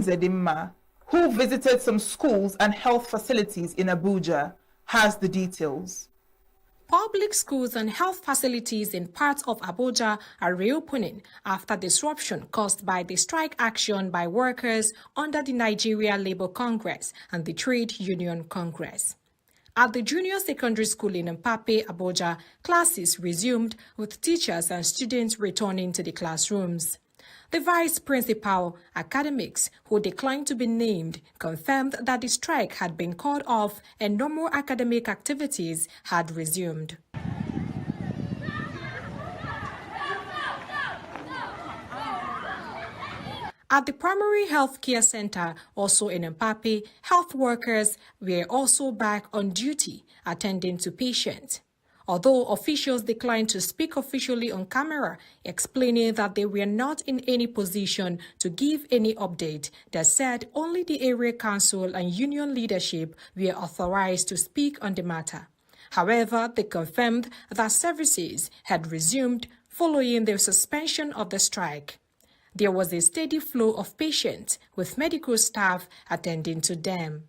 Zedimma, who visited some schools and health facilities in Abuja, has the details. Public schools and health facilities in parts of Abuja are reopening after disruption caused by the strike action by workers under the Nigeria Labour Congress and the Trade Union Congress. At the junior secondary school in Mpape, Abuja, classes resumed with teachers and students returning to the classrooms. The vice principal, academics, who declined to be named, confirmed that the strike had been called off and normal academic activities had resumed. At the primary health care center, also in Mpape, health workers were also back on duty, attending to patients. Although officials declined to speak officially on camera, explaining that they were not in any position to give any update, they said only the area council and union leadership were authorized to speak on the matter. However, they confirmed that services had resumed following the suspension of the strike. There was a steady flow of patients, with medical staff attending to them.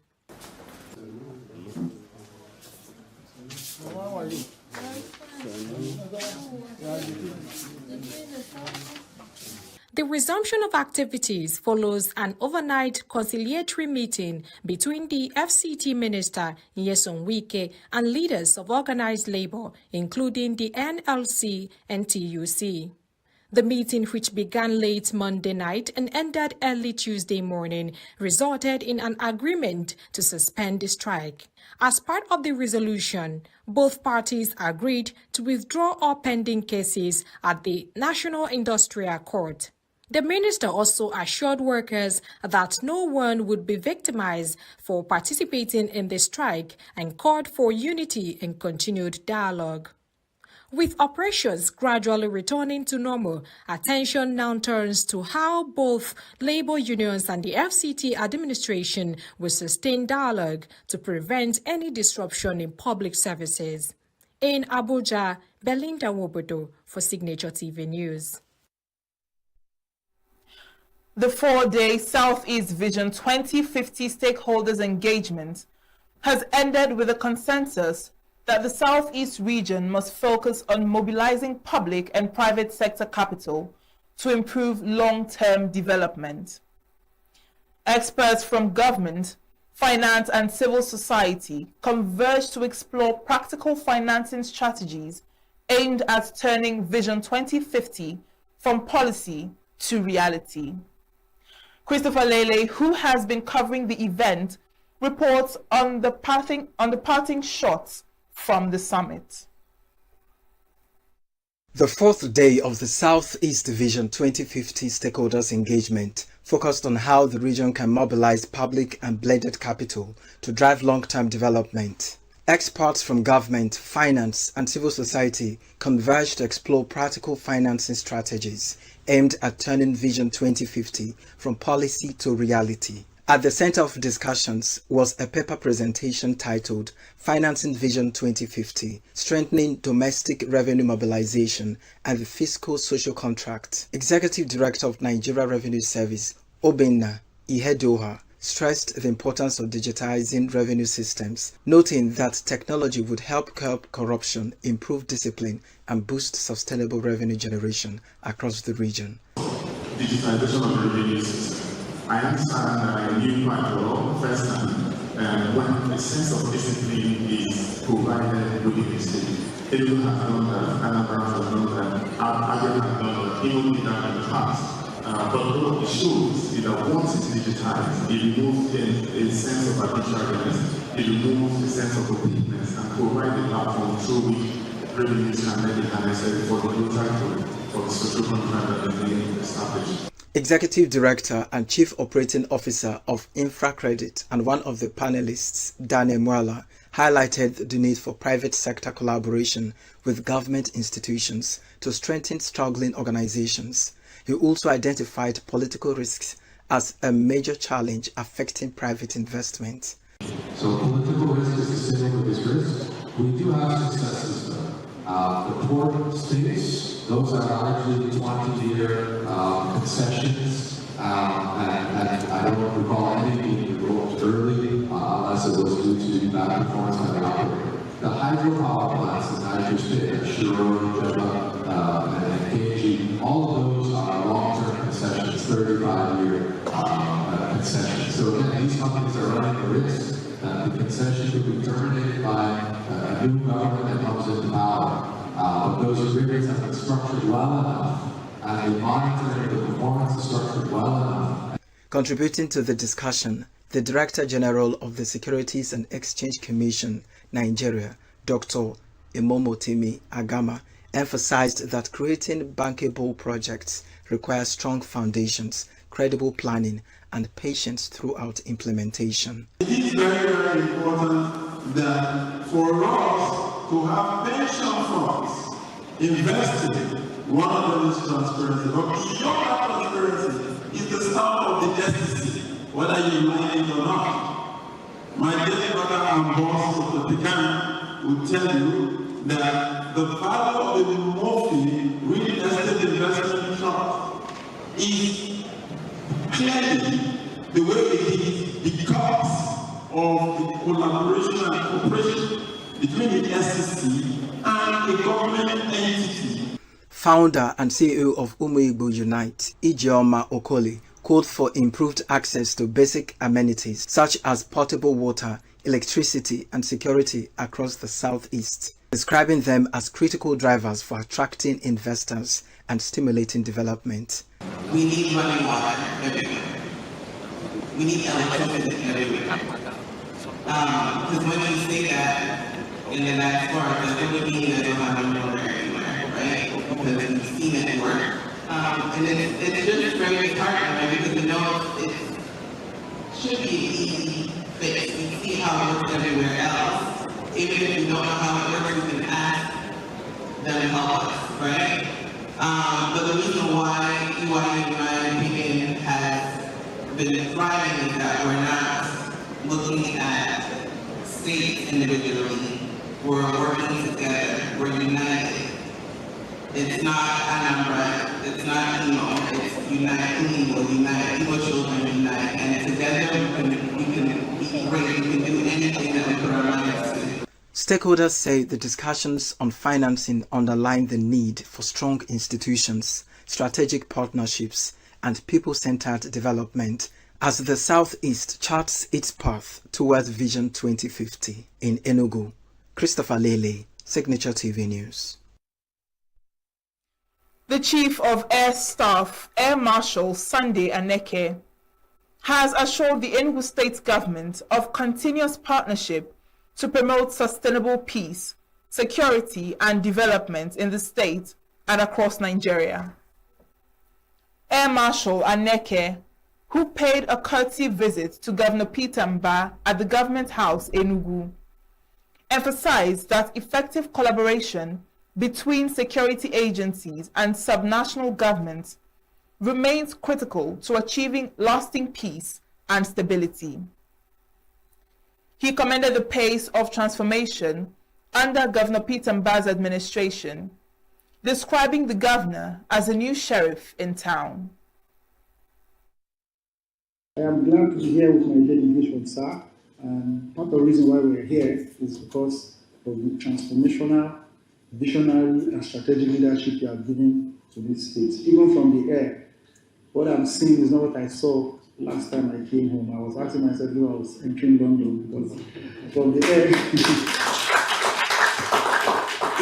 The resumption of activities follows an overnight conciliatory meeting between the FCT Minister, Nyesom Wike, and leaders of organized labor, including the NLC and TUC. The meeting, which began late Monday night and ended early Tuesday morning, resulted in an agreement to suspend the strike. As part of the resolution, both parties agreed to withdraw all pending cases at the National Industrial Court. The minister also assured workers that no one would be victimized for participating in the strike and called for unity and continued dialogue. With operations gradually returning to normal, attention now turns to how both labor unions and the FCT administration will sustain dialogue to prevent any disruption in public services. In Abuja, Belinda Wobodo for Signaturetv News. The 4-day Southeast Vision 2050 stakeholders engagement has ended with a consensus that the Southeast region must focus on mobilizing public and private sector capital to improve long-term development. Experts from government, finance, and civil society converged to explore practical financing strategies aimed at turning Vision 2050 from policy to reality. Christopher Lele, who has been covering the event, reports on the parting shots from the summit. The fourth day of the Southeast Vision 2050 stakeholders engagement focused on how the region can mobilize public and blended capital to drive long-term development. Experts from government, finance, and civil society converged to explore practical financing strategies aimed at turning Vision 2050 from policy to reality. At the center of discussions was a paper presentation titled Financing Vision 2050, Strengthening Domestic Revenue Mobilization and the Fiscal Social Contract. Executive Director of Nigeria Revenue Service, Obinna Ihedoha, stressed the importance of digitizing revenue systems, noting that technology would help curb corruption, improve discipline, and boost sustainable revenue generation across the region. Digitization of the revenue system. I understand new patrol first time when a sense of discipline is provided within the state. ENUGU has done that, Anambra has done that, Abia has done that, even did that in the past. But what it shows is that once it's digitized, it removes a sense of arbitrariness, it removes a sense of opaqueness, and provides a platform through which revenues can then be harnessed for the contract for the social contract that is being established. Executive Director and Chief Operating Officer of InfraCredit and one of the panelists, Daniel Mwala, highlighted the need for private sector collaboration with government institutions to strengthen struggling organizations. He also identified political risks as a major challenge affecting private investment. So political risk is associated with this risk. We do have successes though. The port states, those are largely 20-year concessions And I don't recall any being revoked early unless it was due to bad performance by the operator. The hydropower plants in Niger State, Shiro, Jeba, and KG, all of those are long-term concessions, 35-year concessions. So again, these companies are running the risk that the concession could be terminated by a new government that comes into power. But those agreements have been structured well enough, and the monitoring of the performance is structured well enough. Contributing to the discussion, the Director General of the Securities and Exchange Commission, Nigeria, Dr. Imomotimi Agama, emphasized that creating bankable projects requires strong foundations, credible planning, and patience throughout implementation. It is very, very important that for us to have pension funds investing, one of them is transparency. But beyond that transparency is the start of the SEC, whether you like it or not. My dear brother and boss of the Pecan will tell you that the value of the Murphy Real Estate Investment Trust is clearly the way it is because of the collaboration and cooperation between the SEC and a government entity. Founder and CEO of ENUGU Unite, Ijeoma Okoli, called for improved access to basic amenities such as potable water, electricity, and security across the Southeast, describing them as critical drivers for attracting investors and stimulating development. We need running water everywhere. We need electricity everywhere. Because when you say that in the last part, it doesn't mean that you have running water everywhere, right? Because we've seen it work. And it's just very disheartening, right? Because we know it should be easy fix. We see how it works everywhere else. Even if we don't know how it works, we can ask them to help us, right? But the reason why EYU, in my opinion, has been thriving is that we're not looking at states individually. We're working together. We're united. It's not Anambra, it's not Imo, it's unite Igbo, unite Igbo children, unite, and together we can be great, we can do anything that we put our minds to. Stakeholders say the discussions on financing underline the need for strong institutions, strategic partnerships, and people-centered development as the Southeast charts its path towards Vision 2050. In ENUGU, Christopher Lele, Signaturetv News. The Chief of Air Staff, Air Marshal Sunday Aneke, has assured the ENUGU State Government of continuous partnership to promote sustainable peace, security, and development in the state and across Nigeria. Air Marshal Aneke, who paid a courtesy visit to Governor Peter Mbah at the Government House, ENUGU, emphasized that effective collaboration between security agencies and subnational governments remains critical to achieving lasting peace and stability. He commended the pace of transformation under Governor Peter Mbah's administration, describing the governor as a new sheriff in town. I am glad to be here with my delegation, sir. And part of the reason why we are here is because of the transformational, visionary, and strategic leadership you have given to this state. Even from the air, what I'm seeing is not what I saw last time I came home. I was asking myself who I was entering London, because from the air,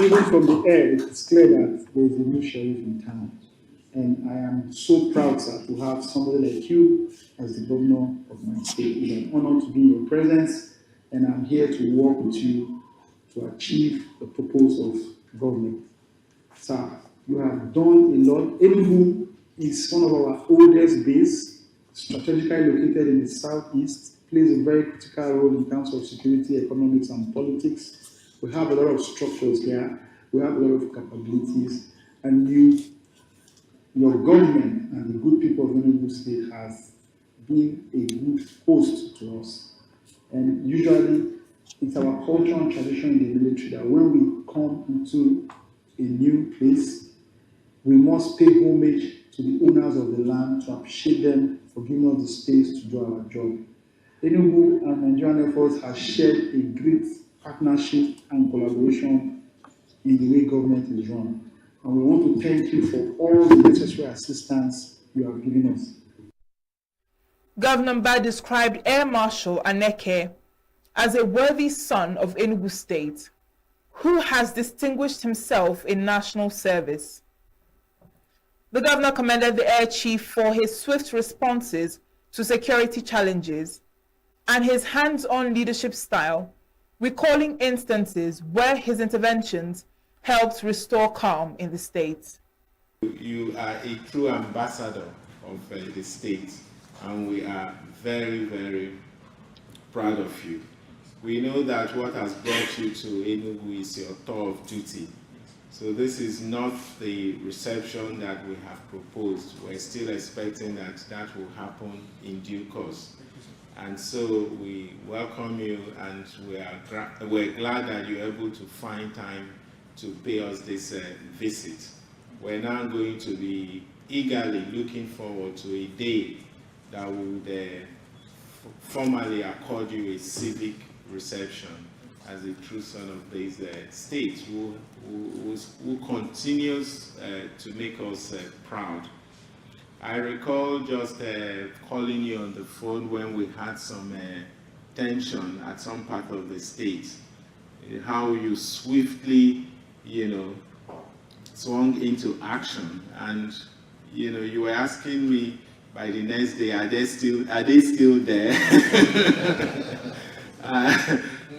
even from the air, it's clear that there is a new sheriff in town. And I am so proud, sir, to have somebody like you as the governor of my state. It's an honor to be in your presence, and I'm here to work with you to achieve the purpose of government. Sir, you have done a lot. ENUGU is one of our oldest bases, strategically located in the southeast, plays a very critical role in terms of security, economics, and politics. We have a lot of structures here. We have a lot of capabilities, and your government and the good people of ENUGU State has been a good host to us. And usually, it's our culture and tradition in the military that when we come into a new place, We must pay homage to the owners of the land to appreciate them for giving us the space to do our job. ENUGU and Nigerian Air Force has shared a great partnership and collaboration in the way government is run. And we want to thank you for all the necessary assistance you have given us. Governor Mbah described Air Marshal Aneke as a worthy son of Enugu State, who has distinguished himself in national service. The governor commended the Air Chief for his swift responses to security challenges and his hands-on leadership style, recalling instances where his interventions helped restore calm in the state. You are a true ambassador of the state, and we are very, very proud of you. We know that what has brought you to Enugu is your tour of duty. So this is not the reception that we have proposed. We're still expecting that will happen in due course. And so we welcome you, and we're glad that you're able to find time to pay us this visit. We're now going to be eagerly looking forward to a day that would formally accord you a civic reception as a true son of this state who continues to make us proud. I recall just calling you on the phone when we had some tension at some part of the state, how you swiftly, swung into action, and you were asking me by the next day, are they still there?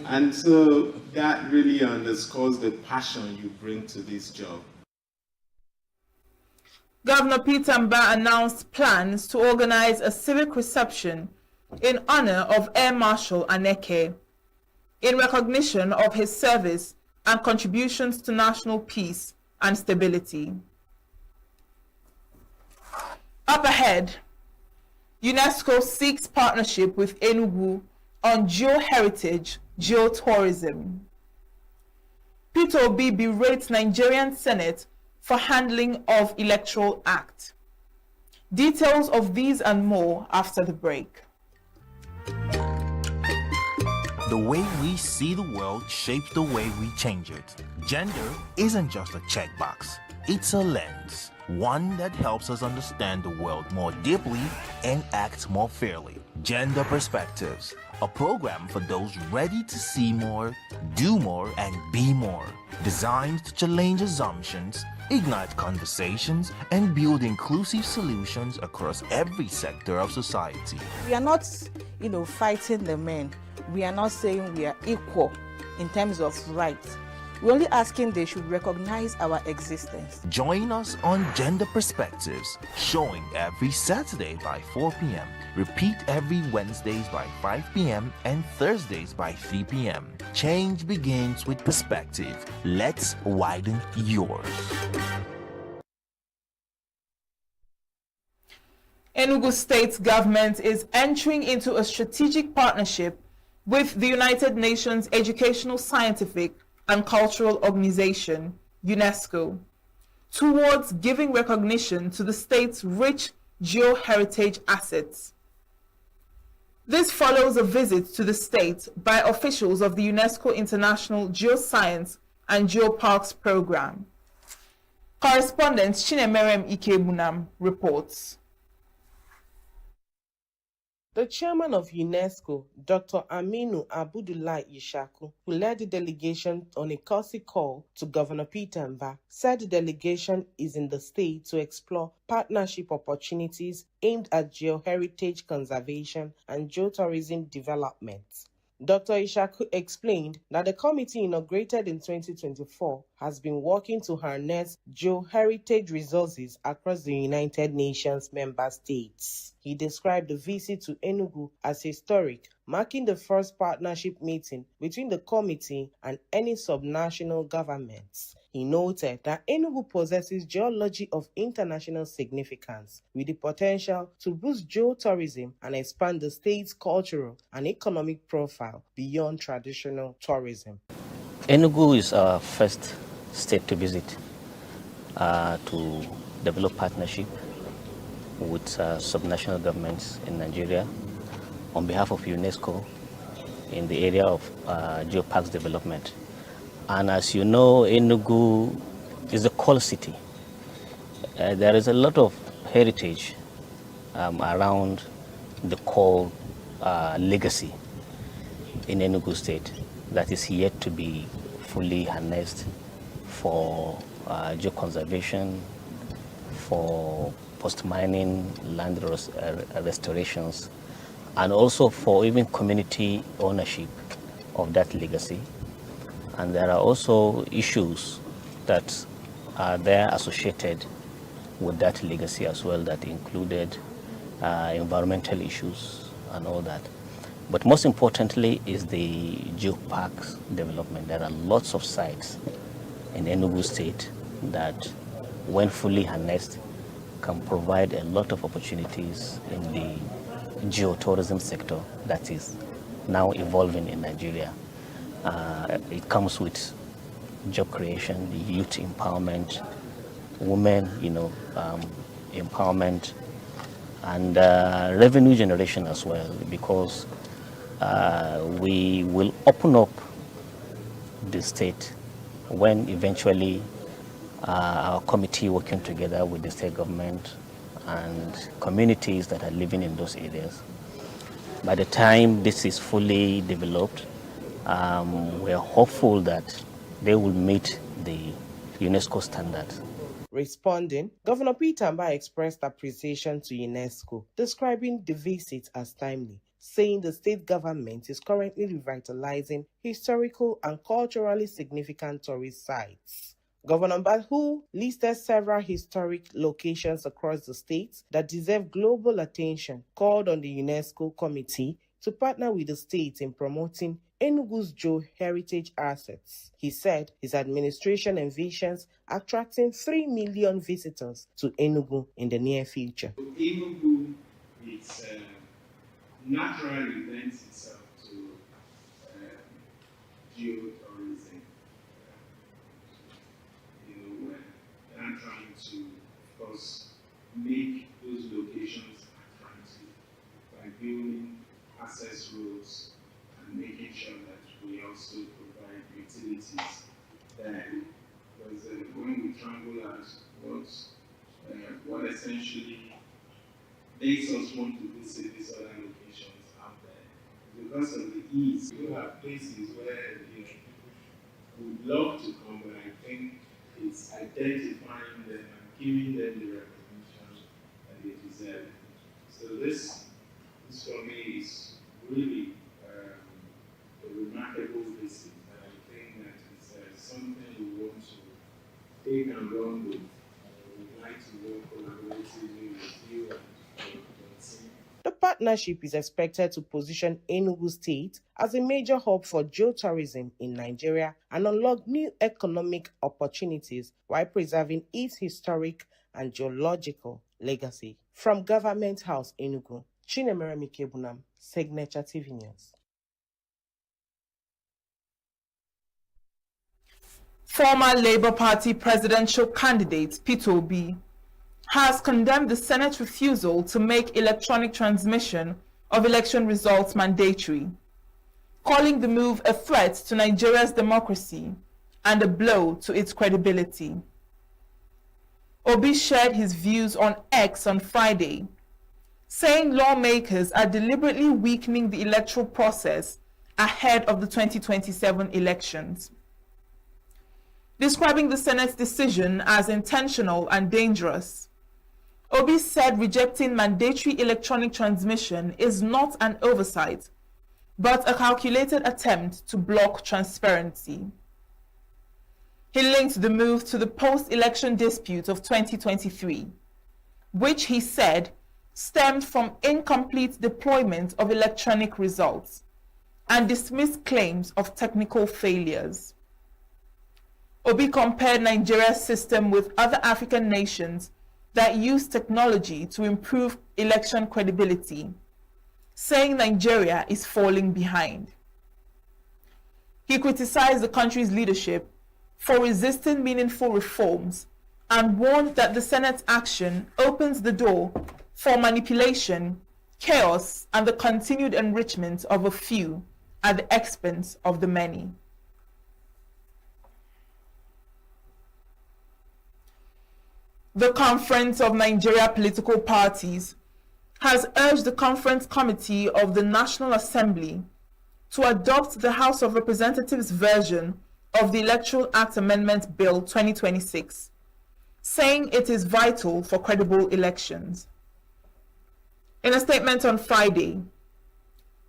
And so that really underscores the passion you bring to this job. Governor Peter Mbah announced plans to organize a civic reception in honor of Air Marshal Aneke, in recognition of his service and contributions to national peace and stability. Up ahead, UNESCO seeks partnership with ENUGU on geoheritage, geotourism. Peter Obi berates Nigerian Senate for handling of Electoral Act. Details of these and more after the break. The way we see the world shapes the way we change it. Gender isn't just a checkbox, it's a lens. One that helps us understand the world more deeply and act more fairly. Gender Perspectives, a program for those ready to see more, do more, and be more. Designed to challenge assumptions, ignite conversations, and build inclusive solutions across every sector of society. We are not, fighting the men. We are not saying we are equal in terms of rights. We're only asking they should recognize our existence. Join us on Gender Perspectives, showing every Saturday by 4 p.m. Repeat every Wednesdays by 5 p.m. and Thursdays by 3 p.m. Change begins with perspective. Let's widen yours. Enugu State government is entering into a strategic partnership with the United Nations Educational, Scientific and Cultural Organization, UNESCO, towards giving recognition to the state's rich geoheritage assets. This follows a visit to the state by officials of the UNESCO International Geoscience and Geoparks Program. Correspondent Chinemerem Ikebunam reports. The chairman of UNESCO, Dr. Aminu Abudullah Ishaku, who led the delegation on a courtesy call to Governor Peter Mbah, said the delegation is in the state to explore partnership opportunities aimed at geoheritage conservation and geotourism development. Dr. Ishaku explained that the committee inaugurated in 2024 has been working to harness geoheritage resources across the United Nations member states. He described the visit to Enugu as historic, marking the first partnership meeting between the committee and any subnational governments. He noted that Enugu possesses geology of international significance, with the potential to boost geotourism and expand the state's cultural and economic profile beyond traditional tourism. Enugu is our first state to visit. to develop partnership with subnational governments in Nigeria on behalf of UNESCO in the area of geoparks development. And as you know, ENUGU is a coal city. There is a lot of heritage around the coal legacy in ENUGU state that is yet to be fully harnessed for geoconservation, for post-mining land restorations, and also for even community ownership of that legacy. And there are also issues that are there associated with that legacy as well, that included environmental issues and all that. But most importantly is the geoparks development. There are lots of sites in ENUGU state that, when fully harnessed, can provide a lot of opportunities in the geotourism sector that is now evolving in Nigeria. It comes with job creation, youth empowerment, women, empowerment, and revenue generation as well, because we will open up the state when eventually our committee, working together with the state government and communities that are living in those areas, by the time this is fully developed, we are hopeful that they will meet the UNESCO standards. Responding, Governor Peter Mba expressed appreciation to UNESCO, describing the visit as timely, saying the state government is currently revitalizing historical and culturally significant tourist sites. Governor Mba, who listed several historic locations across the state that deserve global attention, called on the UNESCO committee to partner with the state in promoting ENUGU's geo-heritage assets. He said his administration envisions attracting 3 million visitors to ENUGU in the near future. ENUGU, naturally lends itself to geotourism. We're trying to, of course, make those locations attractive by building access roads and making sure that we also provide utilities there. Because when we triangle out what essentially makes us want to visit these other locations out there, because of the ease, we have places where people would love to come, but I think it's identifying them and giving them the recognition that they deserve. So this for me is really a remarkable visit, and I think that it's something we want to take and run with. We'd like to work collaboratively with you and the team. The partnership is expected to position ENUGU State as a major hub for geotourism in Nigeria and unlock new economic opportunities while preserving its historic and geological legacy. From Government House, ENUGU, Chinemere Mikebunam, Signaturetv News. Former Labour Party presidential candidate Peter Obi has condemned the Senate's refusal to make electronic transmission of election results mandatory, calling the move a threat to Nigeria's democracy and a blow to its credibility. Obi shared his views on X on Friday, saying lawmakers are deliberately weakening the electoral process ahead of the 2027 elections. Describing the Senate's decision as intentional and dangerous, Obi said rejecting mandatory electronic transmission is not an oversight, but a calculated attempt to block transparency. He linked the move to the post-election dispute of 2023, which he said stemmed from incomplete deployment of electronic results, and dismissed claims of technical failures. Obi compared Nigeria's system with other African nations that use technology to improve election credibility, saying Nigeria is falling behind. He criticized the country's leadership for resisting meaningful reforms and warned that the Senate's action opens the door for manipulation, chaos, and the continued enrichment of a few at the expense of the many. The Conference of Nigeria Political Parties has urged the Conference Committee of the National Assembly to adopt the House of Representatives version of the Electoral Act Amendment Bill 2026, saying it is vital for credible elections. In a statement on Friday,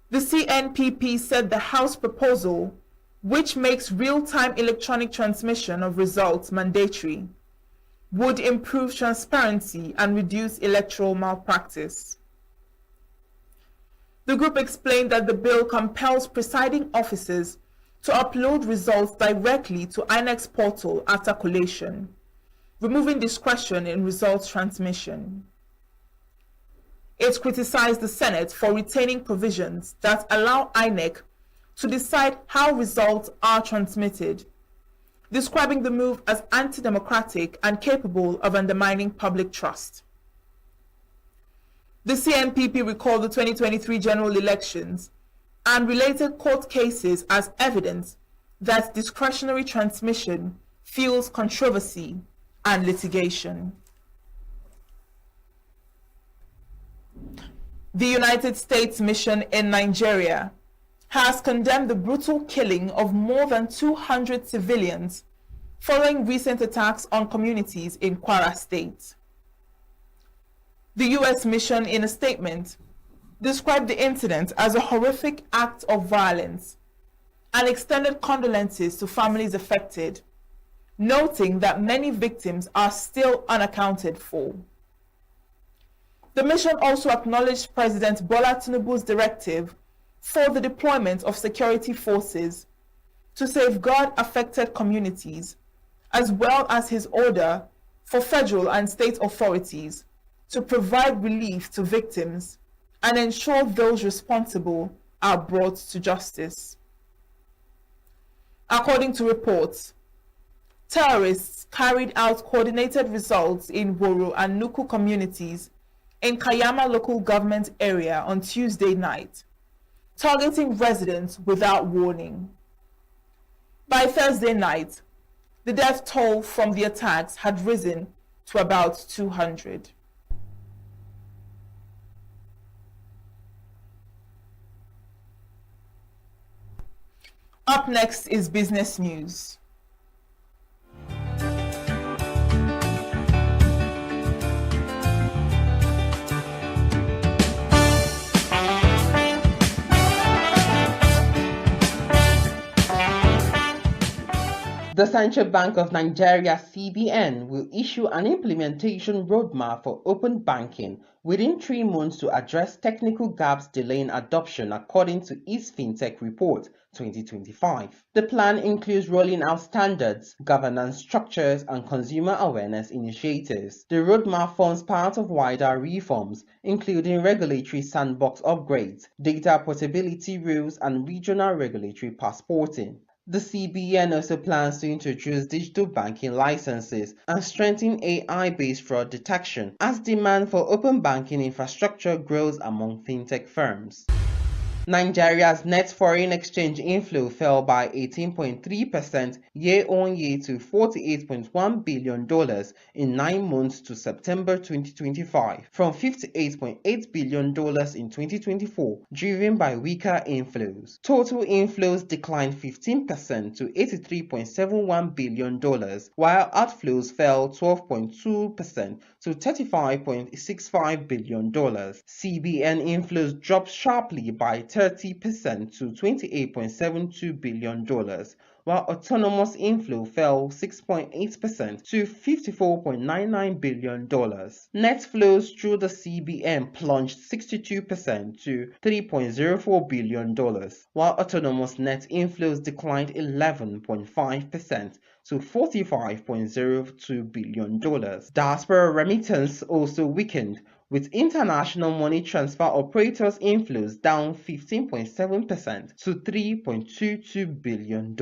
the CNPP said the House proposal, which makes real-time electronic transmission of results mandatory, would improve transparency and reduce electoral malpractice. The group explained that the bill compels presiding officers to upload results directly to INEC's portal after collation, removing discretion in results transmission. It criticized the Senate for retaining provisions that allow INEC to decide how results are transmitted, describing the move as anti-democratic and capable of undermining public trust. The CNPP recalled the 2023 general elections and related court cases as evidence that discretionary transmission fuels controversy and litigation. The United States mission in Nigeria has condemned the brutal killing of more than 200 civilians following recent attacks on communities in Kwara State. The U.S. mission, in a statement, described the incident as a horrific act of violence and extended condolences to families affected, noting that many victims are still unaccounted for. The mission also acknowledged President Bola Tinubu's directive for the deployment of security forces to safeguard affected communities, as well as his order for federal and state authorities to provide relief to victims and ensure those responsible are brought to justice. According to reports, terrorists carried out coordinated assaults in Woro and Nuku communities in Kayama local government area on Tuesday night, targeting residents without warning. By Thursday night, the death toll from the attacks had risen to about 200. Up next is business news. The Central Bank of Nigeria (CBN) will issue an implementation roadmap for open banking within 3 months to address technical gaps delaying adoption, according to its FinTech Report 2025. The plan includes rolling out standards, governance structures, and consumer awareness initiatives. The roadmap forms part of wider reforms, including regulatory sandbox upgrades, data portability rules, and regional regulatory passporting. The CBN also plans to introduce digital banking licenses and strengthen AI-based fraud detection as demand for open banking infrastructure grows among fintech firms. Nigeria's net foreign exchange inflow fell by 18.3% year-on-year to $48.1 billion in 9 months to September 2025, from $58.8 billion in 2024, driven by weaker inflows. Total inflows declined 15% to $83.71 billion, while outflows fell 12.2% to $35.65 billion. CBN inflows dropped sharply by 30% to $28.72 billion, while autonomous inflow fell 6.8% to $54.99 billion. Net flows through the CBN plunged 62% to $3.04 billion, while autonomous net inflows declined 11.5% to $45.02 billion. Diaspora remittance also weakened, with international money transfer operators' inflows down 15.7% to $3.22 billion.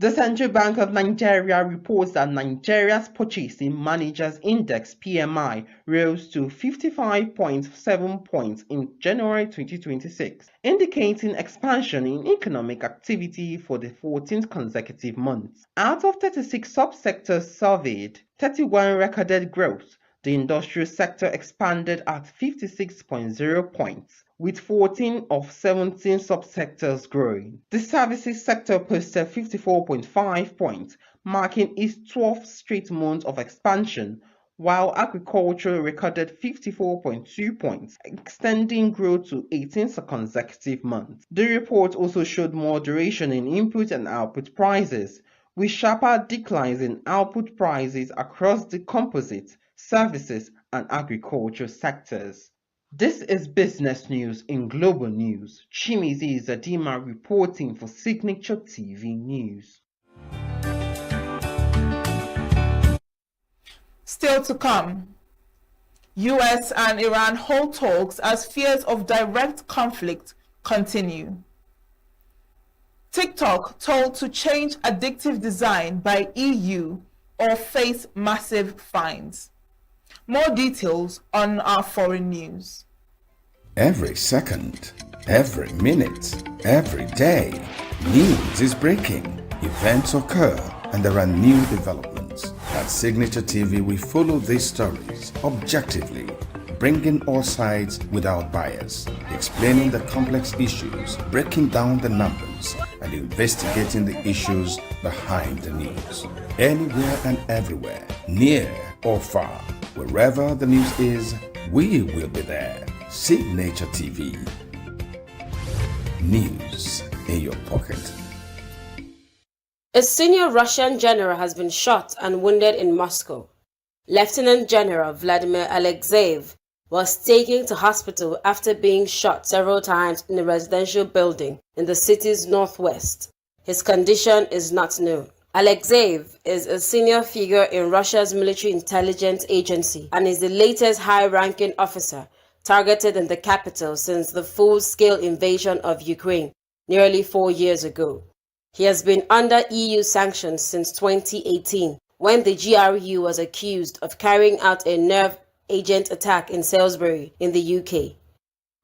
The Central Bank of Nigeria reports that Nigeria's Purchasing Managers Index (PMI) rose to 55.7 points in January 2026, indicating expansion in economic activity for the 14th consecutive month. Out of 36 subsectors surveyed, 31 recorded growth. The industrial sector expanded at 56.0 points, with 14 of 17 subsectors growing. The services sector posted 54.5 points, marking its 12th straight month of expansion, while agriculture recorded 54.2 points, extending growth to 18 consecutive months. The report also showed moderation in input and output prices, with sharper declines in output prices across the composite, services, and agriculture sectors. This is business news in Global News. Chimizi Zadima reporting for Signaturetv News. Still to come, US and Iran hold talks as fears of direct conflict continue. TikTok told to change addictive design by EU or face massive fines. More details on our foreign news. Every second, every minute, every day, news is breaking, events occur, and there are new developments. At Signaturetv, we follow these stories objectively, bringing all sides without bias, explaining the complex issues, breaking down the numbers, and investigating the issues behind the news. Anywhere and everywhere, near or far, wherever the news is, we will be there. Signaturetv. News in your pocket. A senior Russian general has been shot and wounded in Moscow. Lieutenant General Vladimir Alexeyev was taken to hospital after being shot several times in a residential building in the city's northwest. His condition is not known. Alexeyev is a senior figure in Russia's military intelligence agency and is the latest high-ranking officer targeted in the capital since the full-scale invasion of Ukraine nearly 4 years ago. He has been under EU sanctions since 2018, when the GRU was accused of carrying out a nerve agent attack in Salisbury in the UK.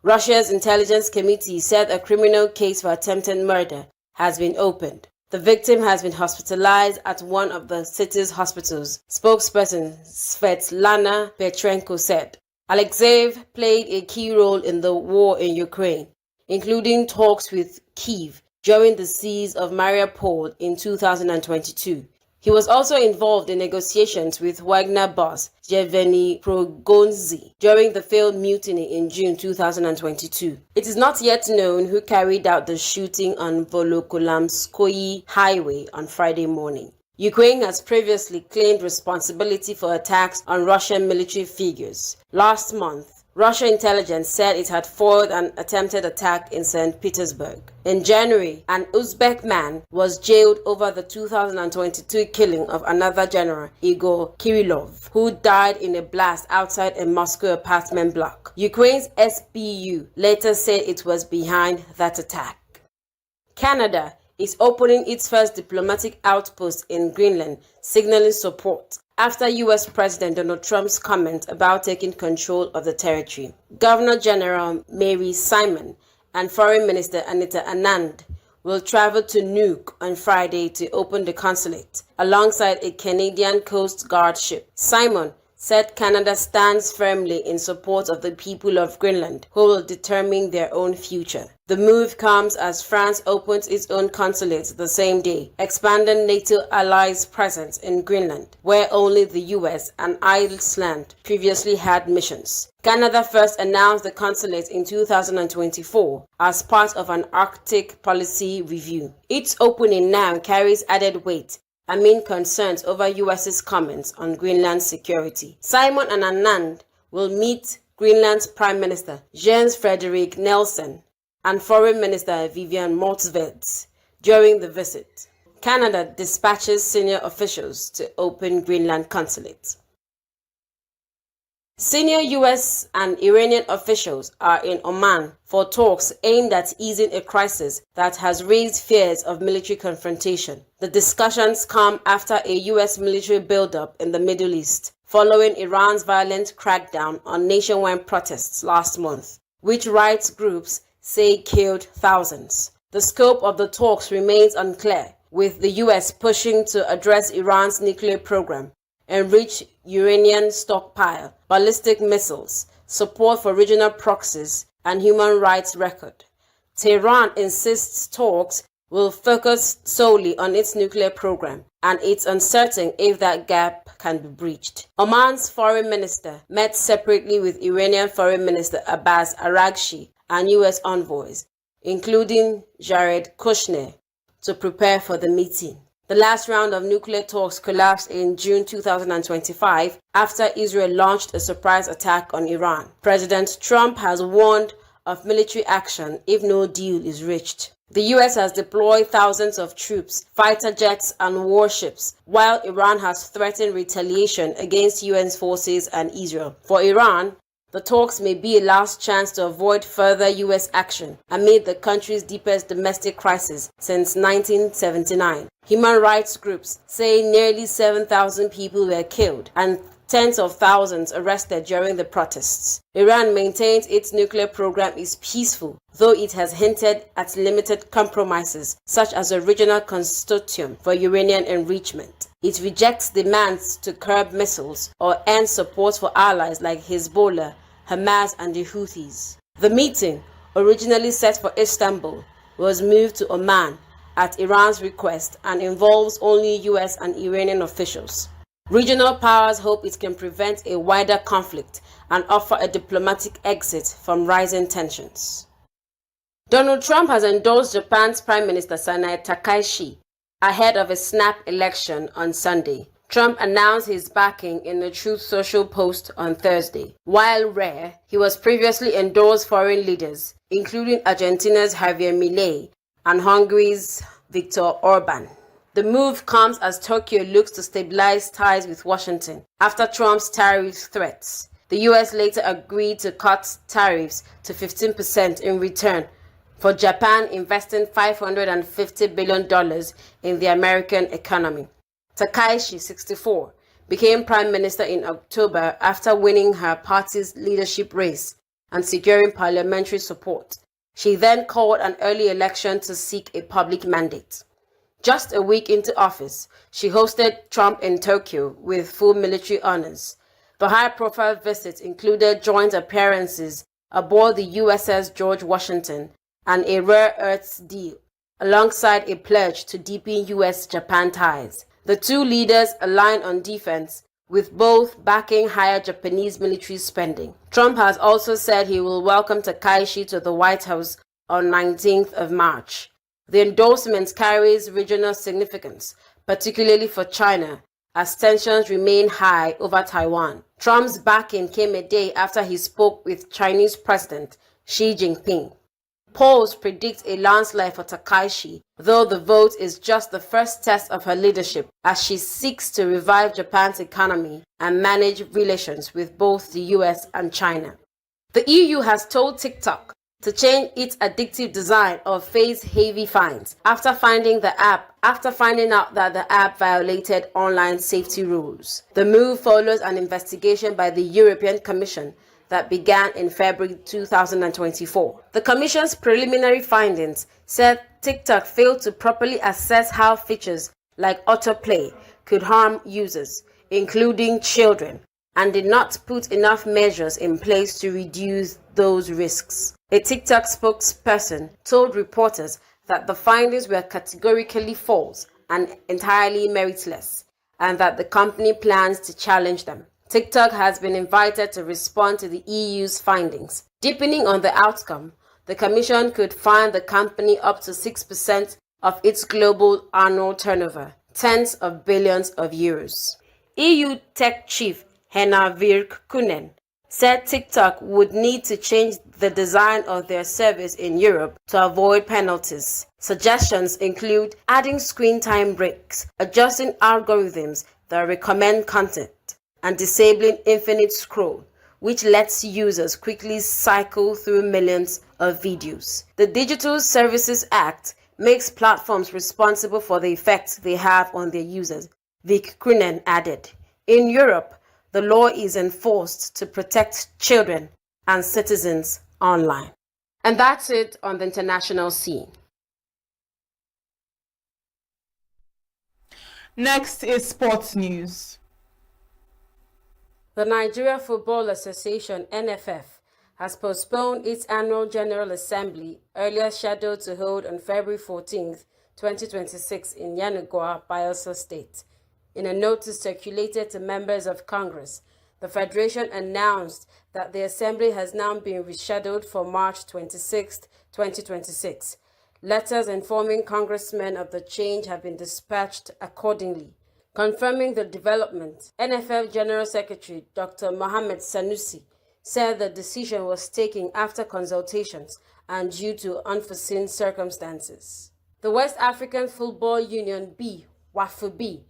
Russia's intelligence committee said a criminal case for attempted murder has been opened. The victim has been hospitalized at one of the city's hospitals, spokesperson Svetlana Petrenko said. Alexeyev played a key role in the war in Ukraine, including talks with Kyiv during the siege of Mariupol in 2022. He was also involved in negotiations with Wagner boss Yevgeny Prigozhin during the failed mutiny in June 2022. It is not yet known who carried out the shooting on Volokolamskoye Highway on Friday morning. Ukraine has previously claimed responsibility for attacks on Russian military figures. Last month, Russian intelligence said it had foiled an attempted attack in St. Petersburg. In January, an Uzbek man was jailed over the 2022 killing of another general, Igor Kirillov, who died in a blast outside a Moscow apartment block. Ukraine's SBU later said it was behind that attack. Canada is opening its first diplomatic outpost in Greenland, signaling support after U.S. President Donald Trump's comment about taking control of the territory. Governor General Mary Simon and Foreign Minister Anita Anand will travel to ENUGU on Friday to open the consulate, alongside a Canadian Coast Guard ship. Simon said Canada stands firmly in support of the people of Greenland, who will determine their own future. The move comes as France opens its own consulate the same day, expanding NATO allies' presence in Greenland, where only the US and Iceland previously had missions. Canada first announced the consulate in 2024 as part of an Arctic policy review. Its opening now carries added weight amid concerns over US's comments on Greenland's security. Simon and Anand will meet Greenland's Prime Minister Jens Frederik Nelson and Foreign Minister Vivian Motzfeldt during the visit. Canada dispatches senior officials to open Greenland consulate. Senior U.S. and Iranian officials are in Oman for talks aimed at easing a crisis that has raised fears of military confrontation. The discussions come after a U.S. military buildup in the Middle East, following Iran's violent crackdown on nationwide protests last month, which rights groups say killed thousands. The scope of the talks remains unclear, with the U.S. pushing to address Iran's nuclear program, enrich uranium stockpile, ballistic missiles, support for regional proxies, and human rights record. Tehran insists talks will focus solely on its nuclear program, and it's uncertain if that gap can be breached. Oman's foreign minister met separately with Iranian Foreign Minister Abbas Araghchi and U.S. envoys, including Jared Kushner, to prepare for the meeting. The last round of nuclear talks collapsed in June 2025 after Israel launched a surprise attack on Iran. President Trump has warned of military action if no deal is reached. The U.S. has deployed thousands of troops, fighter jets, and warships, while Iran has threatened retaliation against U.S. forces and Israel. For Iran, the talks may be a last chance to avoid further U.S. action amid the country's deepest domestic crisis since 1979. Human rights groups say nearly 7,000 people were killed and tens of thousands arrested during the protests. Iran maintains its nuclear program is peaceful, though it has hinted at limited compromises, such as a regional consortium for uranium enrichment. It rejects demands to curb missiles or end support for allies like Hezbollah, Hamas, and the Houthis. The meeting, originally set for Istanbul, was moved to Oman at Iran's request and involves only U.S. and Iranian officials. Regional powers hope it can prevent a wider conflict and offer a diplomatic exit from rising tensions. Donald Trump has endorsed Japan's Prime Minister Signaturetv Takaichi ahead of a snap election on Sunday. Trump announced his backing in a Truth Social post on Thursday. While rare, he was previously endorsed foreign leaders, including Argentina's Javier Milei and Hungary's Viktor Orban. The move comes as Tokyo looks to stabilize ties with Washington after Trump's tariff threats. The U.S. later agreed to cut tariffs to 15% in return for Japan investing $550 billion in the American economy. Takaichi, 64, became prime minister in October after winning her party's leadership race and securing parliamentary support. She then called an early election to seek a public mandate. Just a week into office, she hosted Trump in Tokyo with full military honors. The high-profile visits included joint appearances aboard the USS George Washington and a rare earths deal, alongside a pledge to deepen U.S.-Japan ties. The two leaders aligned on defense, with both backing higher Japanese military spending. Trump has also said he will welcome Takaichi to the White House on 19th of March. The endorsement carries regional significance, particularly for China, as tensions remain high over Taiwan. Trump's backing came a day after he spoke with Chinese President Xi Jinping. Polls predict a landslide for Takaichi, though the vote is just the first test of her leadership as she seeks to revive Japan's economy and manage relations with both the US and China. The EU has told TikTok to change its addictive design or face heavy fines after finding out that the app violated online safety rules. The move follows an investigation by the European Commission that began in February 2024. The Commission's preliminary findings said TikTok failed to properly assess how features like autoplay could harm users, including children, and did not put enough measures in place to reduce those risks. A TikTok spokesperson told reporters that the findings were categorically false and entirely meritless, and that the company plans to challenge them. TikTok has been invited to respond to the EU's findings. Depending on the outcome, the Commission could fine the company up to 6% of its global annual turnover, tens of billions of euros. EU tech chief Henna Virkkunen said TikTok would need to change the design of their service in Europe to avoid penalties. Suggestions include adding screen time breaks, adjusting algorithms that recommend content, and disabling infinite scroll, which lets users quickly cycle through millions of videos. The Digital Services Act makes platforms responsible for the effect they have on their users, Vic Krunen added. In Europe, the law is enforced to protect children and citizens online. And that's it on the international scene. Next is sports news. The Nigeria Football Association, NFF, has postponed its annual General Assembly, earlier scheduled to hold on February 14, 2026 in ENUGU, Bayelsa State. In a notice circulated to members of Congress, the Federation announced that the Assembly has now been rescheduled for March 26, 2026. Letters informing congressmen of the change have been dispatched accordingly. Confirming the development, NFF General Secretary Dr. Mohammed Sanusi said the decision was taken after consultations and due to unforeseen circumstances. The West African Football Union B, WAFUB,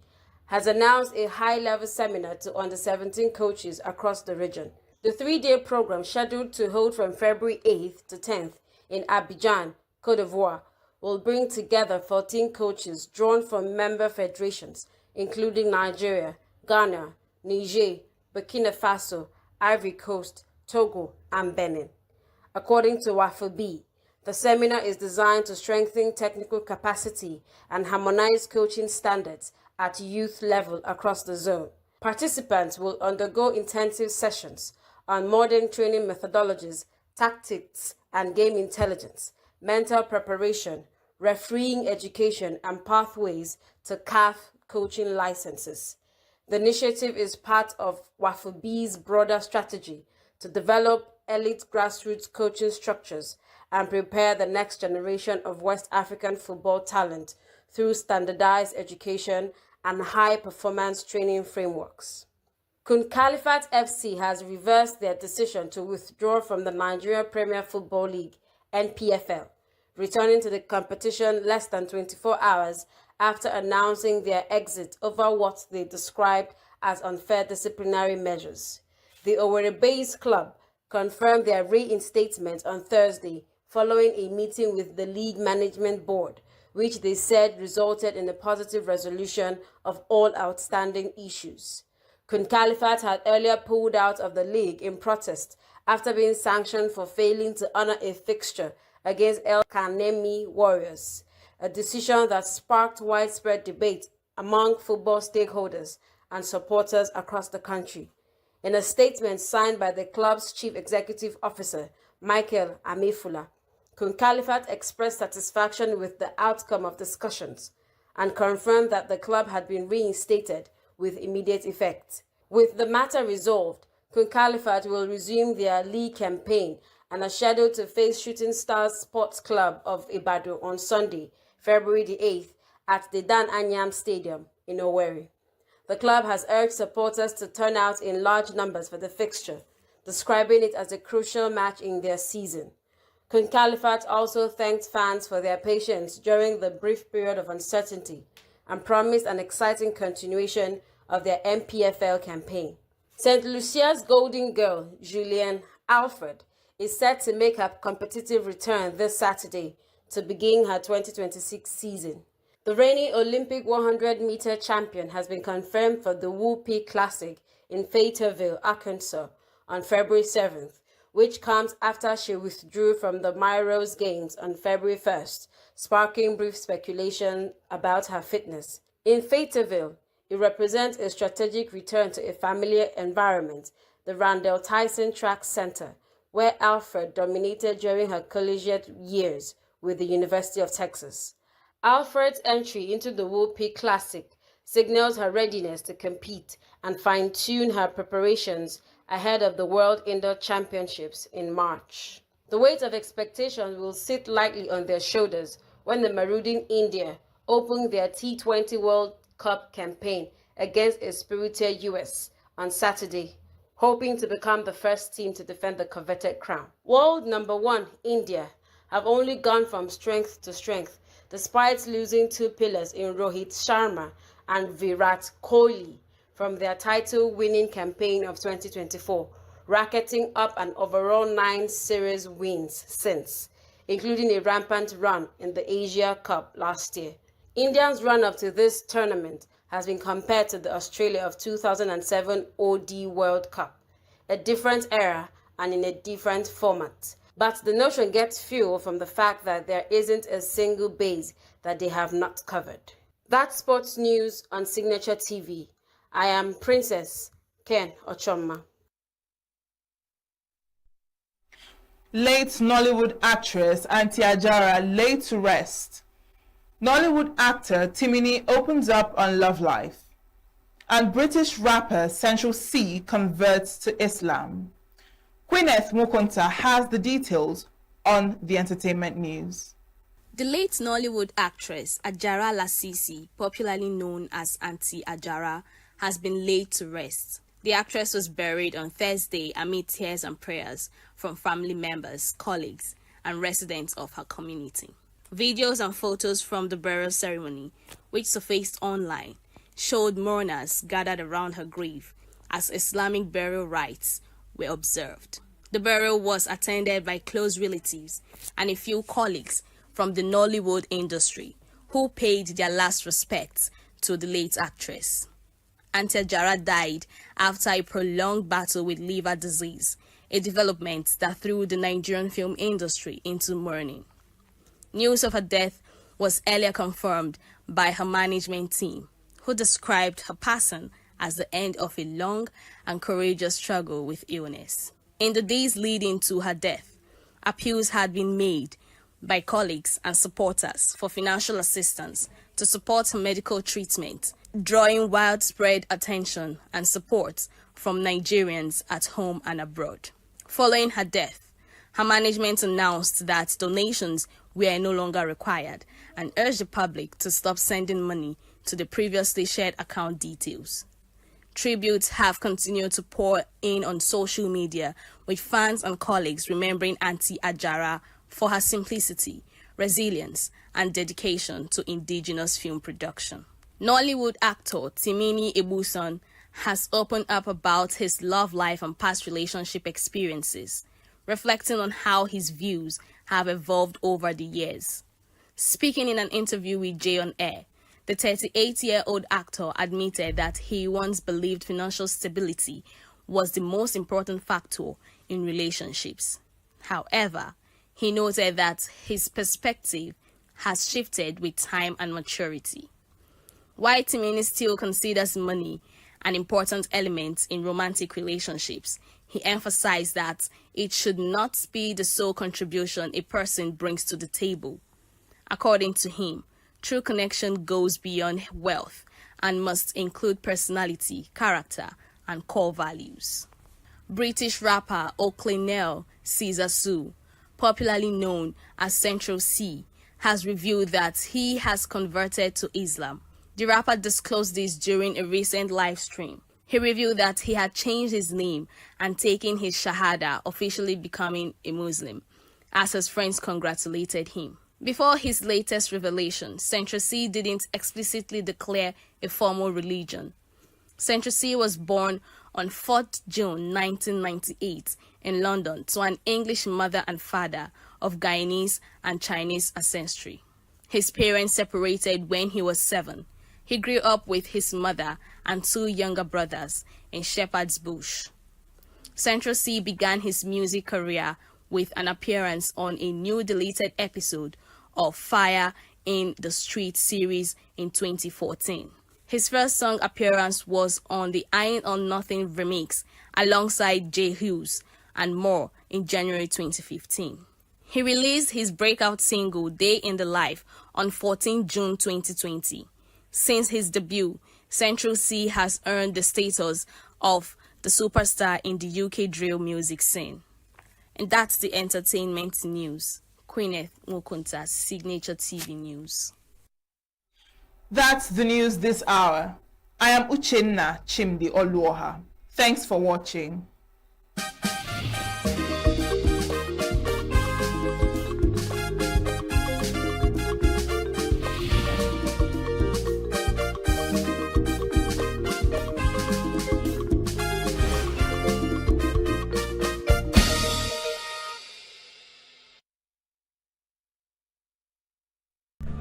has announced a high-level seminar to under-17 coaches across the region. The three-day program, scheduled to hold from February 8th to 10th in Abidjan, Côte d'Ivoire, will bring together 14 coaches drawn from member federations, including Nigeria, Ghana, Niger, Burkina Faso, Ivory Coast, Togo, and Benin. According to WAFUB, the seminar is designed to strengthen technical capacity and harmonize coaching standards at youth level across the zone. Participants will undergo intensive sessions on modern training methodologies, tactics and game intelligence, mental preparation, refereeing education, and pathways to CAF coaching licenses. The initiative is part of WAFUB's broader strategy to develop elite grassroots coaching structures and prepare the next generation of West African football talent through standardized education and high-performance training frameworks. Kun Khalifat FC has reversed their decision to withdraw from the Nigeria Premier Football League, NPFL, returning to the competition less than 24 hours after announcing their exit over what they described as unfair disciplinary measures. The Owerri-based club confirmed their reinstatement on Thursday following a meeting with the league management board, which they said resulted in a positive resolution of all outstanding issues. Kun Khalifat had earlier pulled out of the league in protest after being sanctioned for failing to honor a fixture against El Kanemi Warriors, a decision that sparked widespread debate among football stakeholders and supporters across the country. In a statement signed by the club's chief executive officer, Michael Amefula, Kun Khalifat expressed satisfaction with the outcome of discussions and confirmed that the club had been reinstated with immediate effect. With the matter resolved, Kun Khalifat will resume their league campaign and are scheduled to face Shooting Stars Sports Club of Ibadan on Sunday, February the 8th, at the Dan Anyam Stadium in Owerri. The club has urged supporters to turn out in large numbers for the fixture, describing it as a crucial match in their season. Kun Khalifat also thanked fans for their patience during the brief period of uncertainty and promised an exciting continuation of their MPFL campaign. St. Lucia's golden girl, Julienne Alfred, is set to make her competitive return this Saturday to begin her 2026 season. The reigning Olympic 100-meter champion has been confirmed for the Whoopee Classic in Fayetteville, Arkansas on February 7th, which comes after she withdrew from the Myros Games on February 1st, sparking brief speculation about her fitness. In Fayetteville, it represents a strategic return to a familiar environment, the Randall Tyson Track Center, where Alfred dominated during her collegiate years with the University of Texas. Alfred's entry into the Whoopee Classic signals her readiness to compete and fine-tune her preparations ahead of the World Indoor Championships in March. The weight of expectations will sit lightly on their shoulders when the marauding India opened their T20 World Cup campaign against a spirited US on Saturday, hoping to become the first team to defend the coveted crown. World number 1 India have only gone from strength to strength, despite losing two pillars in Rohit Sharma and Virat Kohli from their title-winning campaign of 2024. racketing up an overall 9 series wins since, including a rampant run in the Asia Cup last year. India's run-up to this tournament has been compared to the Australia of 2007 OD World Cup, a different era and in a different format. But the notion gets fuel from the fact that there isn't a single base that they have not covered. That's sports news on Signature TV. I am Princess Ken Ochoma. Late Nollywood actress Auntie Ajara laid to rest. Nollywood actor Timini opens up on love life. And British rapper Central C converts to Islam. Gwyneth Mukonta has the details on the entertainment news. The late Nollywood actress Ajara Lasisi, popularly known as Auntie Ajara, has been laid to rest. The actress was buried on Thursday amid tears and prayers from family members, colleagues, and residents of her community. Videos and photos from the burial ceremony, which surfaced online, showed mourners gathered around her grave as Islamic burial rites were observed. The burial was attended by close relatives and a few colleagues from the Nollywood industry who paid their last respects to the late actress. Auntie Ajara died after a prolonged battle with liver disease, a development that threw the Nigerian film industry into mourning. News of her death was earlier confirmed by her management team, who described her passing as the end of a long and courageous struggle with illness. In the days leading to her death, appeals had been made by colleagues and supporters for financial assistance to support her medical treatment, drawing widespread attention and support from Nigerians at home and abroad. Following her death, her management announced that donations were no longer required and urged the public to stop sending money to the previously shared account details. Tributes have continued to pour in on social media, with fans and colleagues remembering Auntie Ajara for her simplicity, resilience, and dedication to indigenous film production. Nollywood actor Timini Ebuson has opened up about his love life and past relationship experiences, reflecting on how his views have evolved over the years. Speaking in an interview with Jay on Air, the 38-year-old actor admitted that he once believed financial stability was the most important factor in relationships. However, he noted that his perspective has shifted with time and maturity. While Timini still considers money an important element in romantic relationships, he emphasized that it should not be the sole contribution a person brings to the table. According to him, true connection goes beyond wealth and must include personality, character, and core values. British rapper O'Clennell Caesar Sue, popularly known as Central C, has revealed that he has converted to Islam. The rapper disclosed this during a recent live stream. He revealed that he had changed his name and taken his Shahada, officially becoming a Muslim, as his friends congratulated him. Before his latest revelation, Central C didn't explicitly declare a formal religion. Central C was born on 4th June 1998 in London to an English mother and father of Guyanese and Chinese ancestry. His parents separated when he was 7. He grew up with his mother and 2 younger brothers in Shepherd's Bush. Central C began his music career with an appearance on a new deleted episode of Fire in the Street series in 2014. His first song appearance was on the I Ain't On Nothing remix alongside Jay Hughes and more in January 2015. He released his breakout single Day in the Life on 14 June 2020. Since his debut, Central C has earned the status of the superstar in the UK drill music scene. And that's the entertainment news. Gwyneth Mukonta, Signature TV News. That's the news this hour. I am Uchenna Chimdi Oluoha. Thanks for watching.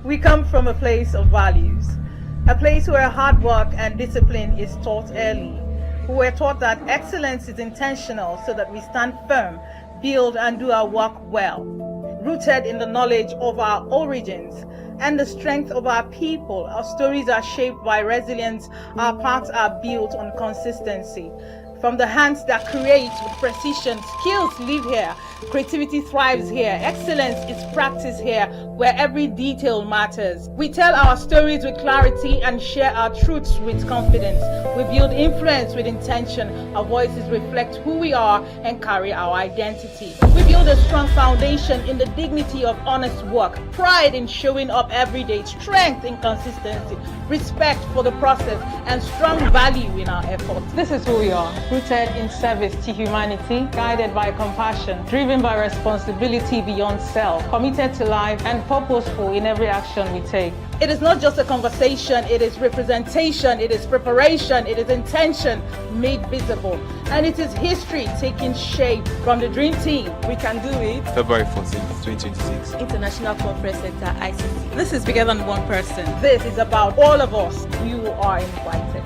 We come from a place of values, a place where hard work and discipline is taught early. We were taught that excellence is intentional so that we stand firm, build and do our work well, rooted in the knowledge of our origins and the strength of our people. Our stories are shaped by resilience, our paths are built on consistency. From the hands that create with precision, skills live here, creativity thrives here, excellence is practiced here, where every detail matters. We tell our stories with clarity and share our truths with confidence. We build influence with intention. Our voices reflect who we are and carry our identity. We build a strong foundation in the dignity of honest work, pride in showing up every day, strength in consistency, respect for the process, and strong value in our efforts. This is who we are, rooted in service to humanity, guided by compassion, driven by responsibility beyond self, committed to life, and purposeful in every action we take. It is not just a conversation, it is representation, it is preparation, it is intention made visible. And it is history taking shape from the dream team. We can do it. February 14th, 2026. International Conference Center, ICC. This is bigger than one person. This is about all of us. You are invited.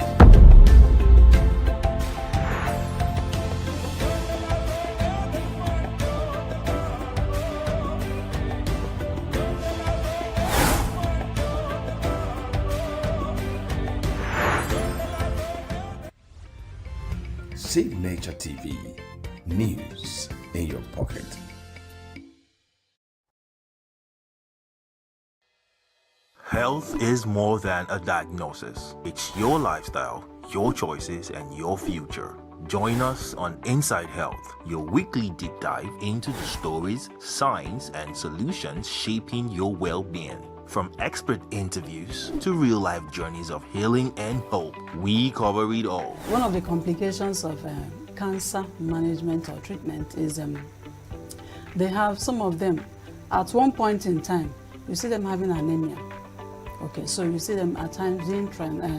Signature TV, news in your pocket. Health is more than a diagnosis. It's your lifestyle, your choices, and your future. Join us on Inside Health, your weekly deep dive into the stories, science, and solutions shaping your well-being. From expert interviews to real-life journeys of healing and hope, we cover it all. One of the complications of cancer management or treatment is they have some of them, at one point in time, you see them having anemia. Okay, so you see them at times being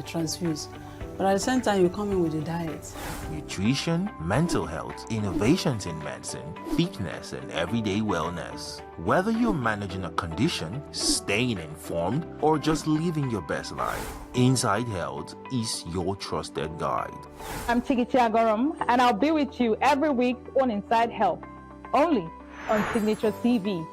transfused. But at the same time, you come in with a diet. Nutrition, mental health, innovations in medicine, fitness, and everyday wellness. Whether you're managing a condition, staying informed, or just living your best life, Inside Health is your trusted guide. I'm Signaturetv, and I'll be with you every week on Inside Health, only on Signaturetv.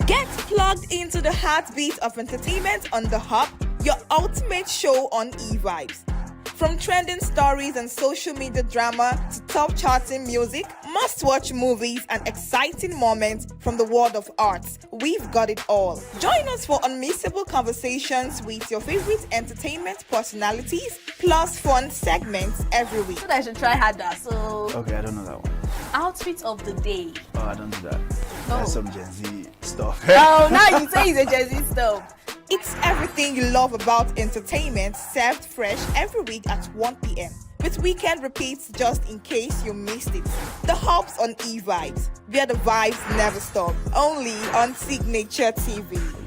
Get plugged into the heartbeat of entertainment on The Hub, your ultimate show on eVibes. From trending stories and social media drama to top charting music, must-watch movies and exciting moments from the world of arts, we've got it all. Join us for unmissable conversations with your favorite entertainment personalities, plus fun segments every week. So I should try harder, so... Okay, I don't know that one. Outfit of the day. Oh, I don't do that. No. That's some Gen Z stuff. Oh, now you say it's a Gen Z stuff. It's everything you love about entertainment, served fresh every week at 1 p.m. with weekend repeats just in case you missed it. The Hub's on eVibes, where the vibes never stop. Only on Signaturetv.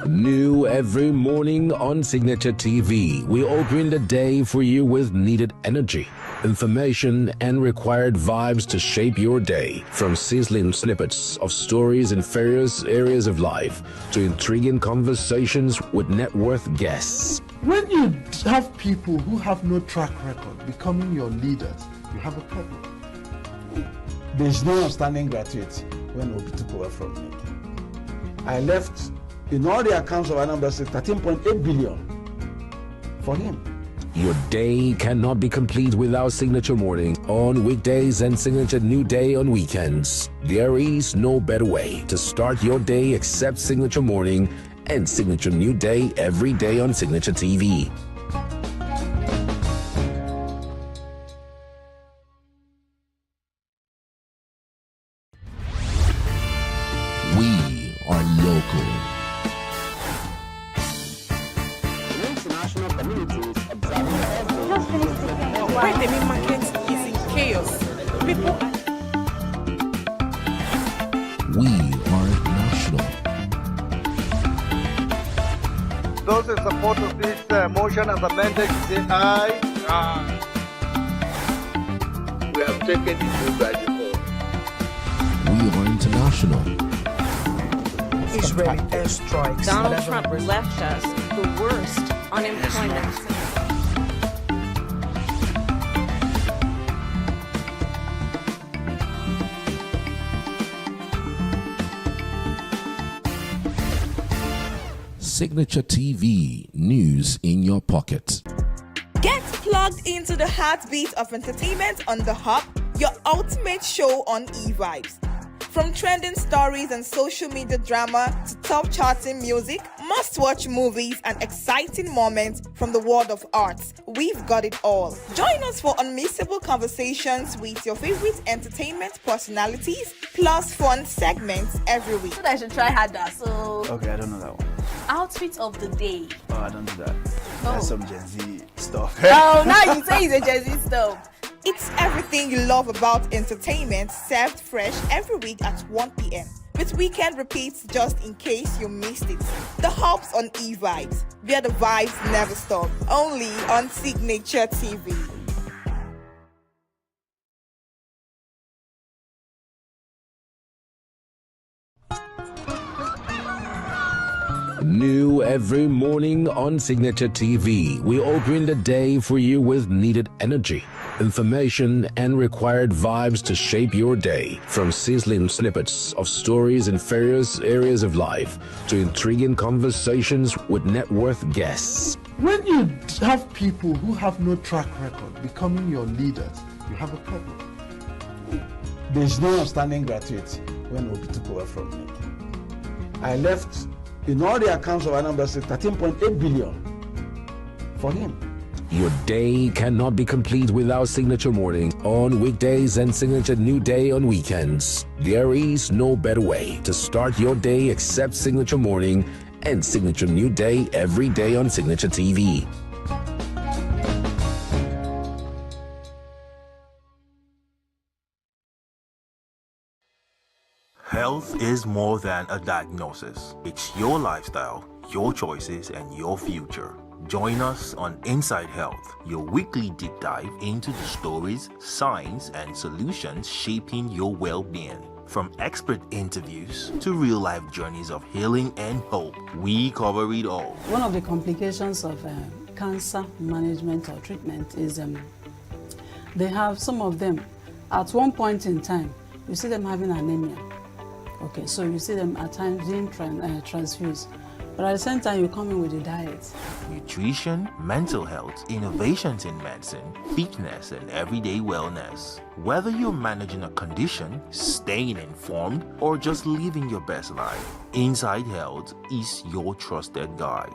New every morning on Signaturetv, we open the day for you with needed energy, information, and required vibes to shape your day. From sizzling snippets of stories in various areas of life to intriguing conversations with net worth guests. When you have people who have no track record becoming your leaders, you have a problem. There's no outstanding graduate when Obi took over from me. I left in all the accounts of Anambra State 13.8 billion for him. Your day cannot be complete without Signature Morning on weekdays and Signature New Day on weekends. There is no better way to start your day except Signature Morning and Signature New Day every day on Signaturetv. We are local. International communities observing Why the main market is in chaos. People We are national. Those in support of this motion as amended, say aye. Aye. We have taken the vote by default. We are international. Israeli airstrikes. Donald Trump left us the worst unemployment. Signature TV, news in your pocket. Get plugged into the heartbeat of entertainment on The Hub, your ultimate show on e-vibes. From trending stories and social media drama to top charting music, must-watch movies and exciting moments from the world of arts, we've got it all. Join us for unmissable conversations with your favorite entertainment personalities, plus fun segments every week. I should try harder. So, Okay, I don't know that one. outfit of the day. Oh, I don't do that. That's some Gen Z stuff. Oh, now you say it's a Gen Z stuff. It's everything you love about entertainment, served fresh every week at 1 p.m. with weekend repeats just in case you missed it. The Hubs on e-vibes, where the vibes never stop. Only on Signature TV. New every morning on Signature TV. We open the day for you with needed energy, information, and required vibes to shape your day. From sizzling snippets of stories in various areas of life to intriguing conversations with net worth guests. When you have people who have no track record becoming your leaders, you have a problem. There is no outstanding gratuity when Obi took over from me. I left in all the accounts of Anambra State 13.8 billion for him. Your day cannot be complete without Signature Morning on weekdays and Signature New Day on weekends. There is no better way to start your day except Signature Morning and Signature New Day every day on Signature TV. Health is more than a diagnosis. It's your lifestyle, your choices, and your future. Join us on Inside Health, your weekly deep dive into the stories, science, and solutions shaping your well-being. From expert interviews to real-life journeys of healing and hope, we cover it all. One of the complications of cancer management or treatment is they have some of them, at one point in time, you see them having anemia. Okay, so you see them at times being transfused. But at the same time, you come in with a diet. Nutrition, mental health, innovations in medicine, fitness, and everyday wellness. Whether you're managing a condition, staying informed, or just living your best life, Inside Health is your trusted guide.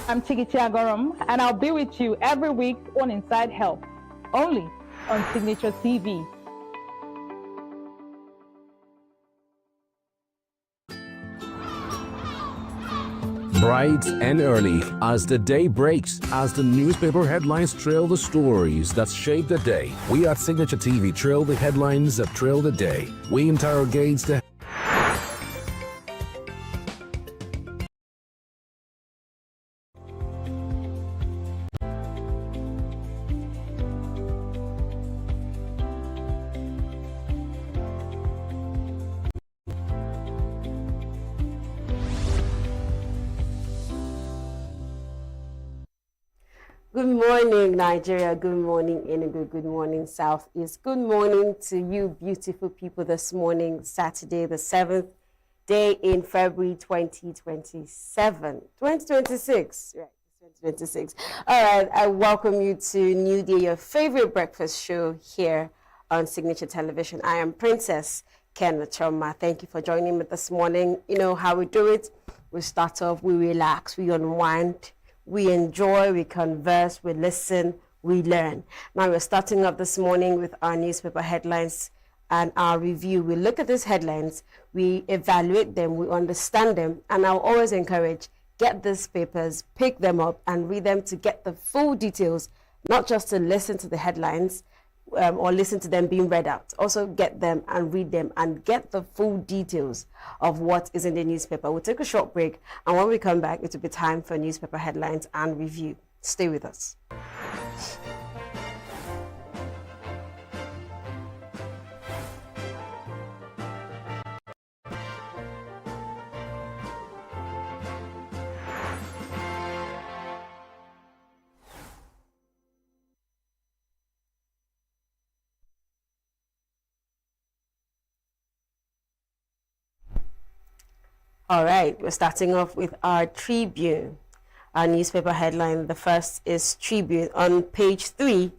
I'm Tigiti Agorum, and I'll be with you every week on Inside Health, only on Signature TV. Bright and early, as the day breaks, as the newspaper headlines trail the stories that shape the day, we at Signature TV trail the headlines that trail the day. We interrogate the Good morning, Nigeria. Good morning, ENUGU. Good morning, Southeast. Good morning to you, beautiful people, this morning, Saturday, the 7th day in February 2027. 2026. Right, 2026. All right, I welcome you to New Day, your favorite breakfast show here on Signature Television. I am Princess Ken Choma. Thank you for joining me this morning. You know how we do it. We start off, we relax, we unwind, we enjoy, we converse, we listen, we learn. Now we're starting up this morning with our newspaper headlines and our review. We look at these headlines, we evaluate them, we understand them, and I'll always encourage, get these papers, pick them up and read them to get the full details, not just to listen to the headlines. or listen to them being read out. Also get them and read them and get the full details of what is in the newspaper. We'll take a short break, and when we come back, it will be time for newspaper headlines and review. Stay with us. All right, we're starting off with our Tribune, our newspaper headline. The first is Tribune. On page 3,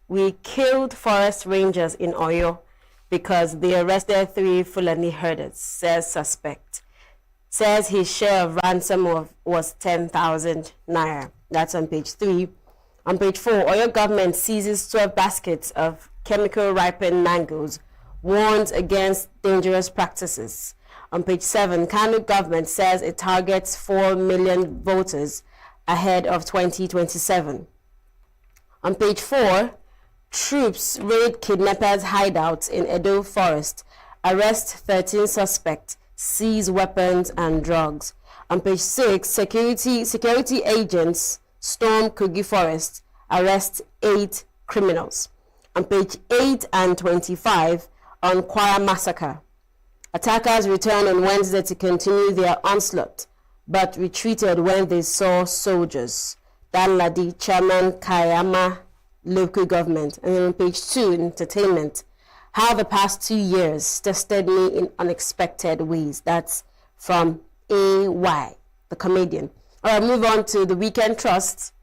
we killed forest rangers in Oyo because they arrested 3 Fulani herders, says suspect. Says his share of ransom was 10,000 naira. That's on page 3. On page 4, Oyo government seizes 12 baskets of chemical ripened mangoes, warns against dangerous practices. On page 7, Kano government says it targets 4 million voters ahead of 2027. On page 4, troops raid kidnappers' hideouts in Edo Forest, arrest 13 suspects, seize weapons and drugs. On page 6, security agents storm Kogi Forest, arrest 8 criminals. On page 8 and 25, on Kwara massacre. Attackers returned on Wednesday to continue their onslaught, but retreated when they saw soldiers. Dan Ladi, Chairman Kayama local government. And then on page 2, entertainment. How the past 2 years tested me in unexpected ways. That's from AY, the comedian. All right, move on to the Weekend Trust.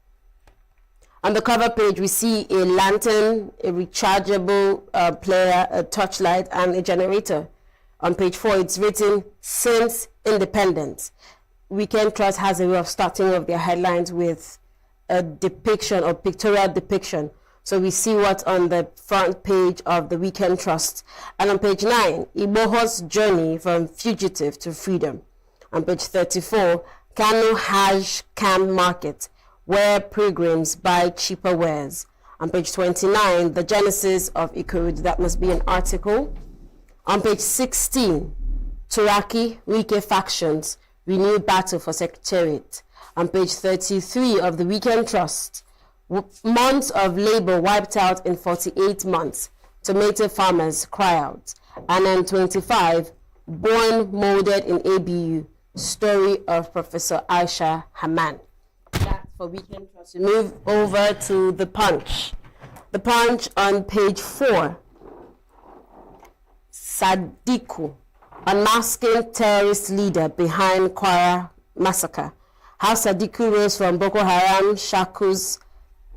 On the cover page, we see a lantern, a rechargeable player, a torchlight, and a generator. On page 4, it's written, since independence. Weekend Trust has a way of starting off their headlines with a depiction or pictorial depiction. So we see what's on the front page of the Weekend Trust. And on page 9, Igboho's journey from fugitive to freedom. On page 34, Kano Hajj Camp Market, where pilgrims buy cheaper wares. On page 29, the genesis of Ikorodu. That must be an article. On page 16, Turaki, Wike factions, renewed battle for Secretariat. On page 33 of the Weekend Trust, months of labor wiped out in 48 months. Tomato farmers cry out. And on 25, born molded in ABU, story of Professor Aisha Haman. That's for Weekend Trust. We move over to The Punch. The Punch on page 4. Sadiku, unmasking terrorist leader behind Kwara massacre. How Sadiku rose from Boko Haram Shaku's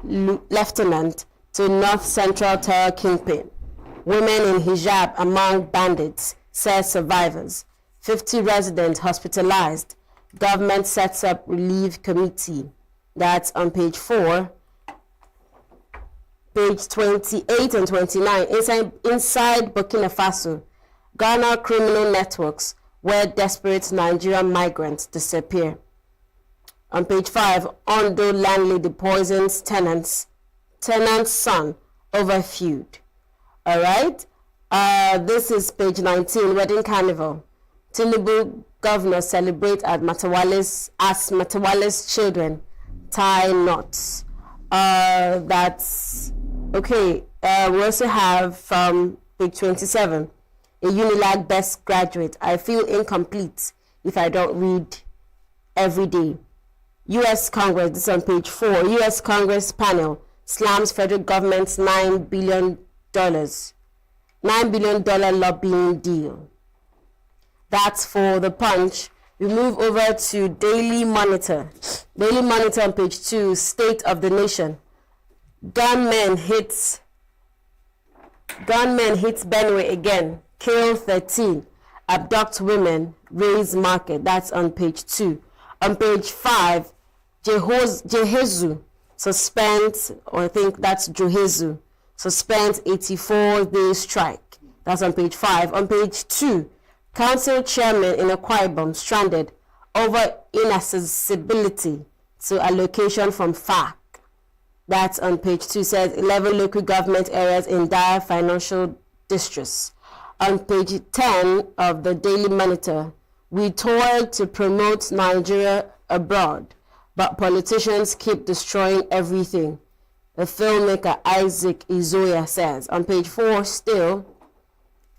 lieutenant to North Central terror kingpin. Women in hijab among bandits, says survivors. 50 residents hospitalized. Government sets up relief committee. That's on page 4. Page 28 and 29, inside Burkina Faso, Ghana criminal networks where desperate Nigerian migrants disappear. On page 5, Ondo landlady poisons tenant's son over feud. All right, this is page 19, Wedding Carnival. Tinubu governor celebrate as Matawale's children tie knots. That's okay. We also have from page 27, a Unilag best graduate. I feel incomplete if I don't read every day. U.S. Congress, this is on page 4. U.S. Congress panel slams federal government's $9 billion lobbying deal. That's for The Punch. We move over to Daily Monitor. Daily Monitor on page 2, State of the Nation. Gunmen hits Benue again, kill 13, abduct women, raise market. That's on page 2. On page 5, Jehezu suspends, or I think that's Johezu, suspends 84-day strike. That's on page 5. On page 2, council chairman in Akwa Ibom stranded over inaccessibility to allocation from FARC. That's on page 2, says 11 local government areas in dire financial distress. On page 10 of the Daily Monitor, we toiled to promote Nigeria abroad, but politicians keep destroying everything. The filmmaker Isaac Izoya says. On page 4 still,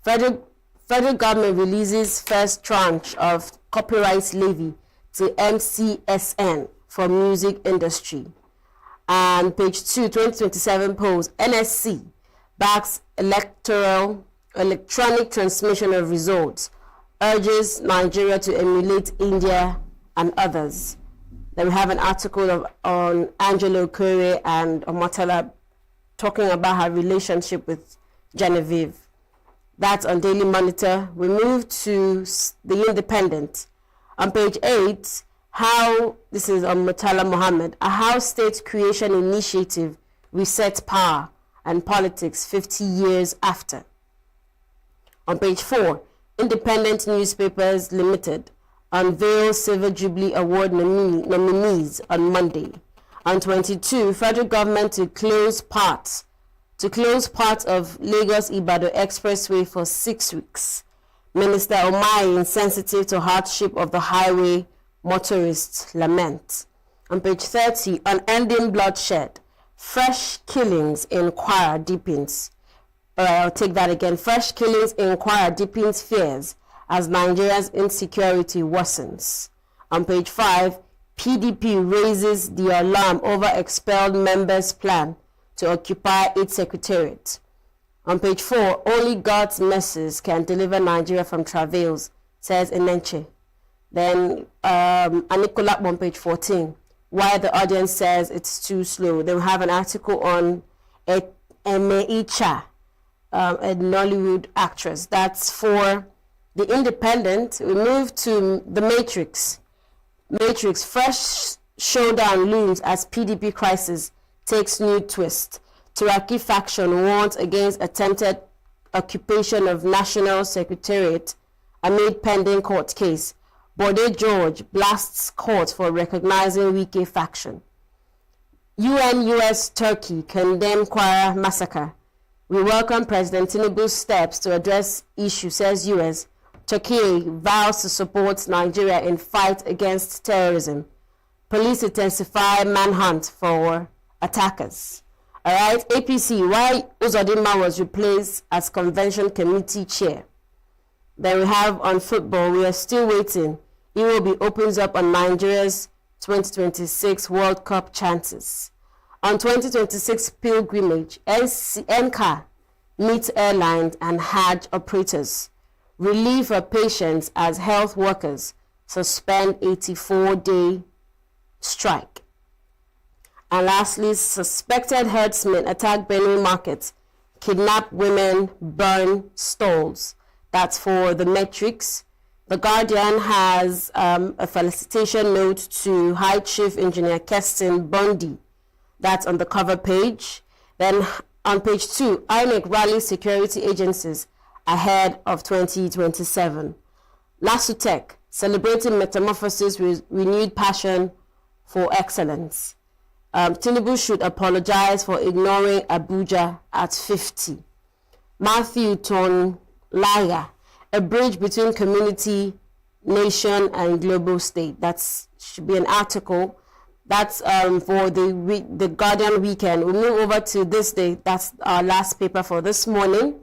federal government releases first tranche of copyright levy to MCSN for music industry. And page 2, 2027 polls, NSC backs electronic transmission of results, urges Nigeria to emulate India and others. Then we have an article on Angela Okere and Omotala talking about her relationship with Genevieve. That's on Daily Monitor. We move to The Independent. On page 8, this is on Murtala Mohammed, a House State Creation Initiative resets power and politics 50 years after. On page 4, Independent Newspapers Limited unveils Silver Jubilee Award nominees on Monday. On 22, federal government to close part of Lagos-Ibadan Expressway for 6 weeks. Minister Omai insensitive to hardship of the highway motorists lament. On page 30, unending bloodshed, fresh killings in Kwara deepens. I'll take that again. Fresh killings in Kwara deepens fears as Nigeria's insecurity worsens. On page 5, PDP raises the alarm over expelled members' plan to occupy its secretariat. On page 4, only God's mercies can deliver Nigeria from travails, says Enenche. Then Anikolap on page 14, why the audience says it's too slow. Then we have an article on Emeicha, a Nollywood actress. That's for The Independent. We move to The Matrix. Matrix, fresh showdown looms as PDP crisis takes new twist. Turaki faction warns against attempted occupation of National Secretariat amid pending court case. Bode George blasts court for recognizing Wike faction. US Turkey condemn Kwara massacre. We welcome President Tinubu's steps to address issue, says US. Turkey vows to support Nigeria in fight against terrorism. Police intensify manhunt for attackers. All right, APC, why Uzodinma was replaced as convention committee chair. Then we have on football, we are still waiting. Iwobi opens up on Nigeria's 2026 World Cup chances. On 2026 pilgrimage, NCA meets airlines and Hajj operators. Relief for patients as health workers suspend 84-day strike. And lastly, suspected herdsmen attack Benue market, kidnap women, burn stalls. That's for The Matrix. The Guardian has a felicitation note to High Chief Engineer Keston Bundy. That's on the cover page. Then on page 2, INEC rallies security agencies ahead of 2027. Lasutech, celebrating metamorphosis with renewed passion for excellence. Tinubu should apologize for ignoring Abuja at 50. Matthew Tonlaya, a bridge between community, nation, and global state. That should be an article. That's for the Guardian weekend. We'll move over to this day. That's our last paper for this morning.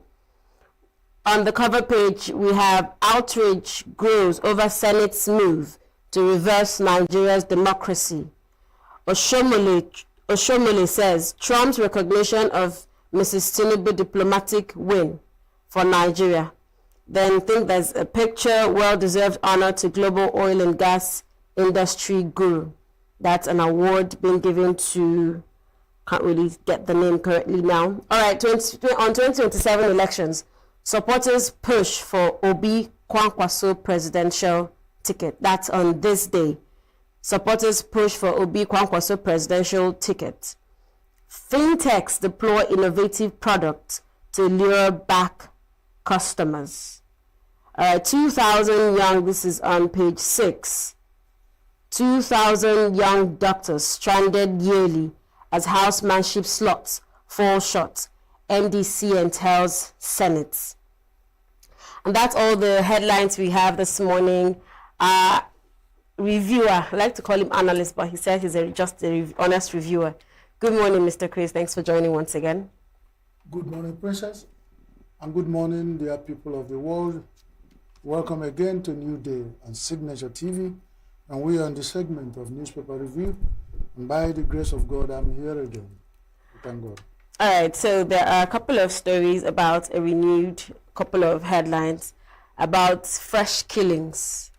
On the cover page, we have outrage grows over Senate's move to reverse Nigeria's democracy. Oshomole says Trump's recognition of Mrs. Tinubu diplomatic win for Nigeria. Then think there's a picture, well-deserved honor to global oil and gas industry guru. That's an award being given to, can't really get the name correctly now. All right, on 2027 elections, supporters push for Obi Kwankwaso presidential ticket. That's on this day. Supporters push for Obi Kwankwaso presidential ticket. Fintechs deploy innovative products to lure back customers. 2,000 young, this is on page 6. 2,000 young doctors stranded yearly as housemanship slots fall short. MDC and tells Senate. And that's all the headlines we have this morning. Reviewer, I like to call him analyst, but he said he's just an honest reviewer. Good morning, Mr. Chris. Thanks for joining once again. Good morning, Princess. And good morning, dear people of the world. Welcome again to New Day on Signature TV. And we are in the segment of newspaper review. And by the grace of God, I'm here again. Thank God. All right, so there are a couple of stories about a renewed couple of headlines about fresh killings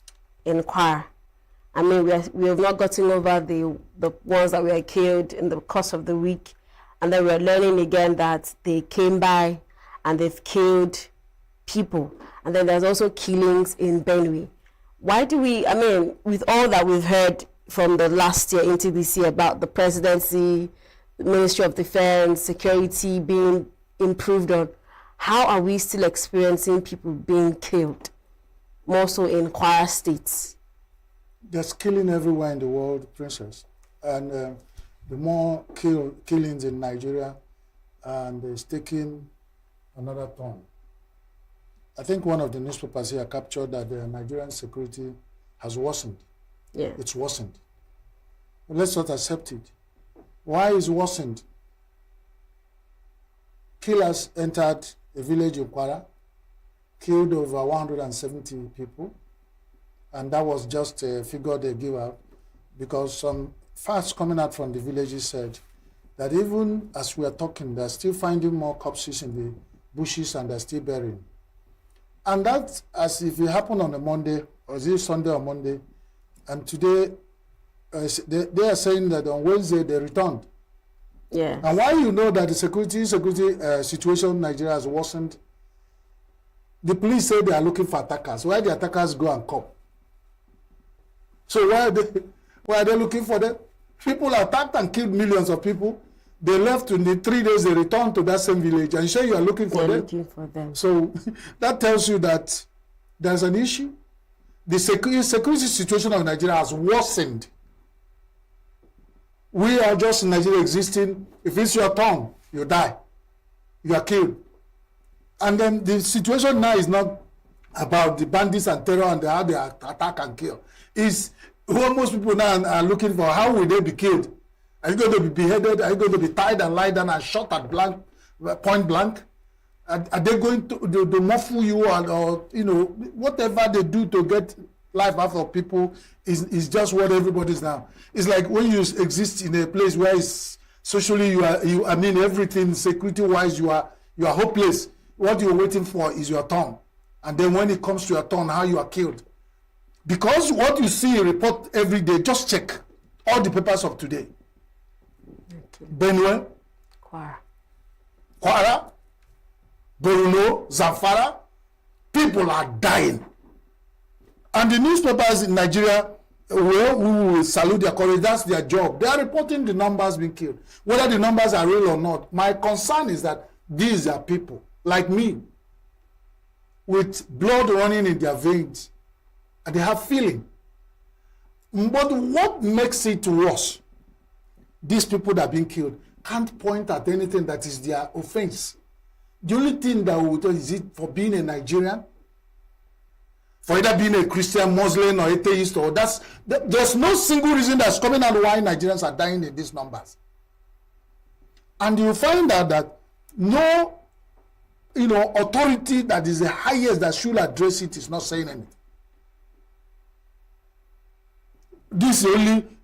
in Kwara. I mean, we have not gotten over the ones that were killed in the course of the week, and then we're learning again that they came by and they've killed people. And then there's also killings in Benue. Why do we, I mean, with all that we've heard from the last year into this year about the presidency, the Ministry of Defense, security being improved on, how are we still experiencing people being killed, more so in Kwara states? There's killing everywhere in the world, Princess. And the more killings in Nigeria, and it's taking another turn. I think one of the newspapers here captured that the Nigerian security has worsened. Yeah. It's worsened. But let's not accept it. Why is worsened? Killers entered a village in Kwara, killed over 170 people, and that was just a figure they give out because some facts coming out from the villages said that even as we are talking, they're still finding more corpses in the bushes and they're still burying. And that's as if it happened on a Monday, or is it Sunday or Monday, and today they are saying that on Wednesday they returned. Yeah. And why you know that the security situation in Nigeria has worsened? The police say they are looking for attackers. Why the attackers go and come? So why are they looking for them? People attacked and killed millions of people. They left in the 3 days. They returned to that same village, and you say you are looking for them. Looking for them. So that tells you that there's an issue. The security situation of Nigeria has worsened. We are just in Nigeria existing. If it's your turn, you die. You are killed. And then the situation now is not about the bandits and terror and how they attack and kill. It's what most people now are looking for. How will they be killed? Are you going to be beheaded? Are you going to be tied and lied down and shot at point blank? Are they going to muffle you or you know, whatever they do to get life out of people is just what everybody's now. It's like when you exist in a place where it's socially I mean everything security wise you are hopeless. What you're waiting for is your turn. And then when it comes to your turn, how you are killed. Because what you see report every day, just check all the papers of today. Okay. Benue, Kwara, Borno, Zamfara, people are dying. And the newspapers in Nigeria, well, we will salute their courage, that's their job. They are reporting the numbers being killed. Whether the numbers are real or not, my concern is that these are people like me with blood running in their veins and they have feeling. But what makes it worse? These people that are being killed can't point at anything that is their offense. The only thing that we will tell is it for being a Nigerian, for either being a Christian, Muslim, or atheist, or there's no single reason that's coming out why Nigerians are dying in these numbers. And you find out that no, authority that is the highest that should address it is not saying anything.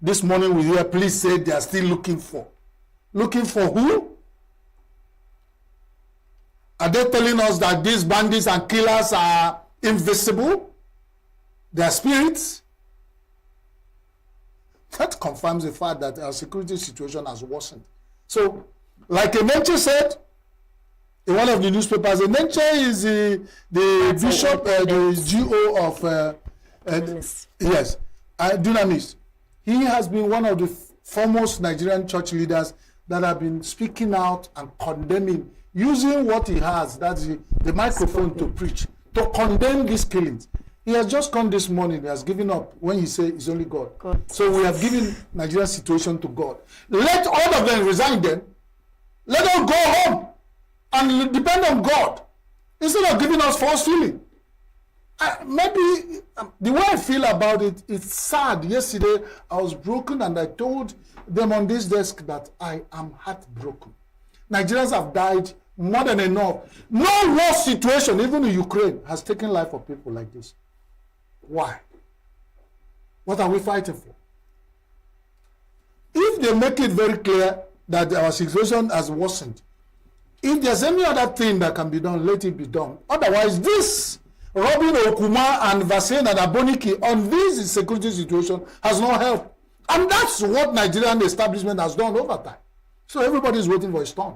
This morning we hear police say they are still looking for who? Are they telling us that these bandits and killers are invisible? They are spirits? That confirms the fact that our security situation has worsened. So, like Eneche said in one of the newspapers, Eneche is the bishop, the GO of Dunamis. He has been one of the foremost Nigerian church leaders that have been speaking out and condemning, using what he has, that's the microphone to preach, to condemn these killings. He has just come this morning. He has given up when he said it's only God. So we have given Nigeria's situation to God. Let all of them resign then. Let them go home and depend on God instead of giving us false feeling. Maybe the way I feel about it, it's sad. Yesterday, I was broken and I told them on this desk that I am heartbroken. Nigerians have died more than enough. No war situation, even in Ukraine, has taken life of people like this. Why? What are we fighting for? If they make it very clear that our situation has worsened, if there's any other thing that can be done, let it be done. Otherwise, this Robin Okuma and Vasen and Aboniki on this security situation has no help. And that's what Nigerian establishment has done over time. So everybody is waiting for a storm.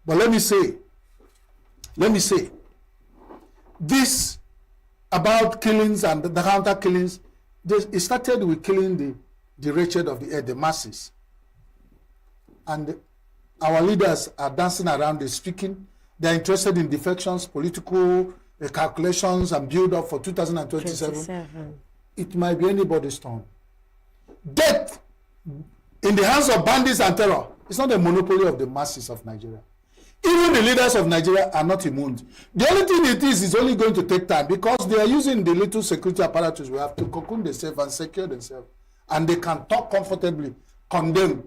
But let me say, this about killings and the counter killings, it started with killing the wretched of the earth, the masses. And our leaders are dancing around, they're speaking. They're interested in defections, political calculations, and build up for 2027. It might be anybody's turn. Death in the hands of bandits and terror is not a monopoly of the masses of Nigeria. Even the leaders of Nigeria are not immune. The only thing it is only going to take time because they are using the little security apparatus we have to cocoon themselves and secure themselves. And they can talk comfortably, condemn,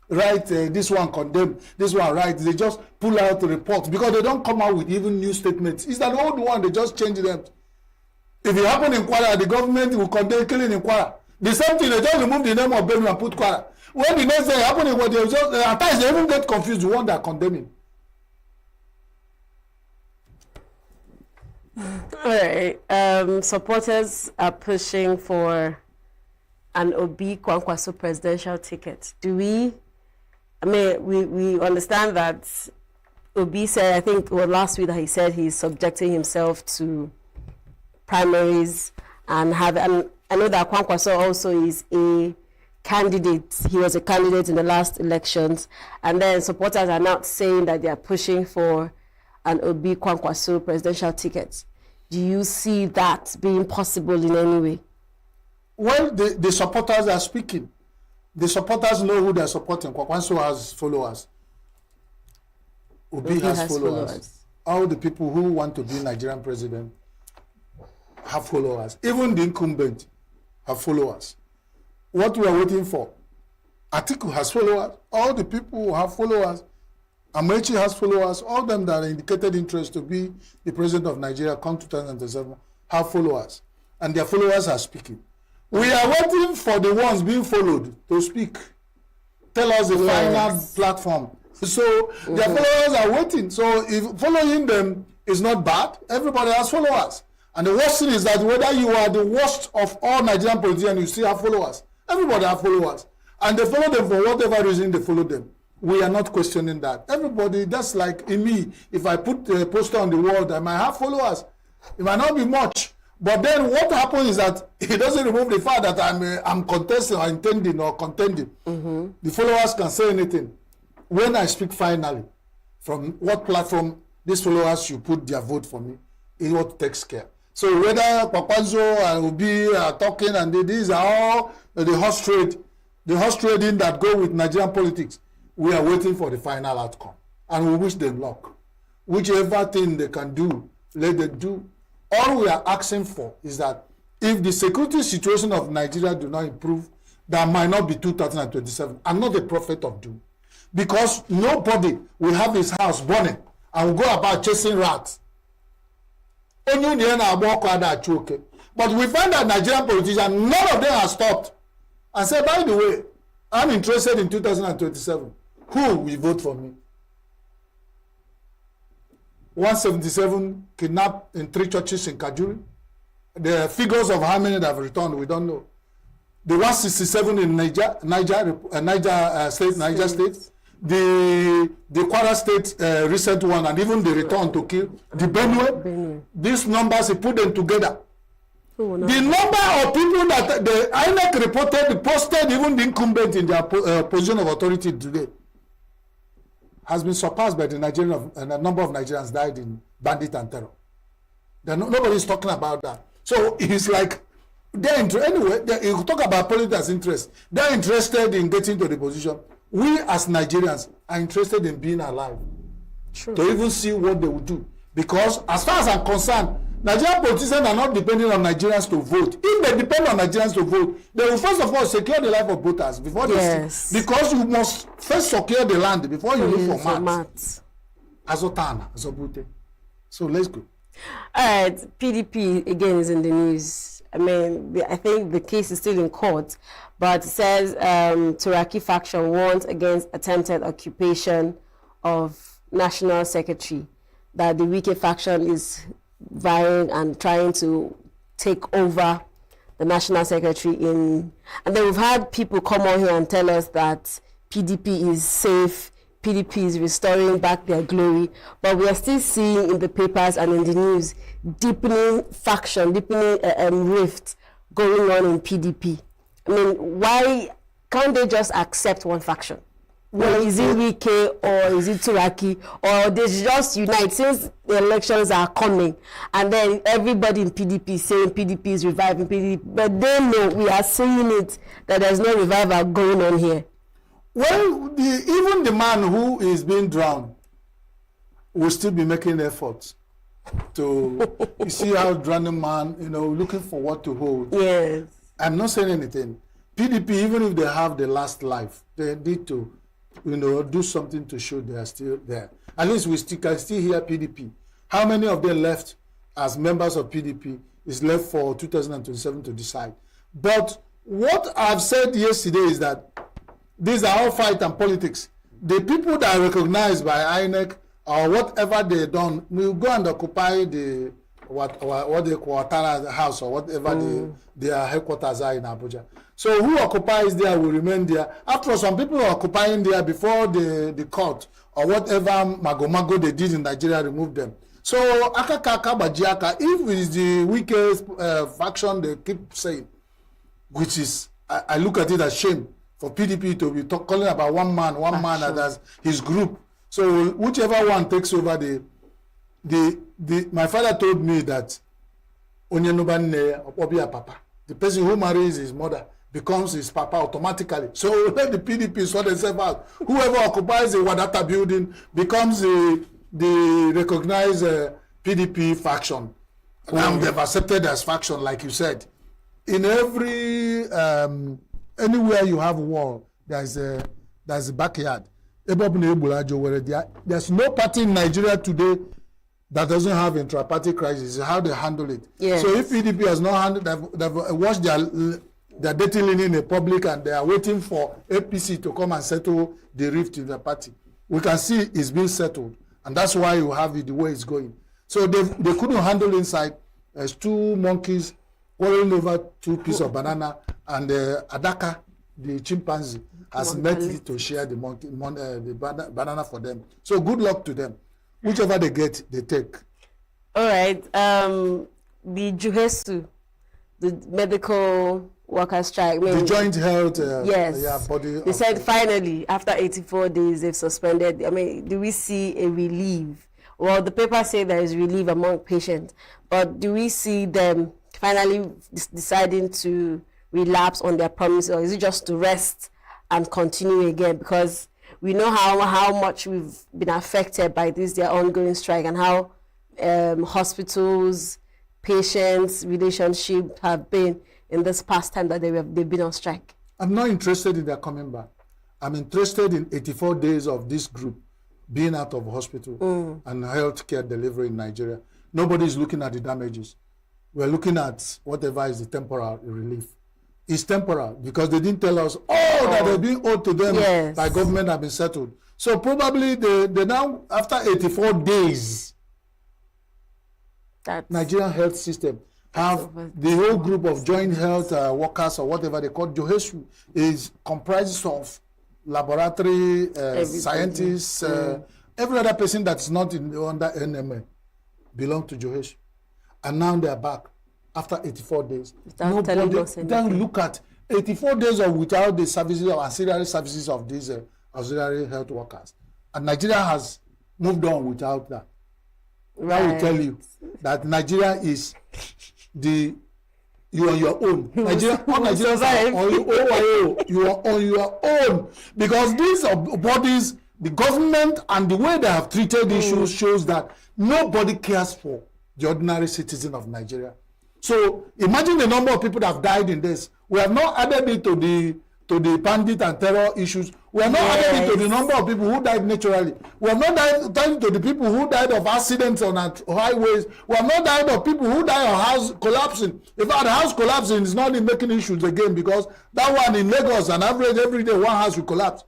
right, this one condemn, this one right. They just pull out the reports because they don't come out with even new statements. It's an old one, they just change them. If it happened in Kwara, the government will condemn killing in Kwara. The same thing, they just remove the name of Benue and put Kwara. When the next day happened in Kwara, at times they even get confused, the one they are condemning. All right. Supporters are pushing for an Obi Kwankwaso presidential ticket. We understand that Obi said, I think last week that he said he's subjecting himself to primaries and I know that Kwankwaso also is a candidate. He was a candidate in the last elections. And then supporters are now saying that they are pushing for an Obi Kwankwaso presidential ticket. Do you see that being possible in any way? Well, the supporters are speaking. The supporters know who they're supporting. Kwankwaso has followers. Obi has followers. All the people who want to be Nigerian president have followers. Even the incumbent have followers. What we are waiting for, Atiku has followers. All the people who have followers, Amechi has followers, all them that are indicated interest to be the president of Nigeria come 2007 have followers. And their followers are speaking. We are waiting for the ones being followed to speak. Tell us the final platform. So their followers are waiting. So if following them is not bad, everybody has followers. And the worst thing is that whether you are the worst of all Nigerian politicians, you still have followers. Everybody has followers. And they follow them for whatever reason they follow them. We are not questioning that. Everybody, that's like in me. If I put a poster on the wall, I might have followers. It might not be much. But then what happens is that it doesn't remove the fact that I'm contesting or intending or contending. The followers can say anything. When I speak finally, from what platform these followers should put their vote for me, is what takes care. So whether Kwankwaso and Obi are talking and these are all the horse trading that go with Nigerian politics, we are waiting for the final outcome. And we wish them luck. Whichever thing they can do, let them do. All we are asking for is that if the security situation of Nigeria do not improve, that might not be 2027. I'm not a prophet of doom. Because nobody will have his house burning and will go about chasing rats. But we find that Nigerian politicians, none of them have stopped and said, by the way, I'm interested in 2027. Who will vote for me? 177 kidnapped in 3 churches in Kajuri. The figures of how many that have returned, we don't know. The 167 in Niger State. The Kwara State recent one, and even the return to kill. The Benue. These numbers, he put them together. The number of people that the INEC reported, posted even the incumbent in their position of authority today, has been surpassed by the number of Nigerians died in bandit and terror. Nobody is talking about that. So it's like anyway, you talk about politics interest. They're interested in getting to the position. We as Nigerians are interested in being alive. True. To even see what they will do. Because as far as I'm concerned, Nigerian politicians are not depending on Nigerians to vote. If they depend on Nigerians to vote, they will first of all secure the life of voters before they see. Because you must first secure the land before you look for mats. Azotana, Azobute. So let's go. All right, PDP again is in the news. I mean, I think the case is still in court, but it says Turaki faction warns against attempted occupation of National Secretary, that the Wike faction is vying and trying to take over the National Secretary and then we've had people come on here and tell us that PDP is safe, PDP is restoring back their glory, but we are still seeing in the papers and in the news deepening faction, deepening rift going on in PDP. I mean, why can't they just accept one faction? Well, is it Wike or is it Turaki, or they just unite since the elections are coming and then everybody in PDP is saying PDP is reviving PDP, but they know we are saying it that there's no revival going on here. Well, even the man who is being drowned will still be making efforts to you see how drowning man, looking for what to hold. Yes. I'm not saying anything. PDP, even if they have the last life, they need to, do something to show they are still there. At least we can still hear PDP. How many of them left as members of PDP is left for 2027 to decide. But what I've said yesterday is that these are all fight and politics. The people that are recognized by INEC or whatever they done will go and occupy the what they call Ouattara's house or whatever their headquarters are in Abuja. So who occupies there will remain there. After all, some people are occupying there before the court or whatever mago they did in Nigeria removed them. So Akaka Bajiaka, if it is the weakest faction they keep saying, which is I look at it as shame for PDP to be calling about one man as his group. So whichever one takes over my father told me that Papa, the person who marries his mother becomes his papa automatically. So let the PDP sort themselves out. Whoever occupies the Wadata building becomes the recognized PDP faction. Now they've accepted as faction, like you said. In every anywhere you have a wall, there's a backyard. There's no party in Nigeria today that doesn't have intra-party crisis. How they handle it. Yes. So if PDP has not handled, they've washed their dirty linen in the public and they are waiting for APC to come and settle the rift in the party. We can see it's being settled, and that's why you have it the way it's going. So they couldn't handle inside. There's two monkeys quarreling over two pieces of banana, and Adaka, the chimpanzee, has met it to share the banana for them. So good luck to them. Whichever they get, they take. All right. The Juhesu, the medical workers' strike. The joint health. Yes. Body. They said finally, after 84 days, they've suspended. I mean, do we see a relief? Well, the papers say there is relief among patients, but do we see them finally deciding to relapse on their promise, or is it just to rest and continue again? Because we know how much we've been affected by their ongoing strike, and how hospitals, patients, relationship have been in this past time that they've been on strike. I'm not interested in their coming back. I'm interested in 84 days of this group being out of hospital and healthcare delivery in Nigeria. Nobody's looking at the damages. We're looking at whatever is the temporal relief. It's temporal because they didn't tell us that they're being owed to them by government have been settled. So probably they now, after 84 days, Nigerian health system have the whole group of joint health workers or whatever they call Johesu is comprised of laboratory scientists, every other person that's not under NMA belong to Johesu. And now they're back after 84 days. Then look at 84 days without the services or ancillary services of these auxiliary health workers. And Nigeria has moved on without that. Right. I will tell you that Nigeria is you on your own. Nigeria, all Nigerians are on you are on your own, because these bodies, the government and the way they have treated issues shows that nobody cares for the ordinary citizen of Nigeria. So imagine the number of people that have died in this. We have not added it to the bandit and terror issues. We have not added it to the number of people who died naturally. We have not added to the people who died of accidents on highways. We have not died of people who died of house collapsing. In fact, the house collapsing is not in making issues again, because that one in Lagos, an average every day, one house will collapse.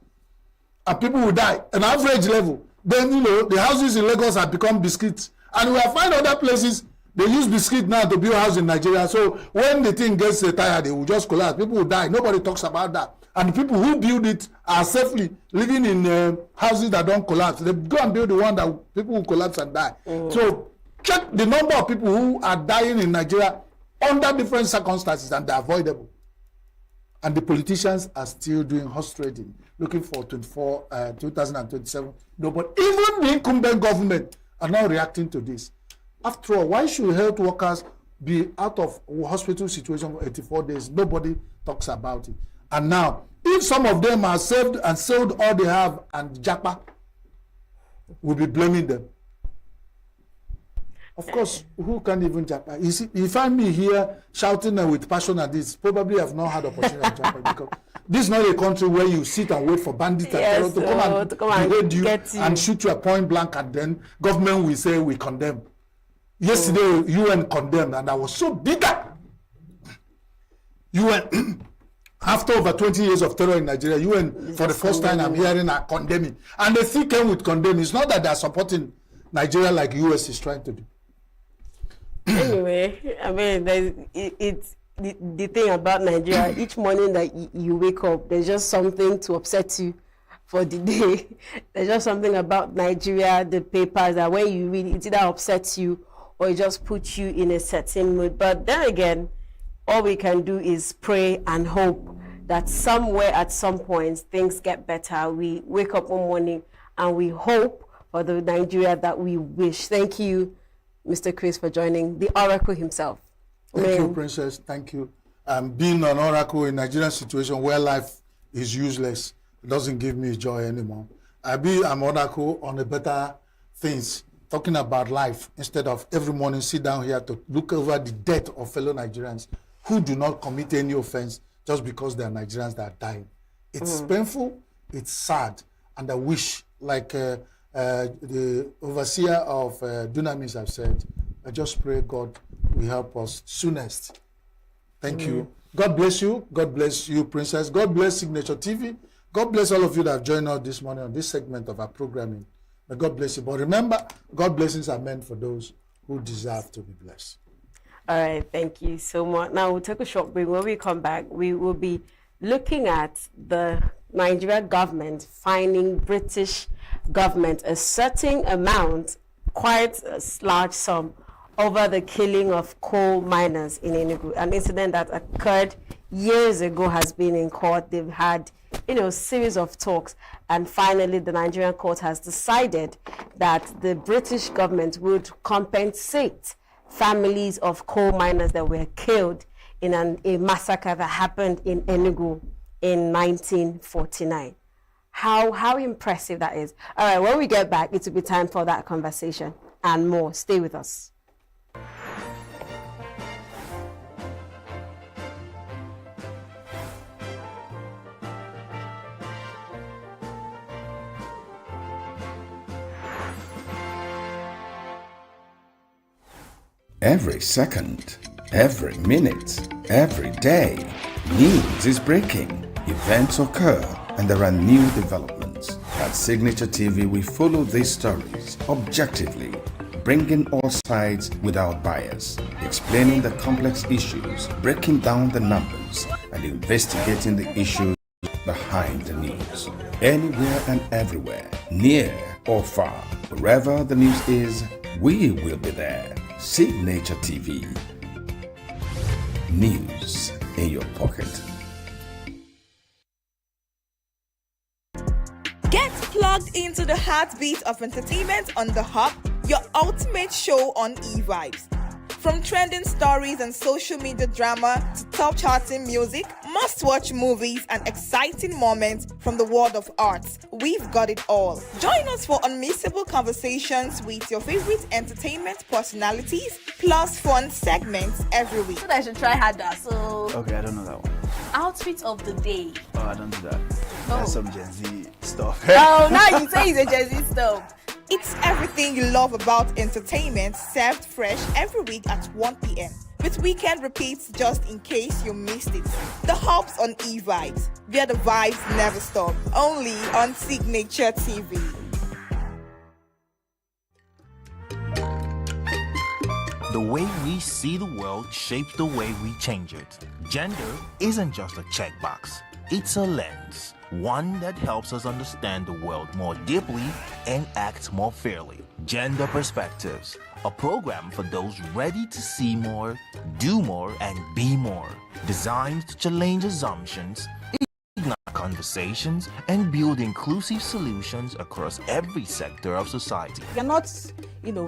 And people will die, an average level. Then, the houses in Lagos have become biscuits. And we have found other places, they use biscuit now to build houses in Nigeria. So when the thing gets tired, they will just collapse. People will die. Nobody talks about that. And the people who build it are safely living in houses that don't collapse. They go and build the one that people will collapse and die. So check the number of people who are dying in Nigeria under different circumstances, and they're avoidable. And the politicians are still doing horse trading, looking for 2027. No, but even the incumbent government are not reacting to this. After all, why should health workers be out of hospital situation for 84 days? Nobody talks about it. And now, if some of them are saved and sold all they have, and Japa will be blaming them. Of course, who can even Japa? You see, you find me here shouting with passion at this, probably have not had opportunity to Japa, because this is not a country where you sit and wait for bandits and to come and invade you and shoot you at point blank, and then government will say we condemn. Yesterday, UN condemned, and I was so bitter. UN, after over 20 years of terror in Nigeria, UN, for the first time I'm hearing are condemning. And they still came with condemning. It's not that they're supporting Nigeria like US is trying to do. Anyway, I mean, it's the thing about Nigeria, each morning that you wake up, there's just something to upset you for the day. There's just something about Nigeria, the papers, that when you read it either upsets you or it just puts you in a certain mood. But then again, all we can do is pray and hope that somewhere at some point things get better. We wake up one morning and we hope for the Nigeria that we wish. Thank you, Mr. Chris, for joining the Oracle himself. Thank you, Princess. Thank you. Being an oracle in Nigerian situation where life is useless, it doesn't give me joy anymore. I'm oracle on the better things, talking about life, instead of every morning sit down here to look over the death of fellow Nigerians who do not commit any offense just because they are Nigerians that are dying. It's painful, it's sad, and I wish, like the overseer of Dunamis have said, I just pray God will help us soonest. Thank you. God bless you. God bless you, Princess. God bless Signature TV. God bless all of you that have joined us this morning on this segment of our programming. May God bless you. But remember, God's blessings are meant for those who deserve to be blessed. All right, thank you so much. Now we'll take a short break. When we come back, we will be looking at the Nigeria government fining British government a certain amount, quite a large sum, over the killing of coal miners in ENUGU. An incident that occurred years ago has been in court. They've had, series of talks, and finally the Nigerian court has decided that the British government would compensate families of coal miners that were killed in a massacre that happened in ENUGU in 1949. How impressive that is. All right, when we get back, it will be time for that conversation and more. Stay with us. Every second, every minute, every day, news is breaking, events occur, and there are new developments. At Signature TV, we follow these stories objectively, bringing all sides without bias, explaining the complex issues, breaking down the numbers, and investigating the issues behind the news. Anywhere and everywhere, near or far, wherever the news is, we will be there. Signature TV. News in your pocket. Get plugged into the heartbeat of entertainment on The Hub, your ultimate show on e-vibes. From trending stories and social media drama to top charting music, must-watch movies and exciting moments from the world of arts, we've got it all. Join us for unmissable conversations with your favorite entertainment personalities, plus fun segments every week. So I should try harder. So Okay, I don't know that one. outfit of the day. Oh, I don't do that. That's some Gen Z stuff. Oh, now you say it's a Gen Z stuff. It's everything you love about entertainment, served fresh every week at 1 p.m. with weekend repeats just in case you missed it. The Hops on E-Vibes, where the vibes never stop. Only on Signature TV. The way we see the world shapes the way we change it. Gender isn't just a checkbox, it's a lens. One that helps us understand the world more deeply and act more fairly. Gender Perspectives, a program for those ready to see more, do more, and be more. Designed to challenge assumptions, ignite conversations, and build inclusive solutions across every sector of society. We are not,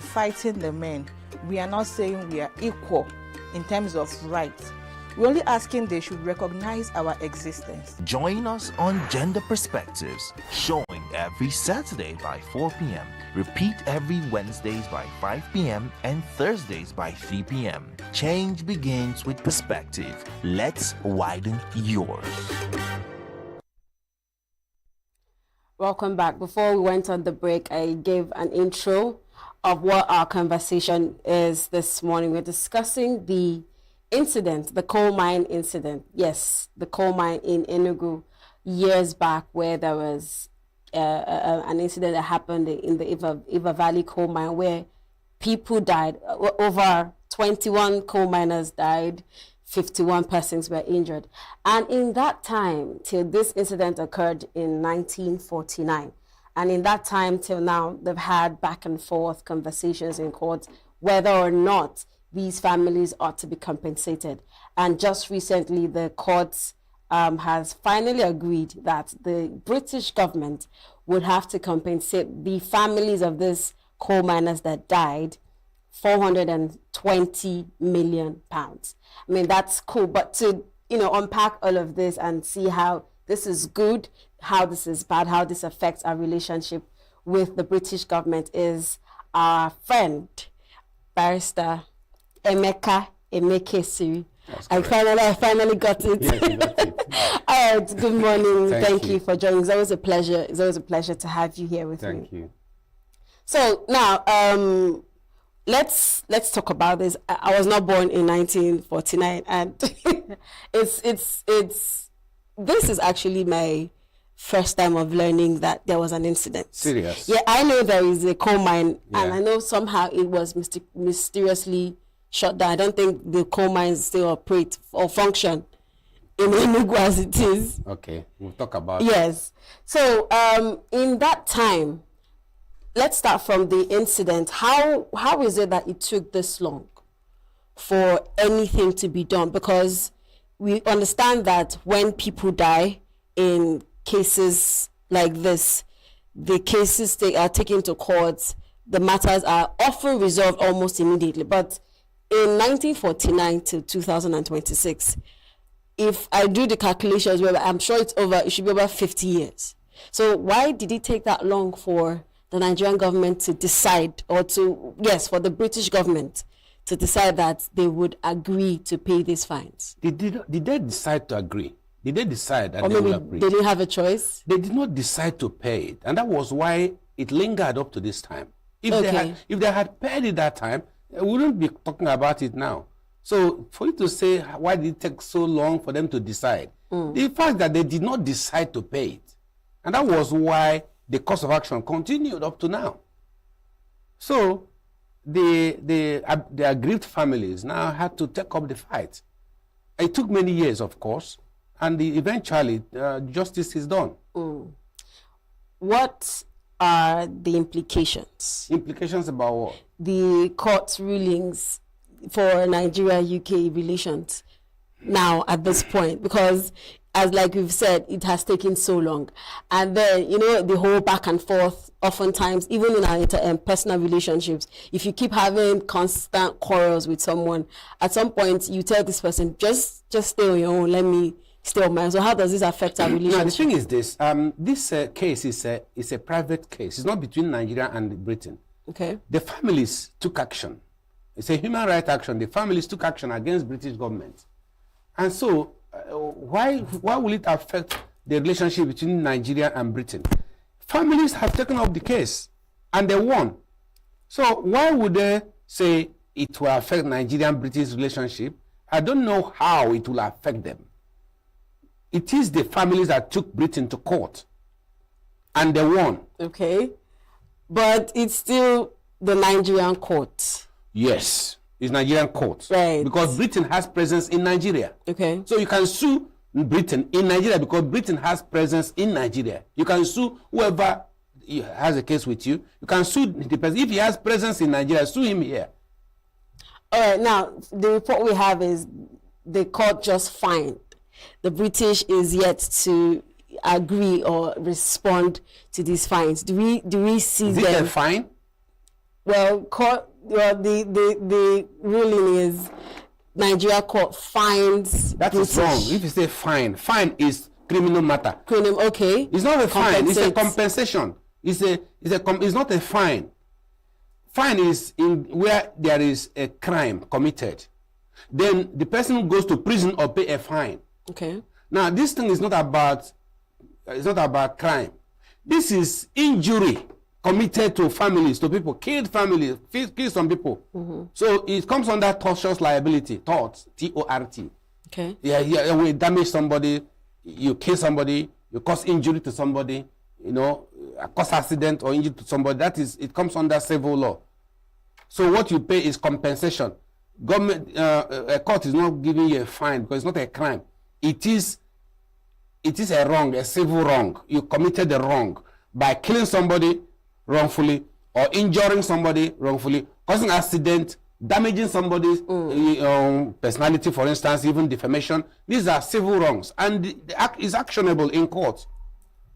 fighting the men. We are not saying we are equal in terms of rights. We're only asking they should recognize our existence. Join us on Gender Perspectives, showing every Saturday by 4 p.m. Repeat every Wednesdays by 5 p.m. and Thursdays by 3 p.m. Change begins with perspective. Let's widen yours. Welcome back. Before we went on the break, I gave an intro of what our conversation is this morning. We're discussing the incident, the coal mine incident. Yes, the coal mine in ENUGU years back, where there was an incident that happened in the Iva Valley coal mine where people died. Over 21 coal miners died, 51 persons were injured. And in that time, till this incident occurred in 1949, and in that time till now, they've had back and forth conversations in court whether or not these families ought to be compensated. And just recently, the courts has finally agreed that the British government would have to compensate the families of these coal miners that died £420 million. I mean, that's cool, but to unpack all of this and see how this is good, how this is bad, how this affects our relationship with the British government is our friend, Barrister Emeka Siri. I finally got it. Yes, you got it. All right, good morning. Thank you for joining. It's always a pleasure. It's always a pleasure to have you here with me. Thank you. So now, let's talk about this. I was not born in 1949, and this is actually my first time of learning that there was an incident. Serious? Yeah, I know there is a coal mine, and I know somehow it was mysteriously shut down. I don't think the coal mines still operate or function in ENUGU as it is. Okay, we'll talk about it. Yes. So in that time, let's start from the incident. How is it that it took this long for anything to be done? Because we understand that when people die in cases like this, the cases are taken to court, the matters are often resolved almost immediately. But in 1949 to 2026, if I do the calculations, well, I'm sure it should be over 50 years. So why did it take that long for the Nigerian government to decide, or for the British government to decide that they would agree to pay these fines? Did they decide to agree? Did they decide that or they maybe would agree? They didn't have a choice? They did not decide to pay it, and that was why it lingered up to this time. If they had paid it that time, we wouldn't be talking about it now. So for you to say, why did it take so long for them to decide? The fact that they did not decide to pay it, and that was why the course of action continued up to now. So the aggrieved families now had to take up the fight. It took many years, of course, and eventually justice is done. What are the implications? Implications about what? The court rulings for Nigeria-UK relations now at this point, because as like we've said, it has taken so long. And then, the whole back and forth, oftentimes, even in our personal relationships, if you keep having constant quarrels with someone, at some point you tell this person, just stay on your own, let me stay on mine. So how does this affect our relationship? No, the thing is this, this case is a private case. It's not between Nigeria and Britain. Okay. The families took action. It's a human rights action. The families took action against British government. And so, why will it affect the relationship between Nigeria and Britain? Families have taken up the case and they won. So why would they say it will affect Nigerian-British relationship? I don't know how it will affect them. It is the families that took Britain to court and they won. Okay. But it's still the Nigerian court. Yes. Is Nigerian court. Right. Because Britain has presence in Nigeria. Okay. So you can sue Britain in Nigeria because Britain has presence in Nigeria. You can sue whoever has a case with you. You can sue the person. If he has presence in Nigeria, sue him here. All right. Now, the report we have is the court just fined. The British is yet to agree or respond to these fines. Do we see them? Is it a fine? Well, the ruling is Nigeria court fines. That is wrong. If you say fine is criminal matter. Criminal, okay. It's not a fine. It's a compensation. It's not a fine. Fine is in where there is a crime committed. Then the person goes to prison or pay a fine. Okay. Now this thing is not about crime. This is injury committed to families, to people, killed families, killed some people. So it comes under tortious liability, tort, T-O-R-T. Okay. Yeah, when you damage somebody, you kill somebody, you cause injury to somebody, cause accident or injury to somebody, it comes under civil law. So what you pay is compensation. Government, a court is not giving you a fine because it's not a crime. It is a wrong, a civil wrong. You committed a wrong by killing somebody wrongfully or injuring somebody wrongfully, causing accident, damaging somebody's personality, for instance, even defamation. These are civil wrongs and the act is actionable in court.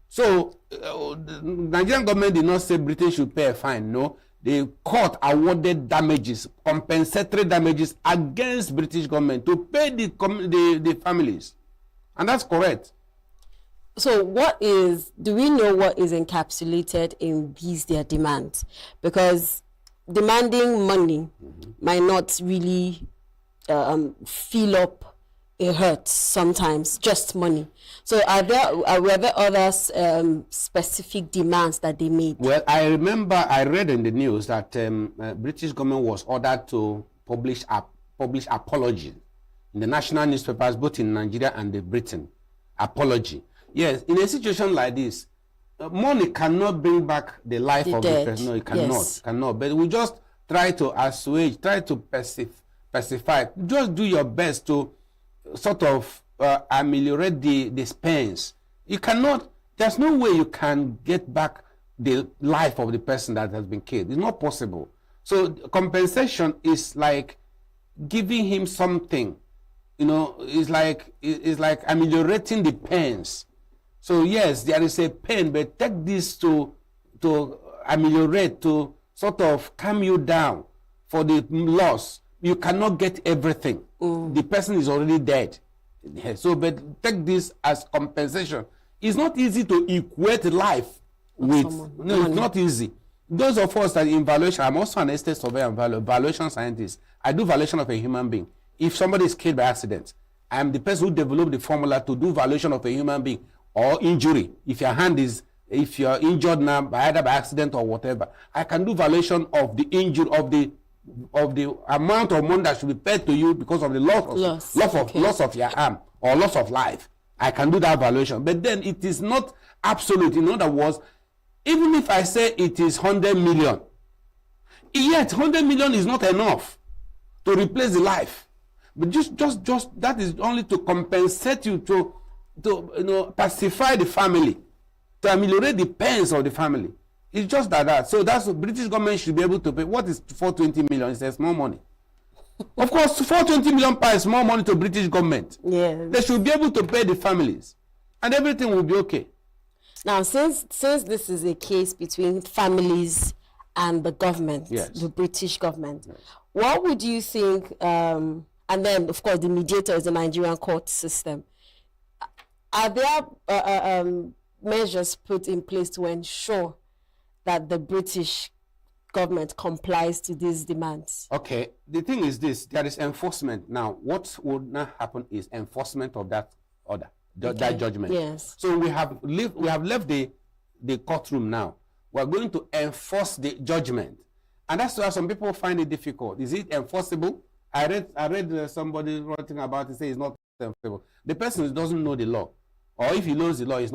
So the Nigerian government did not say Britain should pay a fine. No, the court awarded damages, compensatory damages against British government to pay the families, and that's correct. So do we know what is encapsulated in these their demands? Because demanding money might not really fill up a hurt sometimes, just money. So were there other specific demands that they made? Well, I remember I read in the news that British government was ordered to publish apology in the national newspapers, both in Nigeria and Britain. Apology. Yes, in a situation like this, money cannot bring back the life of the person. No, it cannot. Yes. Cannot. But we just try to assuage, try to pacify. Just do your best to sort of ameliorate the pains. You cannot. There's no way you can get back the life of the person that has been killed. It's not possible. So compensation is like giving him something. It's like ameliorating the pains. So yes, there is a pain, but take this to ameliorate, to sort of calm you down for the loss. You cannot get everything. The person is already dead. So, but take this as compensation. It's not easy to equate life with. No, it's not easy. Those of us that in valuation, I'm also an estate surveyor and valuation scientist. I do valuation of a human being. If somebody is killed by accident, I am the person who developed the formula to do valuation of a human being. Or injury. If you're injured now either by accident or whatever, I can do valuation of the injury, of the amount of money that should be paid to you because of the loss of your arm or loss of life. I can do that valuation, but then it is not absolute. In other words, even if I say it is 100 million, yet 100 million is not enough to replace the life. But just that is only to compensate you to pacify the family, to ameliorate the pains of the family. It's just that. So that's what British government should be able to pay. What is 420 million? It's a small money. Of course, 420 million pounds more money to British government. Yeah. They should be able to pay the families, and everything will be okay. Now, since this is a case between families and the government, the British government, what would you think? And then, of course, the mediator is the Nigerian court system. Are there measures put in place to ensure that the British government complies to these demands? Okay, the thing is this: there is enforcement. Now, what would not happen is enforcement of that order, that judgment. Yes. So we have left the courtroom now. We are going to enforce the judgment, and that's why some people find it difficult. Is it enforceable? I read somebody writing about it, say it's not enforceable. The person doesn't know the law, or if he knows the law, he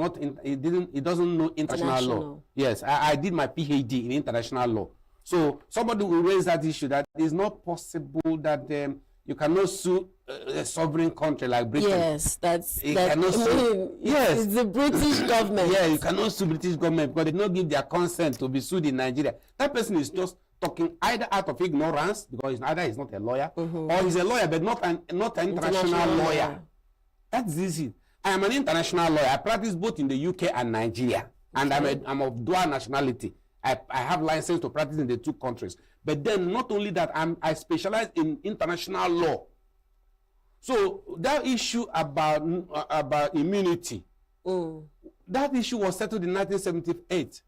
doesn't know international law. Yes, I did my PhD in international law. So somebody will raise that issue that it's not possible that you cannot sue a sovereign country like Britain. Yes, yes, it's the British government. Yeah, you cannot sue British government because they did not give their consent to be sued in Nigeria. That person is just talking either out of ignorance because either he's not a lawyer or he's a lawyer but not an international lawyer. That's easy. I am an international lawyer. I practice both in the UK and Nigeria, and I'm of dual nationality. I have license to practice in the two countries. But then not only that, I specialize in international law. So that issue about immunity, that issue was settled in 1978.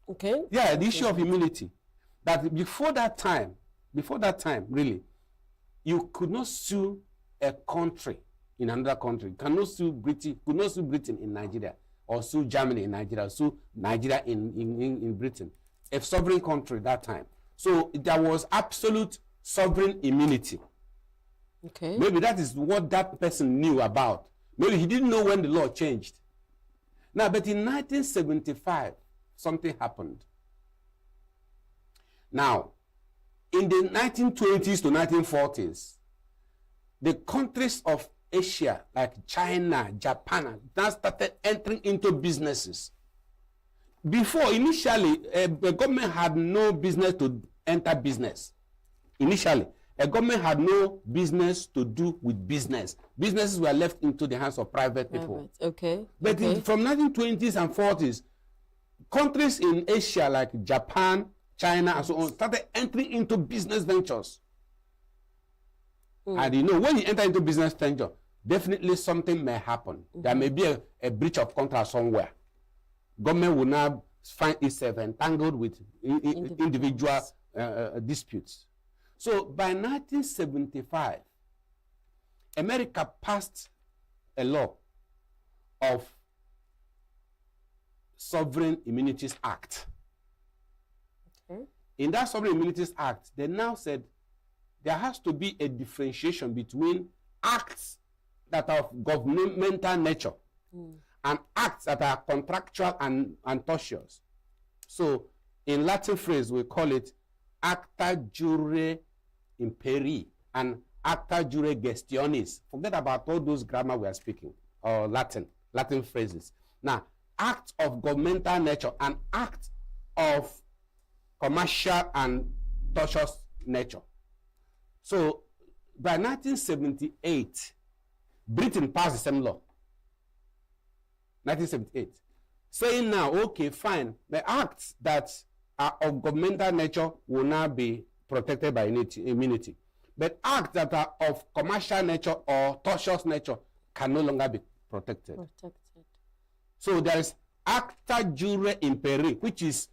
Okay. Yeah, the issue of immunity. That before that time, really, you could not sue a country in another country. You cannot sue Britain, could not sue Britain in Nigeria, or sue Germany in Nigeria, or sue Nigeria in Britain, a sovereign country that time. So there was absolute sovereign immunity. Okay. Maybe that is what that person knew about. Maybe he didn't know when the law changed. Now, but in 1975, something happened. Now, in the 1920s to 1940s, the countries of Asia, like China, Japan, now started entering into businesses. Before, initially, the government had no business to enter business. Initially, a government had no business to do with business. Businesses were left into the hands of private people. Okay. But from 1920s and 40s, countries in Asia like Japan, China, and so on started entering into business ventures. And you know, when you enter into business venture, definitely something may happen. There may be a breach of contract somewhere. Government will now find itself entangled with individual disputes. So by 1975, America passed a law of Sovereign Immunities Act. Okay. In that Sovereign Immunities Act, they now said there has to be a differentiation between acts that are of governmental nature and acts that are contractual and tortious. So in Latin phrase, we call it acta jure imperii and acta jure gestionis. Forget about all those grammar we are speaking, or Latin phrases. Now, act of governmental nature and act of commercial and tortious nature. So by 1978, Britain passed the same law. 1978. Saying now, okay, fine, the acts that are of governmental nature will now be protected by immunity. But acts that are of commercial nature or tortious nature can no longer be protected. So there is acta jure imperii, which is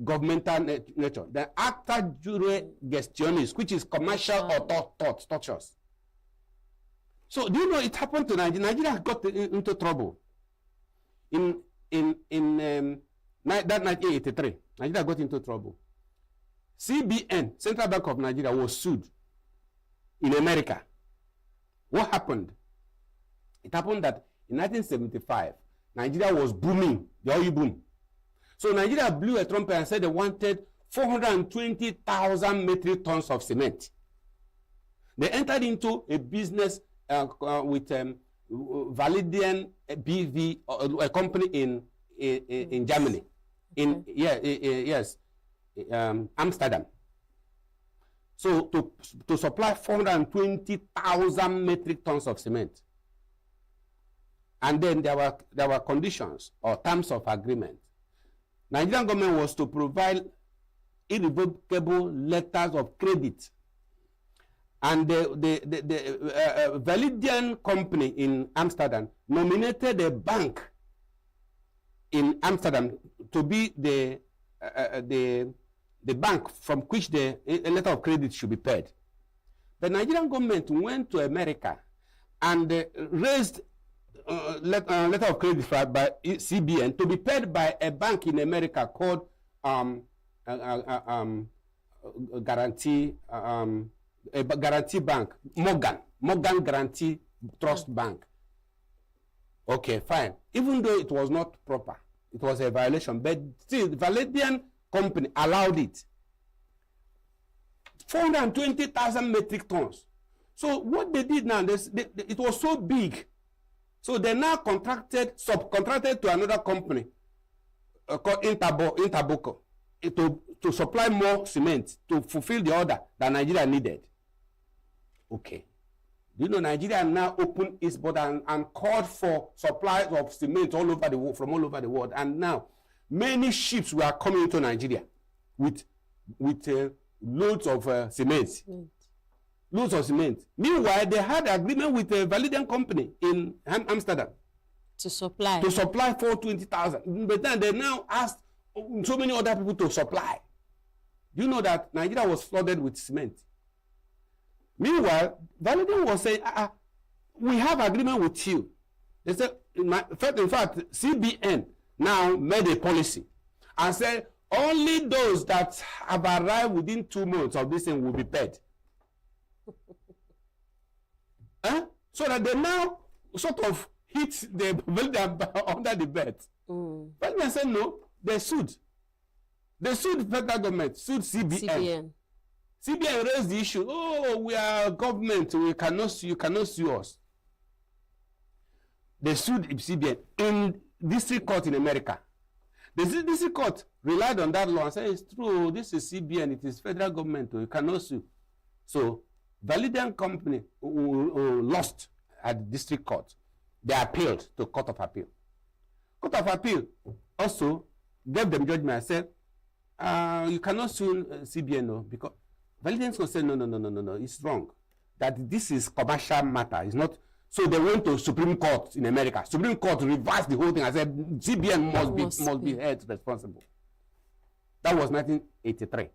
governmental nature. The acta jure gestionis, which is commercial or tortious. So do you know it happened to Nigeria? Nigeria got into trouble. In that 1983, Nigeria got into trouble. CBN, Central Bank of Nigeria, was sued in America. What happened? It happened that in 1975, Nigeria was booming, the oil boom. So Nigeria blew a trumpet and said they wanted 420,000 metric tons of cement. They entered into a business with Validian BV, a company in Germany, Amsterdam. So to supply 420,000 metric tons of cement. And then there were conditions or terms of agreement. Nigerian government was to provide irrevocable letters of credit. And the Validian company in Amsterdam nominated a bank in Amsterdam to be the bank from which the letter of credit should be paid. The Nigerian government went to America and raised letter of credit by CBN to be paid by a bank in America called Guarantee Bank, Morgan Guarantee Trust Bank. Okay, fine. Even though it was not proper, it was a violation, but still, the Validian company allowed it. 420,000 metric tons. So what they did now, it was so big. So they now subcontracted to another company called Interboco to supply more cement to fulfill the order that Nigeria needed. Okay. You know, Nigeria now opened its border and called for supplies of cement all over the world, from all over the world. And now, many ships were coming into Nigeria with loads of cement. Loads of cement. Meanwhile, they had an agreement with a Validian company in Amsterdam to supply 420,000. But then they now asked so many other people to supply. You know that Nigeria was flooded with cement. Meanwhile, Validian was saying, we have agreement with you. They said, in fact, CBN now made a policy and said only those that have arrived within 2 months of this thing will be paid. So that they now sort of hit the Validian under the bed. Validian said no, they sued. They sued the federal government, sued CBN. CBN raised the issue. Oh, we are government. You cannot sue us. They sued CBN in district court in America. The district court relied on that law and said, it's true, this is CBN, it is federal government, you cannot sue. So, Validian company lost at the district court. They appealed to Court of Appeal. Court of Appeal also gave them judgment and said, you cannot sue CBN, no, because Validians will say, no, it's wrong. That this is commercial matter. It's not. So they went to Supreme Court in America. Supreme Court reversed the whole thing and said CBN must be held responsible. That was 1983.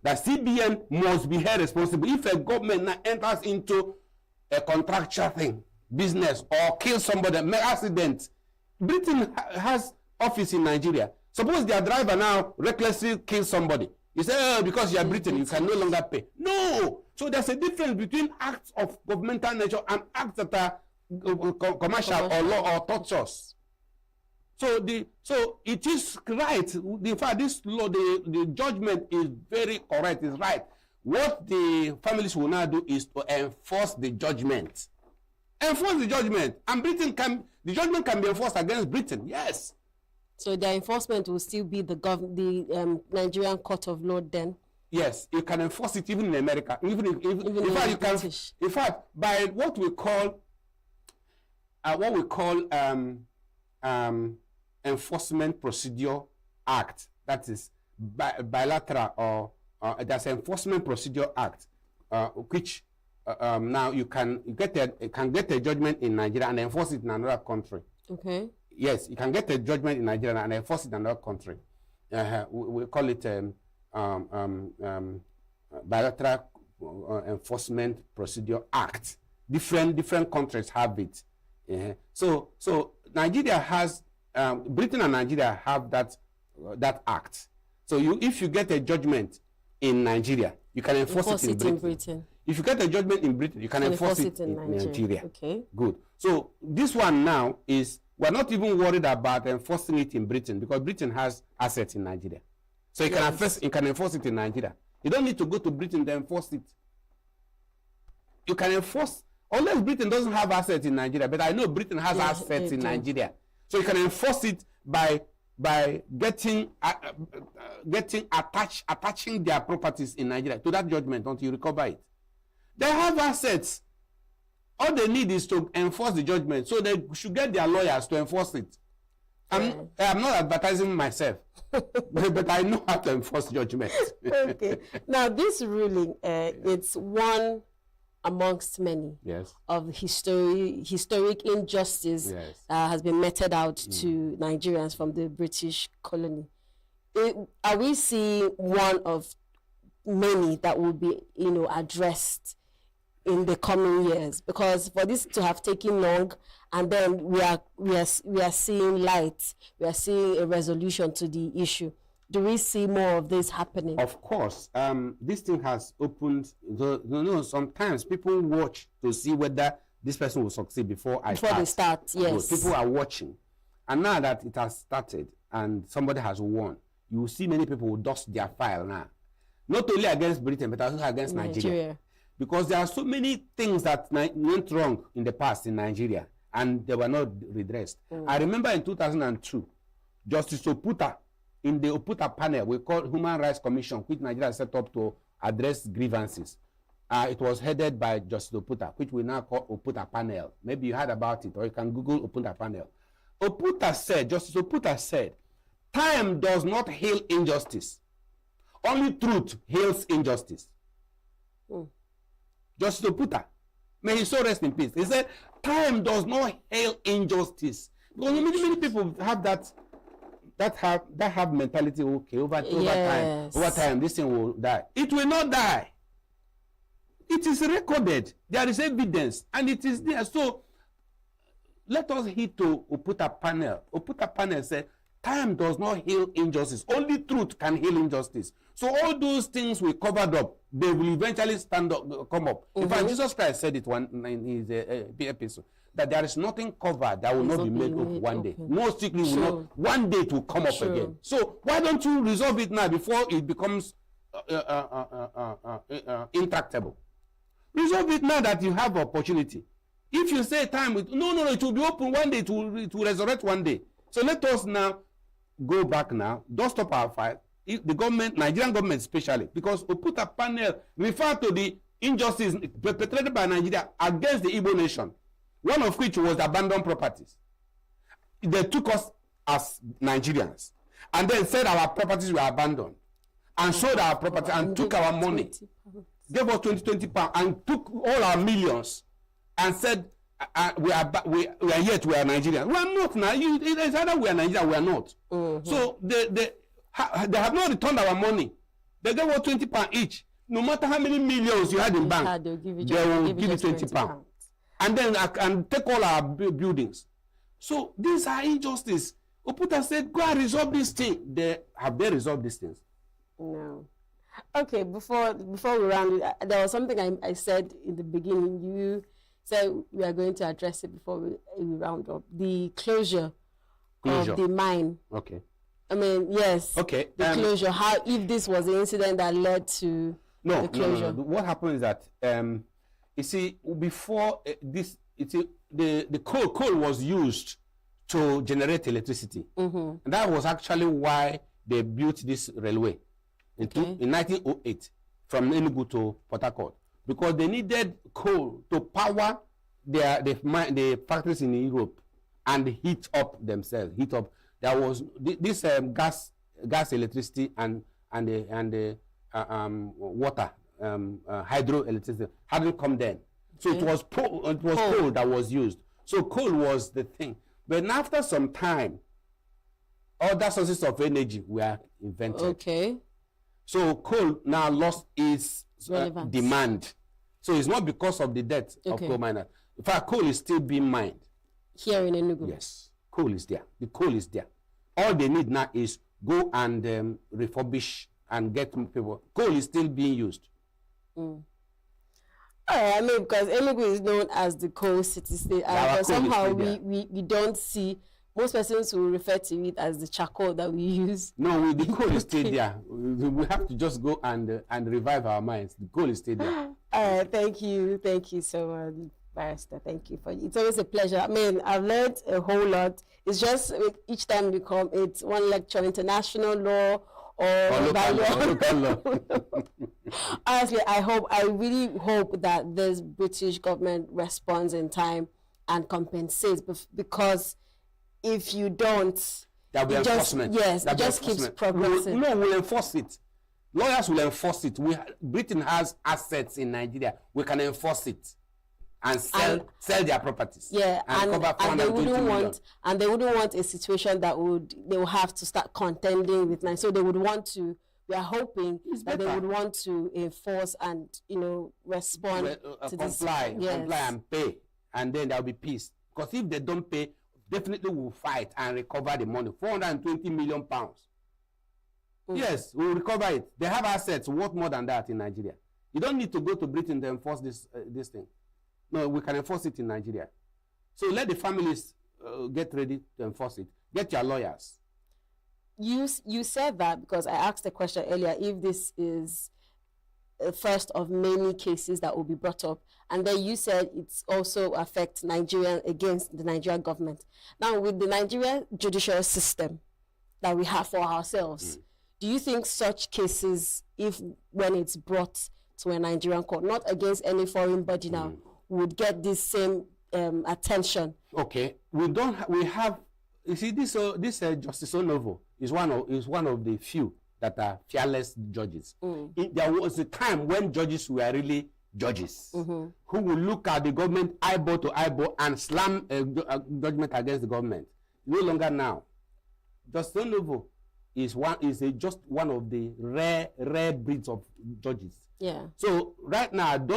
That CBN must be held responsible if a government now enters into a contractual thing, business, or kills somebody, make accident. Britain has office in Nigeria. Suppose their driver now recklessly kills somebody. You say, oh, because you are Britain, you can no longer pay. No! So there's a difference between acts of governmental nature and acts that are commercial or law or tortures. So it is right. In fact, this law, the judgment is very correct, is right. What the families will now do is to enforce the judgment. Enforce the judgment. And the judgment can be enforced against Britain, yes. So the enforcement will still be the Nigerian Court of Law then? Yes, you can enforce it even in America. Even in fact, you can. In fact, by what we call Enforcement Procedure Act, that is bilateral, or there's Enforcement Procedure Act, which now you can get a judgment in Nigeria and enforce it in another country. Okay. Yes, you can get a judgment in Nigeria and enforce it in another country. We call it Bilateral Enforcement Procedure Act. Different countries have it. So Nigeria has, Britain and Nigeria have that act. So if you get a judgment in Nigeria, you can enforce it in Britain. If you get a judgment in Britain, you can enforce it in Nigeria. Okay. Good. So this one now is, we're not even worried about enforcing it in Britain because Britain has assets in Nigeria. So you can enforce it in Nigeria. You don't need to go to Britain to enforce it. You can enforce, unless Britain doesn't have assets in Nigeria, but I know Britain has assets in Nigeria. So you can enforce it by by attaching their properties in Nigeria to that judgment until you recover it. They have assets. All they need is to enforce the judgment, so they should get their lawyers to enforce it. I'm not advertising myself, but I know how to enforce judgment. Okay. Now, this ruling, it's one amongst many of historic injustice that has been meted out to Nigerians from the British colony. Are we seeing one of many that will be, addressed in the coming years? Because for this to have taken long, and then we are seeing light, we are seeing a resolution to the issue. Do we see more of this happening? Of course. This thing has opened. Sometimes people watch to see whether this person will succeed before they start. Yes. So people are watching, and now that it has started and somebody has won, you will see many people will dust their file now, not only against Britain but also against Nigeria. Because there are so many things that went wrong in the past in Nigeria and they were not redressed. I remember in 2002, Justice Oputa, in the Oputa panel, we called Human Rights Commission, which Nigeria set up to address grievances. It was headed by Justice Oputa, which we now call Oputa panel. Maybe you heard about it, or you can Google Oputa panel. Justice Oputa said, time does not heal injustice. Only truth heals injustice. Justice Oputa, may his soul rest in peace. He said, time does not heal injustice. Because many people have that have mentality. Okay, over time this thing will die. It will not die. It is recorded. There is evidence, and it is there. So let us heed to Oputa panel. Oputa panel said, time does not heal injustice. Only truth can heal injustice. So all those things we covered up, they will eventually come up. In fact, Jesus Christ said it in his episode, that there is nothing covered that will not be made up one day. No secret will not. One day it will come up again. So why don't you resolve it now before it becomes intractable? Resolve it now that you have opportunity. If you say time, it will be open one day. It will resurrect one day. So let us now go back now. Don't stop our fight. The government, Nigerian government especially, because Oputa panel referred to the injustice perpetrated by Nigeria against the Igbo nation, one of which was abandoned properties. They took us as Nigerians and then said our properties were abandoned and sold our property and took our money, gave us 20 pounds and took all our millions and said we are yet we are Nigerians. We are not now. It's either we are Nigerians or we are not. So they have not returned our money. They gave us 20 pounds each. No matter how many millions you had in bank, they will give you 20 pounds. And then and take all our buildings. So these are injustice. Oputa said, go and resolve this thing. Have they resolved these things? No. Okay, before we round it, there was something I said in the beginning. You said we are going to address it before we round up. The closure of the mine. Okay. I mean, yes. Okay. The closure. How, if this was the incident that led to the closure? No. What happened is that you see, before this, the coal was used to generate electricity, and that was actually why they built this railway in 1908 from ENUGU to Port Harcourt, because they needed coal to power the factories in Europe and heat up themselves. There was this gas electricity and the water hydroelectricity hadn't come then, so it was coal that was used. So coal was the thing. But after some time, other sources of energy were invented. Okay. So coal now lost its demand. So it's not because of the death of coal miners. In fact, coal is still being mined. Here in Enugu? Yes. Coal is there. The coal is there. All they need now is go and refurbish and get people. Coal is still being used. I mean, because Enugu is known as the coal city state, but somehow we don't see, most persons will refer to it as the charcoal that we use. No, the coal is still there. We have to just go and revive our minds. The coal is still there. Thank you so much. Barrister, thank you. It's always a pleasure. I mean, I've learned a whole lot. It's just each time we come, it's one lecture, international law or local law. Honestly, I really hope that this British government responds in time and compensates, because if you don't, there'll be enforcement. Yes, it just keeps progressing. We'll enforce it. Lawyers will enforce it. Britain has assets in Nigeria. We can enforce it and sell their properties. Yeah, and they wouldn't want a situation that they will have to start contending with Nigeria. So they would want to. We are hoping that they would want to enforce and respond to comply and pay, and then there will be peace. Because if they don't pay, definitely we'll fight and recover the money. 420 million pounds. Yes, we'll recover it. They have assets worth more than that in Nigeria. You don't need to go to Britain to enforce this thing. No, we can enforce it in Nigeria. So let the families get ready to enforce it. Get your lawyers. You said that because I asked the question earlier if this is the first of many cases that will be brought up, and then you said it's also affects Nigeria against the Nigerian government. Now, with the Nigerian judicial system that we have for ourselves, do you think such cases, when it's brought to a Nigerian court, not against any foreign body now, would get this same attention? Okay, we have. You see, this Justice Onovo is one of the few that are fearless judges. There was a time when judges were really judges who would look at the government eyeball to eyeball and slam a judgment against the government. No longer now. Justice Onovo is just one of the rare breeds of judges. Yeah. So right now, I have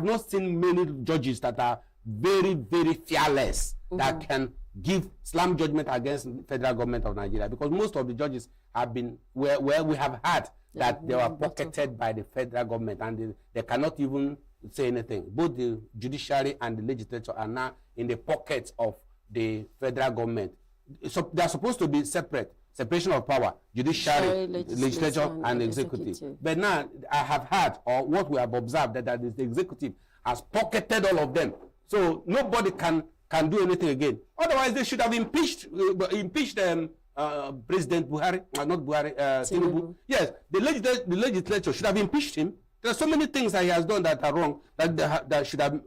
not seen many judges that are very, very fearless that can give slam judgment against the federal government of Nigeria, because most of the judges have been where we have had that they were pocketed by the federal government and they cannot even say anything. Both the judiciary and the legislature are now in the pockets of the federal government. So they are supposed to be separation of power, judiciary, legislature, and executive. But now I have heard, or what we have observed, that the executive has pocketed all of them. So nobody can do anything again. Otherwise, they should have impeached President Buhari, not Buhari, Tinubu. Yes, the legislature should have impeached him. There are so many things that he has done that are wrong that should have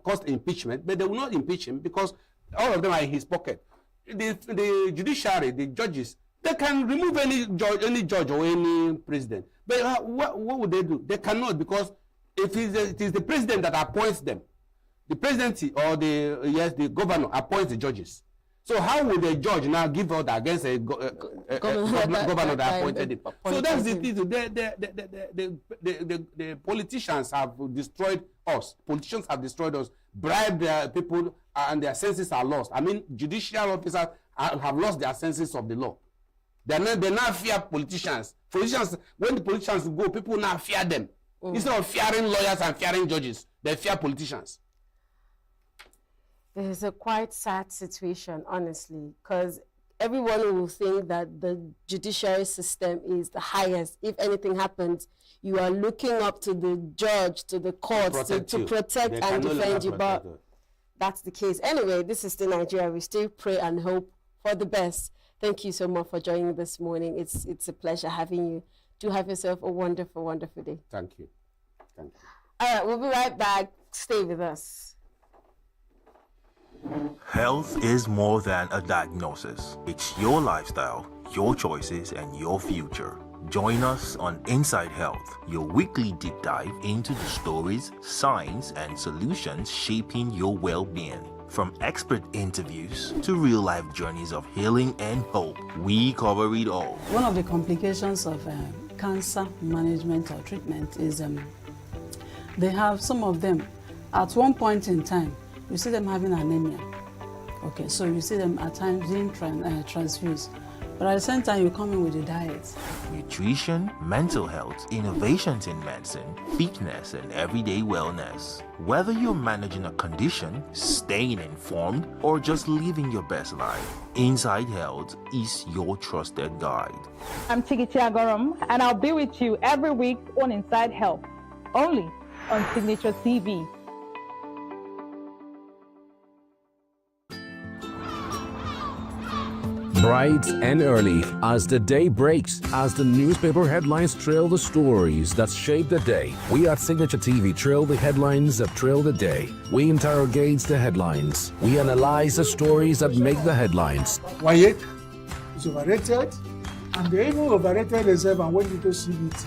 caused impeachment, but they will not impeach him because all of them are in his pocket. The judiciary, the judges, they can remove any judge or any president. But what would they do? They cannot, because it is the president that appoints them. The presidency or the governor appoints the judges. So how would a judge now give order against a governor that appointed him? So that's the thing. The politicians have destroyed us. Politicians have destroyed us, bribed their people, and their senses are lost. I mean, judicial officers have lost their senses of the law. They now fear politicians. When the politicians go, people now fear them. Instead of fearing lawyers and fearing judges, they fear politicians. It's a quite sad situation, honestly, because everyone will think that the judiciary system is the highest. If anything happens, you are looking up to the judge, to the courts, to protect and defend you. But that's the case. Anyway, this is still Nigeria. We still pray and hope for the best. Thank you so much for joining this morning. It's a pleasure having you. Do have yourself a wonderful, wonderful day. Thank you. Thank you. All right, we'll be right back. Stay with us. Health is more than a diagnosis. It's your lifestyle, your choices, and your future. Join us on Inside Health, your weekly deep dive into the stories, science, and solutions shaping your well-being. From expert interviews to real-life journeys of healing and hope, we cover it all. One of the complications of cancer management or treatment is they have some of them at one point in time. You see them having anemia. Okay, so you see them at times being transfused. But at the same time, you come in with a diet. Nutrition, mental health, innovations in medicine, fitness, and everyday wellness. Whether you're managing a condition, staying informed, or just living your best life, Inside Health is your trusted guide. I'm Signaturetv, and I'll be with you every week on Inside Health, only on Signaturetv. Bright and early as the day breaks, as the newspaper headlines trail the stories that shape the day, we at Signature TV trail the headlines that trail the day. We interrogate the headlines. We analyze the stories that make the headlines. Why is overrated, and they even overrated themselves, and when you go see it,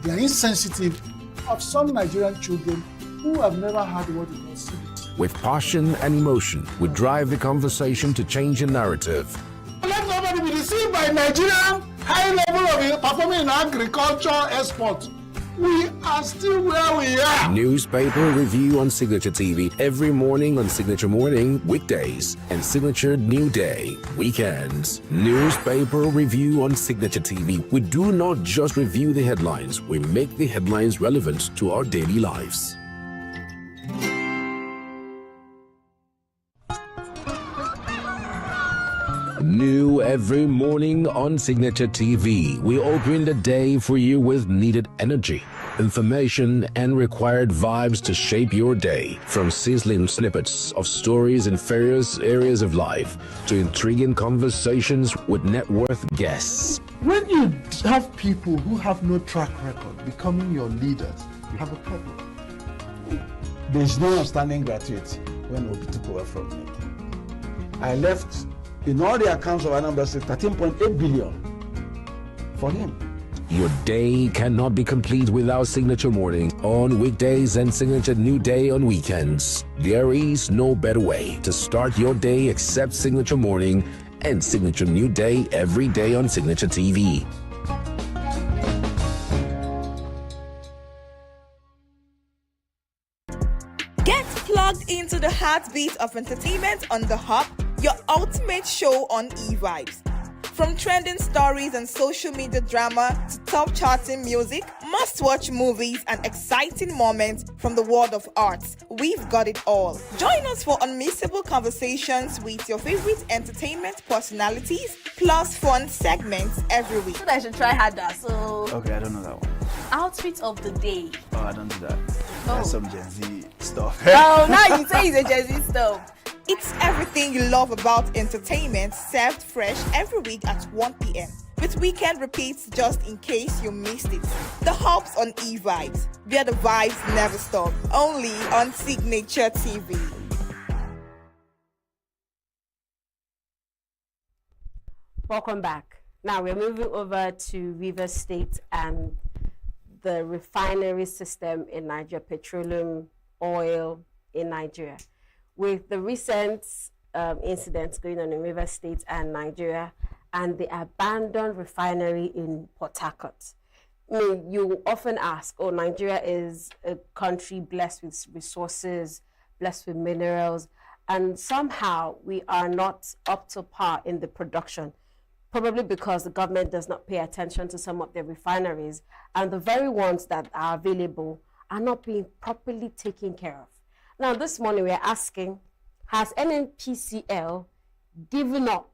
they are insensitive of some Nigerian children who have never had what they call CBT. With passion and emotion, we drive the conversation to change the narrative. Let nobody be deceived by Nigerian high level of performing in agriculture export. We are still where we are. Newspaper review on Signature TV every morning on Signature Morning weekdays and Signature New Day weekends. Newspaper review on Signature TV. We do not just review the headlines, we make the headlines relevant to our daily lives. New every morning on Signature TV. We open the day for you with needed energy, information, and required vibes to shape your day. From sizzling snippets of stories in various areas of life to intriguing conversations with net worth guests. When you have people who have no track record becoming your leaders, you have a problem. There is no outstanding gratuity when Obi took over from me. I left in all the accounts of Anambra State 13.8 billion for him. Your day cannot be complete without Signature Morning on weekdays and Signature New Day on weekends. There is no better way to start your day except Signature Morning and Signature New Day every day on Signature TV. Get plugged into the heartbeat of entertainment on the Hub, your ultimate show on e-vibes. From trending stories and social media drama to top charting music, must-watch movies and exciting moments from the world of arts, we've got it all. Join us for unmissable conversations with your favorite entertainment personalities, plus fun segments every week. I should try harder. So, Okay, I don't know that one. outfit of the day. Oh, I don't do that. That's some Gen Z stuff. Oh, now you say it's a Gen Z stuff. It's everything you love about entertainment, served fresh every week at 1 p.m. with weekend repeats just in case you missed it. The Hub's on e-vibes, where the vibes never stop. Only on Signature TV. Welcome back. Now we're moving over to Rivers State and the refinery system in Nigeria, petroleum, oil in Nigeria. With the recent incidents going on in Rivers State and Nigeria and the abandoned refinery in Port Harcourt. I mean, you often ask, oh, Nigeria is a country blessed with resources, blessed with minerals, and somehow we are not up to par in the production, probably because the government does not pay attention to some of the refineries, and the very ones that are available are not being properly taken care of. Now, this morning we're asking, has NNPCL given up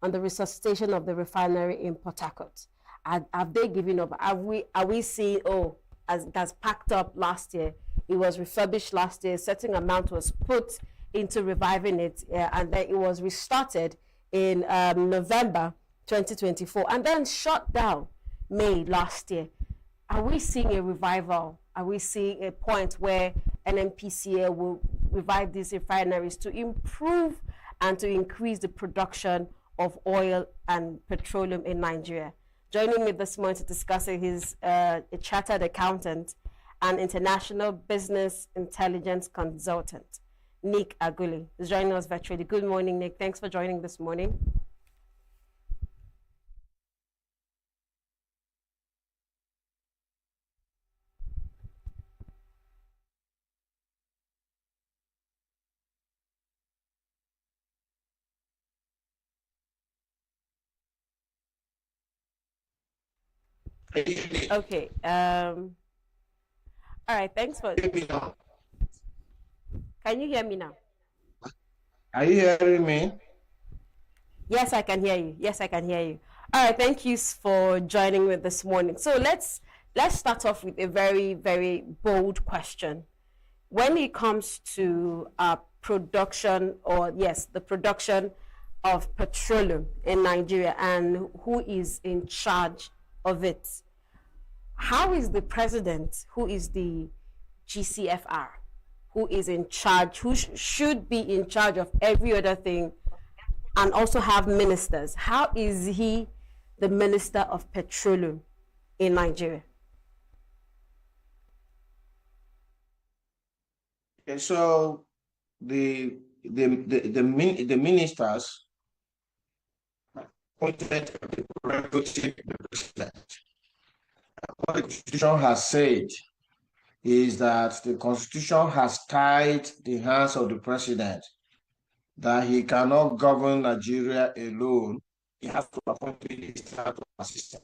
on the resuscitation of the refinery in Port Harcourt? Have they given up? Are we seeing, oh, as it has packed up last year, it was refurbished last year, a certain amount was put into reviving it, and then it was restarted in November 2024, and then shut down May last year. Are we seeing a revival? Are we seeing a point where NNPCL will revive these refineries to improve and to increase the production of oil and petroleum in Nigeria? Joining me this morning to discuss it is a chartered accountant and international business intelligence consultant, Nick Aguli, who's joining us virtually. Good morning, Nick. Thanks for joining this morning. Okay. All right. Thanks for. Can you hear me now? Are you hearing me? Yes, I can hear you. Yes, I can hear you. All right. Thank you for joining me this morning. So let's start off with a very, very bold question. When it comes to production, or yes, the production of petroleum in Nigeria and who is in charge of it. How is the president, who is the GCFR, who is in charge, who should be in charge of every other thing, and also have ministers? How is he the Minister of Petroleum in Nigeria? Okay, so the ministers appointed the prerogative of the president. What the Constitution has said is that the Constitution has tied the hands of the president, that he cannot govern Nigeria alone. He has to appoint a minister to assist him.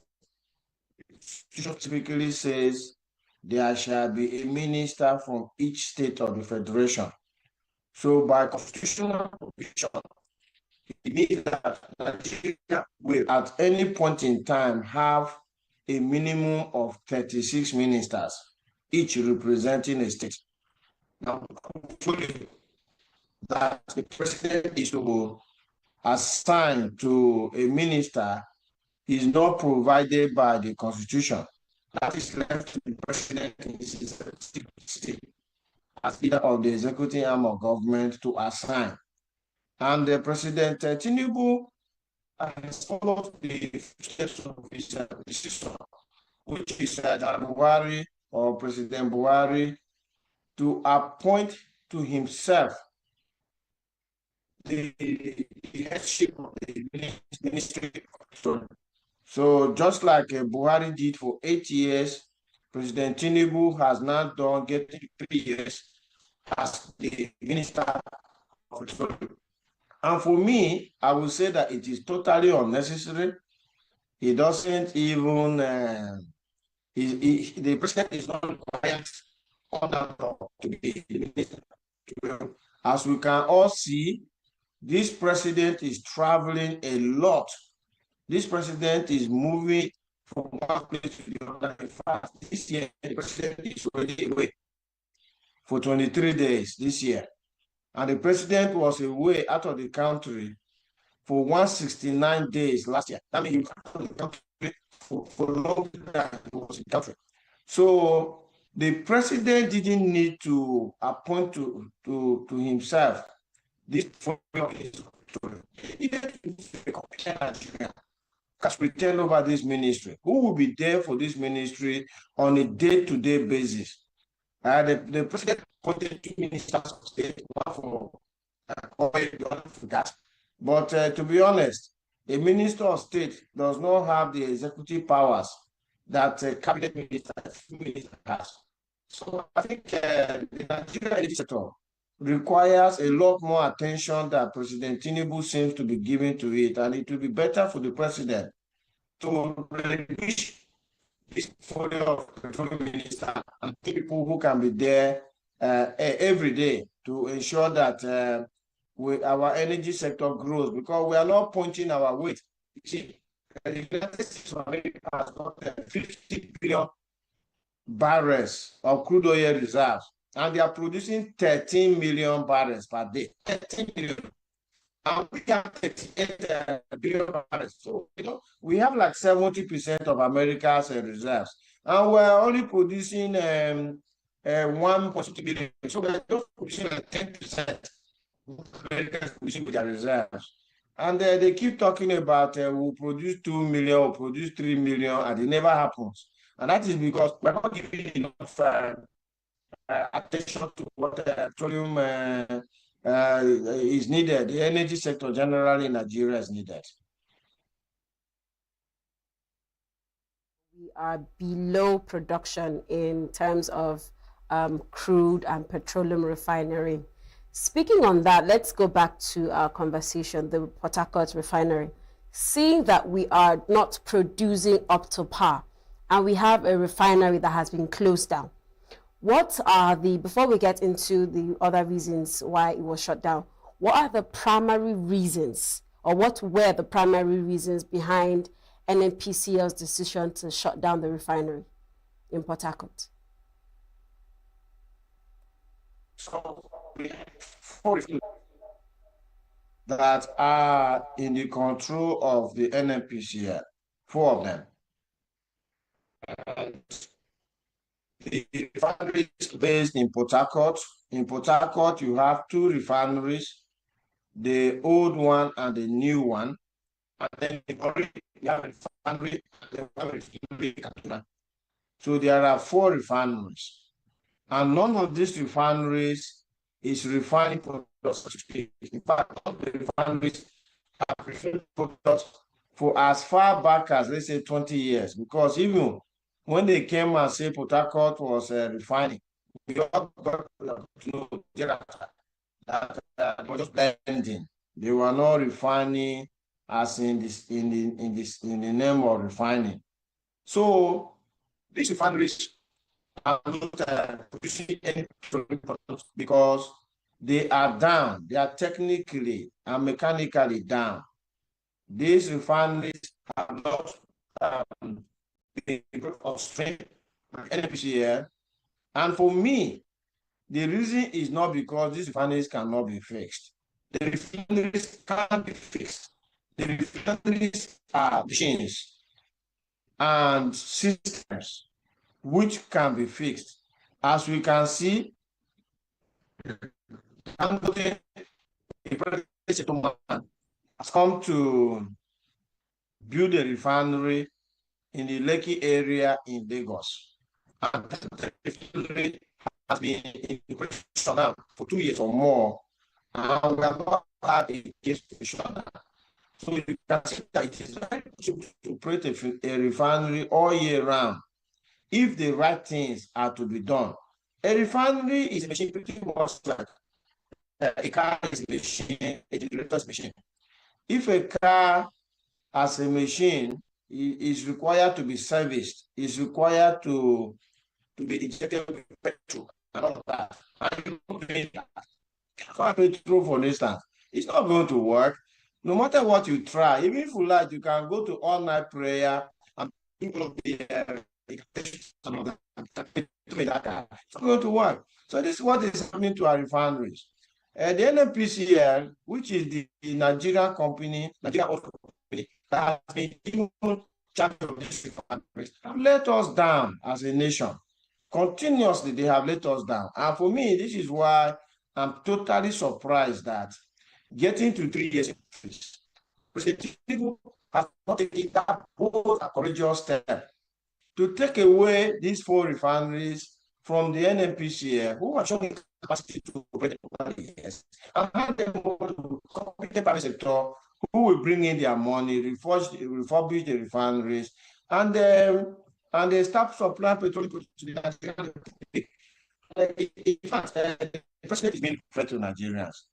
The Constitution typically says there shall be a minister from each state of the federation. So by constitutional provision, it means that Nigeria will at any point in time have a minimum of 36 ministers, each representing a state. Now, that the president is to assign to a minister is not provided by the Constitution. That is left to the president in his state as leader of the executive arm of government to assign. And the President Tinubu has followed the steps of his decision, which is Buhari or President Buhari, to appoint to himself the headship of the ministry. So just like Buhari did for 8 years, President Tinubu has now done getting 3 years as the Minister of Petroleum. And for me, I would say that it is totally unnecessary. He doesn't even, the president is not required under law to be the minister. As we can all see, this president is traveling a lot. This president is moving from one place to the other. In fact, this year, the president is already away for 23 days this year. And the president was away out of the country for 169 days last year. That means he was out of the country for longer than he was in the country. So the president didn't need to appoint to himself this he needed to compare Nigeria as pretend over this ministry. Who will be there for this ministry on a day-to-day basis? The president appointed 2 ministers of state, one for oil, the other for gas. But to be honest, a minister of state does not have the executive powers that a cabinet minister has. So I think the Nigerian energy sector requires a lot more attention that President Tinubu seems to be giving to it, and it will be better for the president to relinquish this portfolio of petroleum minister and people who can be there every day to ensure that our energy sector grows, because we are not pointing our weight. You see, the United States of America has got 50 billion barrels of crude oil reserves, and they are producing 13 million barrels per day. 13 million. And we have 38 billion barrels. So, we have like 70% of America's reserves. And we're only producing 1.2 billion. So we're just producing like 10% of America's producing with their reserves. And they keep talking about we'll produce 2 million, we'll produce 3 million, and it never happens. And that is because we're not giving enough attention to what petroleum is needed. The energy sector generally in Nigeria is needed. We are below production in terms of crude and petroleum refinery. Speaking on that, let's go back to our conversation, the Port Harcourt refinery. Seeing that we are not producing up to par, and we have a refinery that has been closed down, what are before we get into the other reasons why it was shut down, what are the primary reasons, or what were the primary reasons behind NNPCL's decision to shut down the refinery in Port Harcourt? So we have 4 refineries. that are in the control of the NNPCL, 4 of them. And the refineries based in Port Harcourt. In Port Harcourt, you have 2 refineries, the old one and the new one. And then you have a refinery, so there are 4 refineries. And none of these refineries is refining products. In fact, all the refineries have refined products for as far back as, let's say, 20 years. Because even when they came and said Port Harcourt was refining, we all got to know thereafter that they were just blending. They were not refining as in the name of refining. So these refineries are not producing any products because they are down. They are technically and mechanically down. These refineries have not been of strength like NPCL. And for me, the reason is not because these refineries cannot be fixed. The refineries can't be fixed. The refineries are machines and systems which can be fixed. As we can see, Dangote, has come to build a refinery in the Lekki area in Lagos. And the refinery has been in operation now for 2 years or more. And we have not had a case to show that. So you can see that it is very possible to operate a refinery all year round if the right things are to be done. A refinery is a machine pretty much like a car is a machine, a generator's machine. If a car as a machine is required to be serviced, is required to be injected with petrol and all of that, and you don't do that, petrol, for instance, it's not going to work. No matter what you try, even if you like, you can go to all-night prayer and people of the it's not going to work. So this is what is happening to our refineries. The NNPCL, which is the Nigerian company, Nigerian oil company, that has been even charge of these refineries, have let us down as a nation. Continuously, they have let us down. And for me, this is why I'm totally surprised that getting to 3 years, President Tinubu has not taken that bold and courageous step to take away these 4 refineries from the NNPCL, who are showing capacity to operate over the years, and hand them over to competent private sector who will bring in their money, refurbish the refineries, and they start supplying petroleum to the Nigerian Republic. In fact, the president is being fair to Nigerians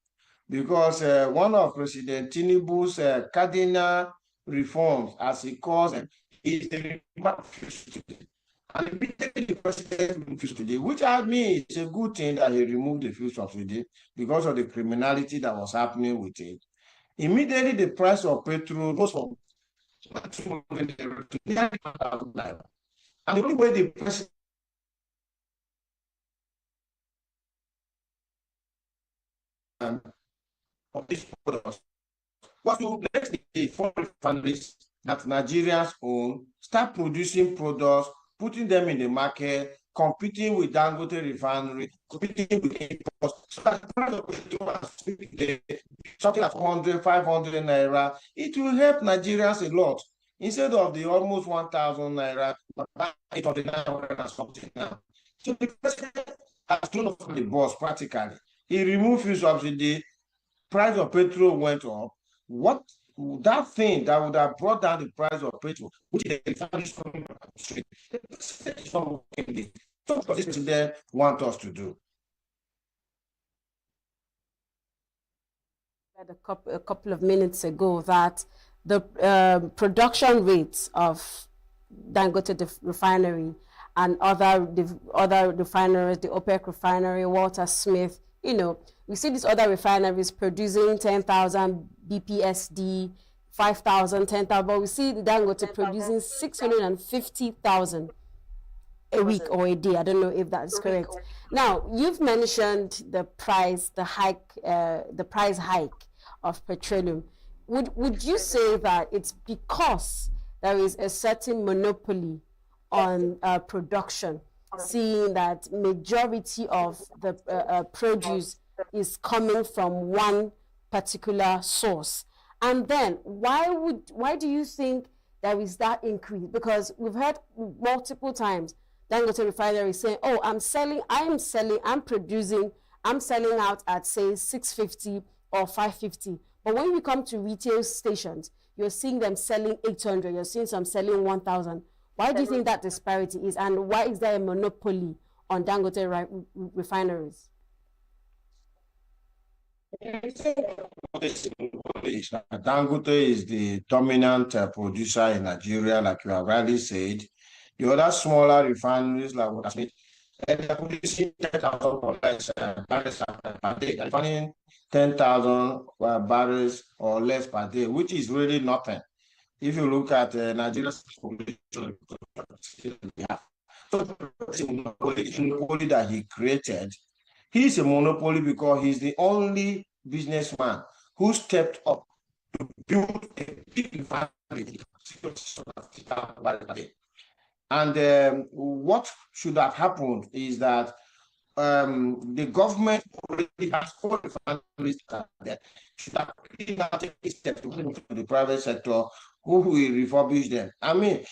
because one of President Tinubu's cardinal reforms, as he calls them, is the removal of fuel subsidy. And immediately the president removed fuel subsidy, which I mean is a good thing that he removed the fuel subsidy because of the criminality that was happening with it. Immediately the price of petrol rose from 200 to 9,000 naira. And the only way the president of this products was to let the 4 refineries that Nigerians own start producing products, putting them in the market, competing with Dangote refinery, competing with imports, so that the price of petrol something like 400, 500 naira, it will help Nigerians a lot. Instead of the almost 1,000 naira, 800, 900 and something now. So the president has thrown off the boss practically. He removed fuel subsidy, price of petrol went up. What that thing that would have brought down the price of petrol, which is the what this president wants us to do. A couple of minutes ago that the production rates of Dangote refinery and other refineries, the OPEC refinery, Walter Smith, you know, we see these other refineries producing 10,000 BPSD, 5,000, 10,000, but we see Dangote producing 650,000 a week or a day. I don't know if that's correct. Now, you've mentioned the price hike of petroleum. Would you say that it's because there is a certain monopoly on production, seeing that majority of the produce is coming from one particular source? And then why do you think there is that increase? Because we've heard multiple times Dangote Refinery saying, oh, I'm selling out at, say, 650 or 550. But when you come to retail stations, you're seeing them selling 800, you're seeing some selling 1,000. Why do you think that disparity is, and why is there a monopoly on Dangote refineries? Dangote is the dominant producer in Nigeria, like you have rightly said. The other smaller refineries, like what I said, they're producing 10,000 or less barrels per day. They're refining 10,000 barrels or less per day, which is really nothing. If you look at Nigeria's population, so it's a monopoly that he created. He's a monopoly because he's the only businessman who stepped up to build a big refinery. And what should have happened is that the government already has 4 refineries that should have really not taken steps to the private sector who will refurbish them. I mean,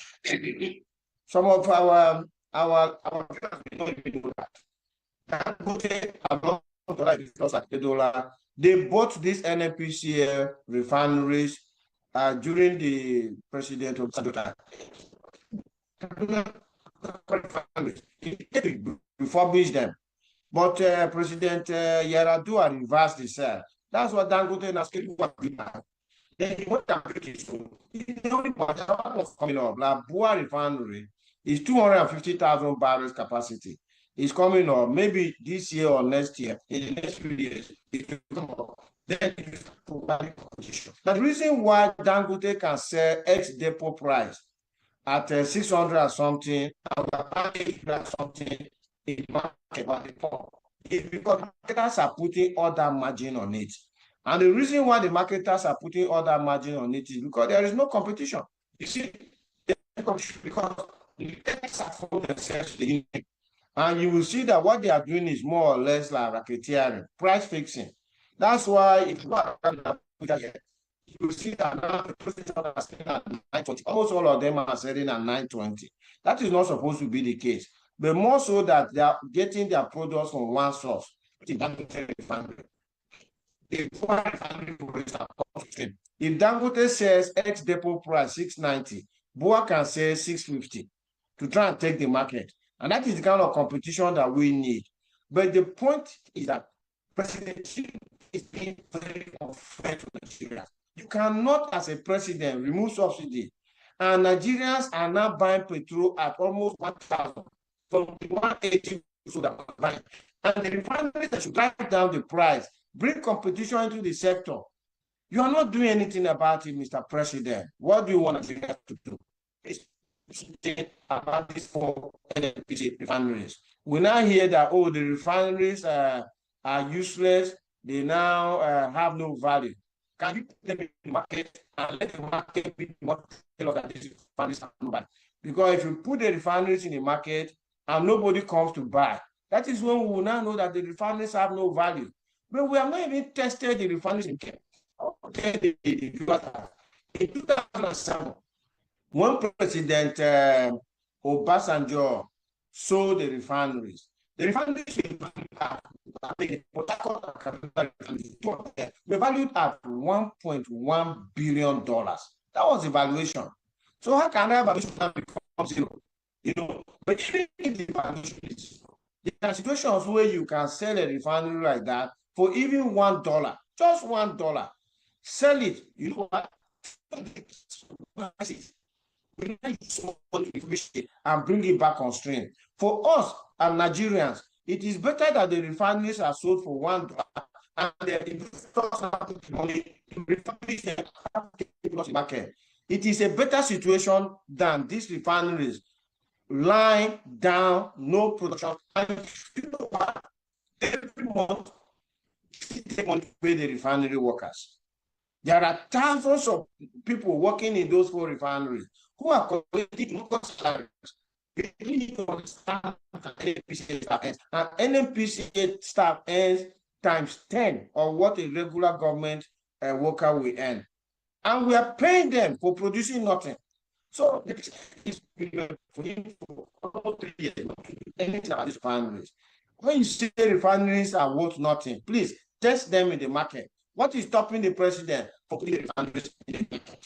some of our don't even know that. They bought these NNPCL refineries during the president of Signaturetv. Refurbish them, but President Yar'Adua reversed the sale. That's what Dangote has now. Then he went and break his phone. The only part was coming up. Like Bua refinery is 250,000 barrels capacity. It's coming up maybe this year or next year. In the next few years, it will come up. Then it is competition. The reason why Dangote can sell ex-depot price at 600 or something, and or something in the market is because marketers are putting all that margin on it. And the reason why the marketers are putting all that margin on it is because there is no competition. You see, because the marketers are following themselves, and you will see that what they are doing is more or less like racketeering, price fixing. That's why if you are you see that now the prices are selling at 920. Almost all of them are selling at 920. That is not supposed to be the case, but more so that they are getting their products from one source. If Dangote says ex-depot price 690, Bua can say 650 to try and take the market. And that is the kind of competition that we need. But the point is that President Xi is being very unfair to Nigeria. You cannot, as a president, remove subsidy. And Nigerians are now buying petrol at almost 1,000 from the 180 so that buying. And the refineries that should drive down the price, bring competition into the sector. You are not doing anything about it, Mr. President. What do you want Nigeria to do? It's about these 4 NNPC refineries. We now hear that, oh, the refineries are useless. They now have no value. Can you put them in the market and let the market be what that these refineries have no value? Because if you put the refineries in the market and nobody comes to buy, that is when we will now know that the refineries have no value. But we have not even tested the refineries in Kenya. Okay, in 2007, when President Obasanjo sold the refineries were valued at $1.1 billion. That was the valuation. So how can that valuation become zero? You know, but even if the valuation is zero, there are situations where you can sell a refinery like that for even $1, just $1. Sell it. You know what? And bring it back on stream. For us and Nigerians, it is better that the refineries are sold for $1 and the investors have money to refurbish them in the market. It is a better situation than these refineries lying down, no production. And you know what? Every month, they want to pay the refinery workers. There are thousands of people working in those 4 refineries who are collecting local salaries. You need to understand that NNPCA staff earns. And NNPCA staff earns times 10 of what a regular government worker will earn. And we are paying them for producing nothing. So it's for him for all 3 years, anything about these refineries. When you say refineries are worth nothing, please test them in the market. What is stopping the president from putting the refineries in the market?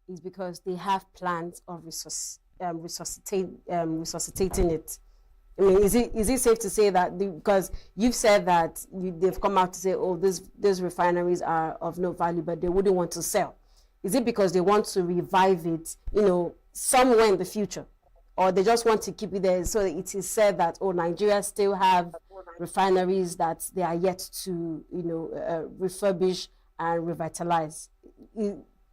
Is because they have plans of resuscitating it. I mean, is it safe to say that because you've said that they've come out to say, oh, these refineries are of no value, but they wouldn't want to sell? Is it because they want to revive it, somewhere in the future, or they just want to keep it there? So it is said that, oh, Nigeria still have refineries that they are yet to, refurbish and revitalize.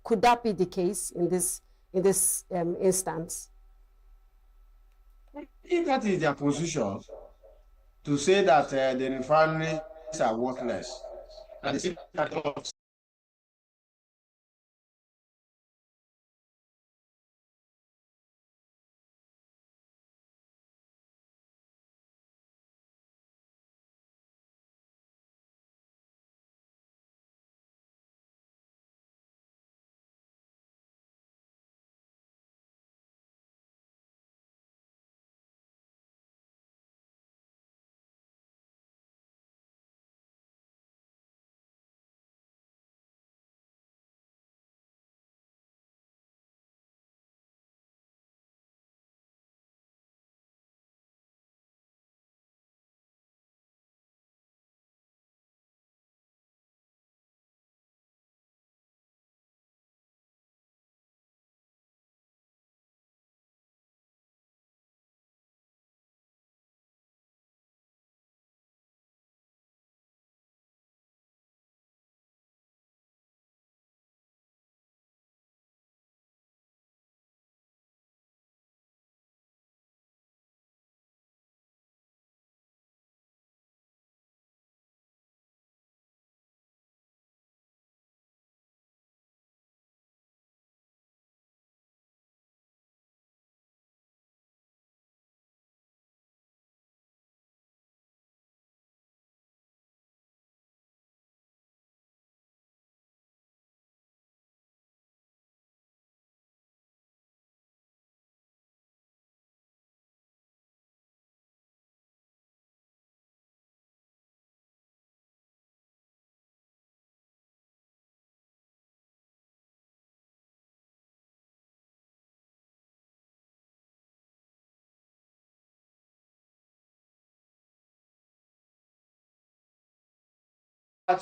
Could that be the case in this instance? If that is their position, to say that the refineries are worthless, and they say that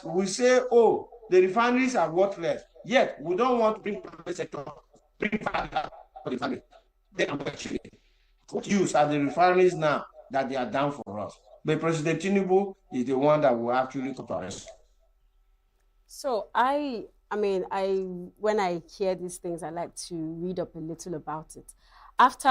we say, oh, the refineries are worthless, yet we don't want to bring private sector, bring for the refinery. Then what use are the refineries now that they are down for us? But President Tinubu is the one that will actually cooperate. So when I hear these things, I like to read up a little about it. After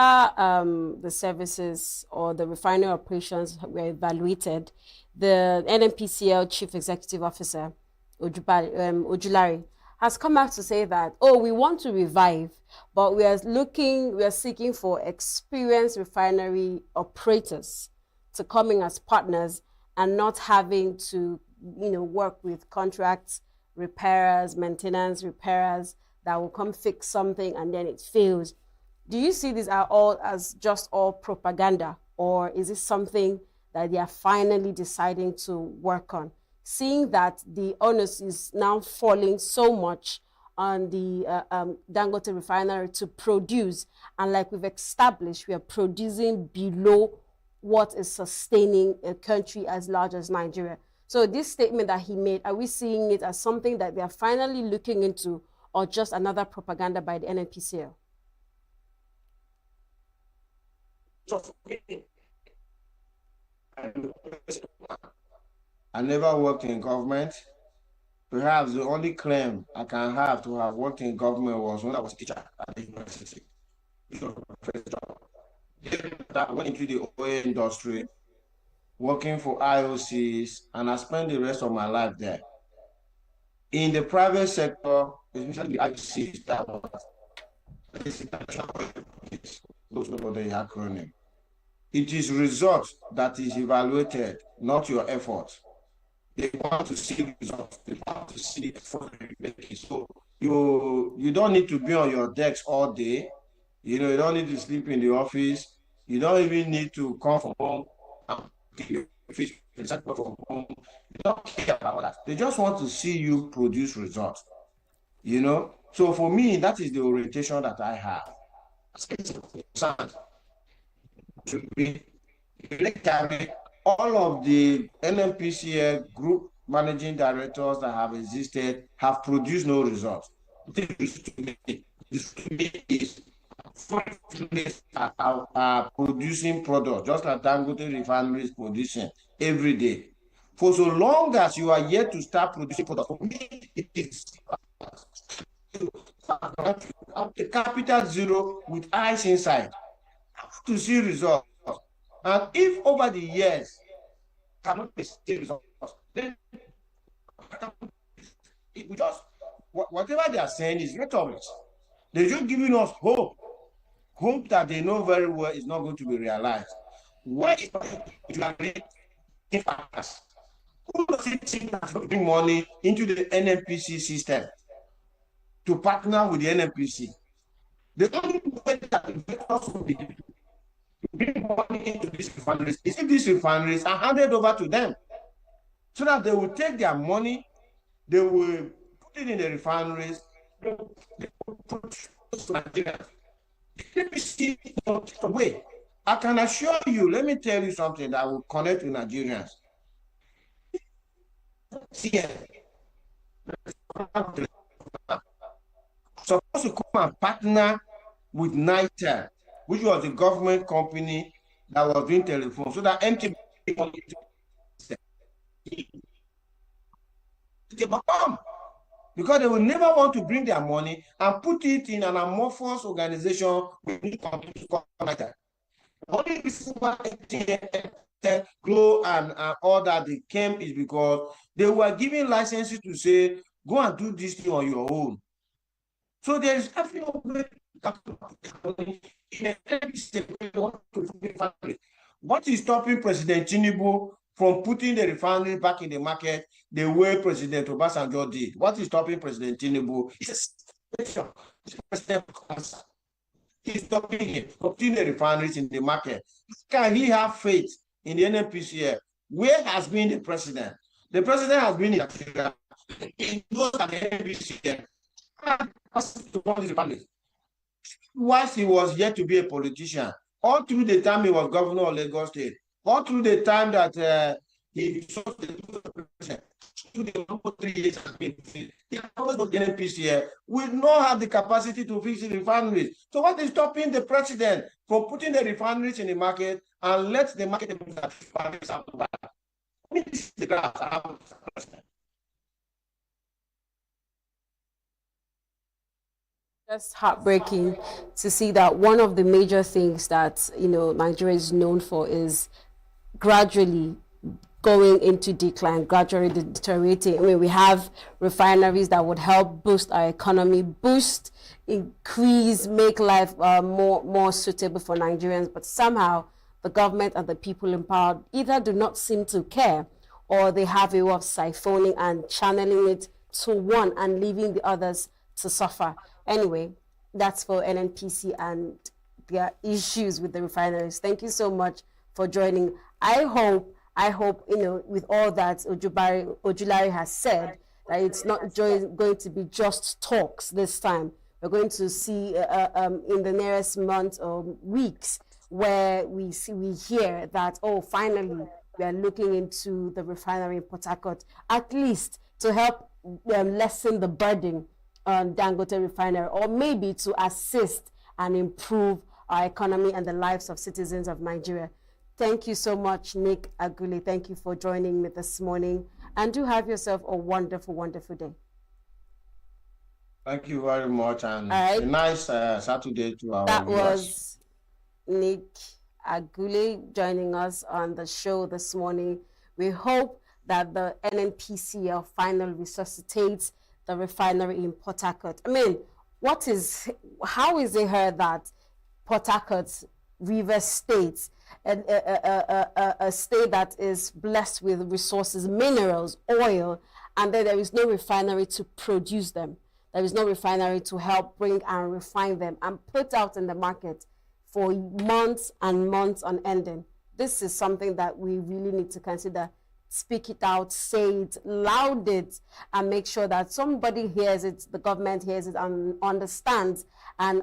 the services or the refinery operations were evaluated, the NNPCL Chief Executive Officer, Ojulari, has come out to say that, oh, we want to revive, but we are seeking for experienced refinery operators to come in as partners and not having to, work with contracts, repairers, maintenance repairers that will come fix something and then it fails. Do you see these are all as just all propaganda, or is it something that they are finally deciding to work on, seeing that the onus is now falling so much on the Dangote refinery to produce, and like we've established, we are producing below what is sustaining a country as large as Nigeria? So this statement that he made, are we seeing it as something that they are finally looking into, or just another propaganda by the NNPCL? I never worked in government. Perhaps the only claim I can have to have worked in government was when I was a teacher at the university. That went into the oil industry. working for IOCs, and I spent the rest of my life there. In the private sector, especially the IOCs, that was those are the acronym. It is results that is evaluated, not your effort. They want to see results. They want to see the effort you're making. So you don't need to be on your decks all day. You know, you don't need to sleep in the office. You don't even need to come from home and from home. They don't care about that. They just want to see you produce results. You know, so for me, that is the orientation that I have. All of the NMPCA group managing directors that have existed have produced no results. This to me is are producing products, just like Dangote refinery is producing every day. For so long as you are yet to start producing products, for me, it is a capital zero with eyes inside to see results. And if over the years cannot see results, then we just whatever they are saying is rhetoric. They're just giving us hope that they know very well is not going to be realized. Why is it fast? Who does it think that's going to bring money into the NNPC system to partner with the NNPC? The only way that investors will be bring money into these refineries is if these refineries are handed over to them, so that they will take their money, they will put it in the refineries, they will produce Nigeria. Let me see the way. I can assure you, let me tell you something that will connect with Nigerians. Supposed to come and partner with NITEL, which was the government company that was doing telephone, so that MTV because they will never want to bring their money and put it in an amorphous organization with new companies called NITEL. Only reason why Glow and all that they came is because they were giving licenses to say, go and do this thing on your own. So there is absolutely no way what is stopping President Tinubu from putting the refinery back in the market the way President Obasanjo did? What is stopping President Tinubu? It's He's stopping him, putting the refineries in the market. Can he have faith in the NNPCL? Where has been the president? The president has been in Nigeria. He knows that the NNPCL whilst he was yet to be a politician, all through the time he was governor of Lagos State, all through the time that he saw the president, to the 3 years he always was the NPCL, will not have the capacity to fix the refineries. So what is stopping the president from putting the refineries in the market and let the market refineries out of that? This is the graph. Just heartbreaking to see that one of the major things that Nigeria is known for is gradually going into decline, gradually deteriorating. I mean, we have refineries that would help boost our economy, increase, make life more suitable for Nigerians, but somehow the government and the people in power either do not seem to care, or they have a way of siphoning and channeling it to one and leaving the others to suffer. Anyway, that's for NNPC and their issues with the refineries. Thank you so much for joining. I hope, with all that Ojulari has said, that it's not going to be just talks this time. We're going to see in the nearest months or weeks where we hear that, finally, we are looking into the refinery in Port Harcourt, at least to help lessen the burden on Dangote refinery, or maybe to assist and improve our economy and the lives of citizens of Nigeria. Thank you so much, Nick Agule. Thank you for joining me this morning. And do have yourself a wonderful, wonderful day. Thank you very much. And a nice Saturday to our That viewers. was Nick Agule joining us on the show this morning. We hope that the NNPCL finally resuscitates the refinery in Port Harcourt. I mean, how is it heard that Port Harcourt, Rivers State, a state that is blessed with resources, minerals, oil, and then there is no refinery to produce them? There is no refinery to help bring and refine them and put out in the market for months and months on ending. This is something that we really need to consider. Speak it out, say it, loud it, and make sure that somebody hears it, the government hears it and understands and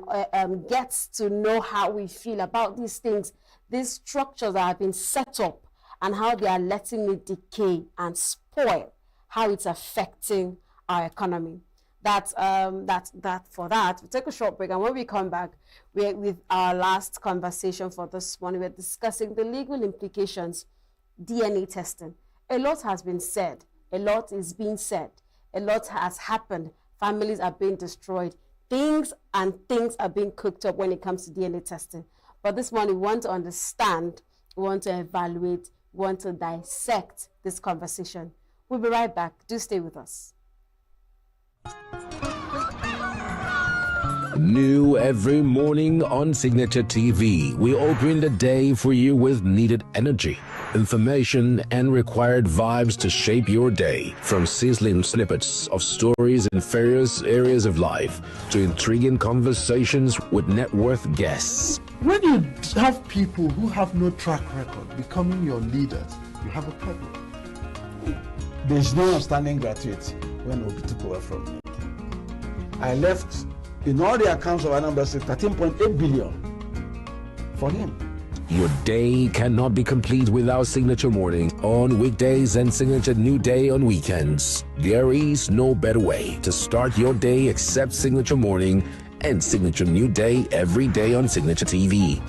gets to know how we feel about these things, these structures that have been set up and how they are letting it decay and spoil, how it's affecting our economy. We'll take a short break, and when we come back, with our last conversation for this morning, we're discussing the legal implications, DNA testing. A lot has been said, a lot is being said, a lot has happened, families are being destroyed, things are being cooked up when it comes to DNA testing. But this morning, we want to understand, we want to evaluate, we want to dissect this conversation. We'll be right back. Do stay with us. New every morning on Signature TV, we open the day for you with needed energy, information, and required vibes to shape your day. From sizzling snippets of stories in various areas of life to intriguing conversations with net worth guests. When you have people who have no track record becoming your leaders, you have a problem. There's no outstanding graduate when Obi took over from me. I left in all the accounts of Anambra State 13.8 billion for him. Your day cannot be complete without Signature Morning on weekdays and Signature New Day on weekends. There is no better way to start your day except Signature Morning and Signature New Day every day on Signature TV.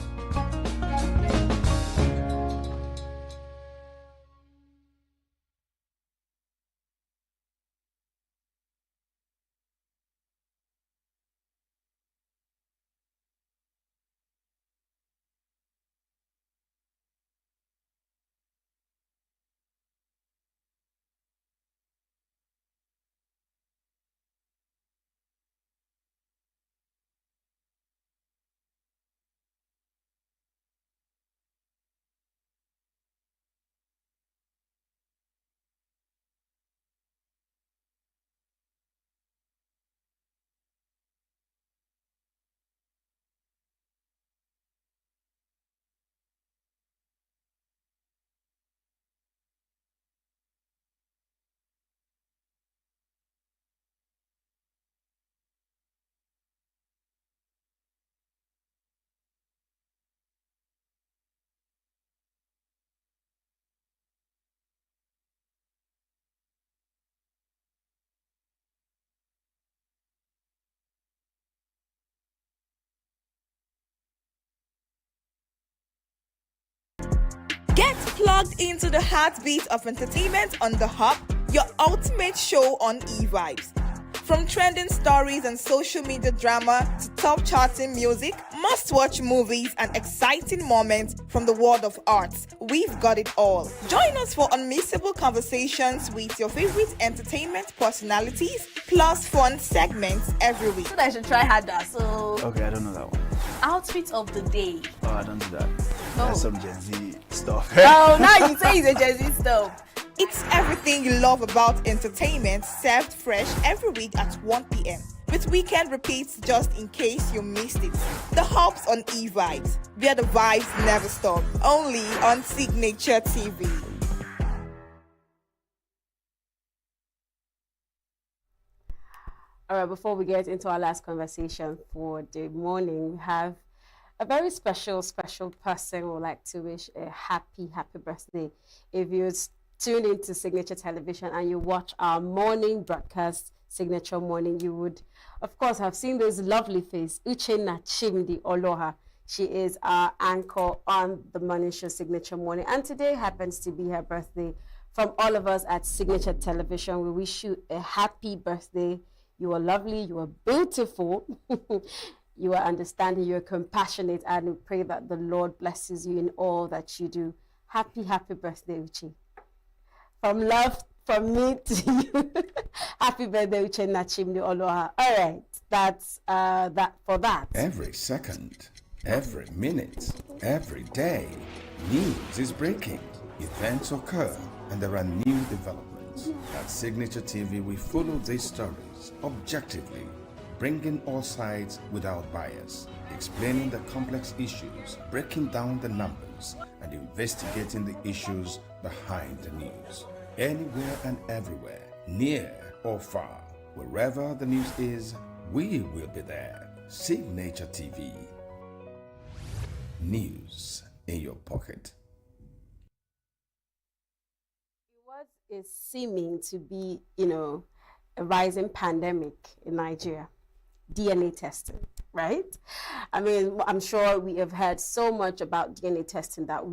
Get plugged into the heartbeat of entertainment on The Hub, your ultimate show on e-vibes. From trending stories and social media drama to top charting music, must-watch movies and exciting moments from the world of arts, we've got it all. Join us for unmissable conversations with your favorite entertainment personalities, plus fun segments every week. So I should try harder. So Okay, I don't know that one. outfit of the day. Oh, I don't do that. Oh. That's some Gen Z stuff. Oh, now you say it's a Gen Z stuff. It's everything you love about entertainment, served fresh every week at 1 p.m. with weekend repeats just in case you missed it. The Hubs on e-vibes, where the vibes never stop. Only on Signature TV. All right, before we get into our last conversation for the morning, we have a very special person who would like to wish a happy birthday. If you tune into Signature Television and you watch our morning broadcast, Signature Morning, you would, of course, have seen this lovely face, Uchenna Chimdi Oloha. She is our anchor on the morning show, Signature Morning, and today happens to be her birthday. From all of us at Signature Television, we wish you a happy birthday. You are lovely, you are beautiful. you are understanding, you're compassionate, and we pray that the Lord blesses you in all that you do. Happy birthday, Uche. From love from me to you. Happy birthday, Uche Nachimni Oloha. All right, that's that for that. Every second, every minute, every day, news is breaking. Events occur, and there are new developments. At Signature TV, we follow these stories objectively, bringing all sides without bias, explaining the complex issues, breaking down the numbers, and investigating the issues behind the news. Anywhere and everywhere, near or far, wherever the news is, we will be there. Signature TV. News in your pocket. What is seeming to be, a rising pandemic in Nigeria? DNA testing, right? I mean, I'm sure we have heard so much about DNA testing that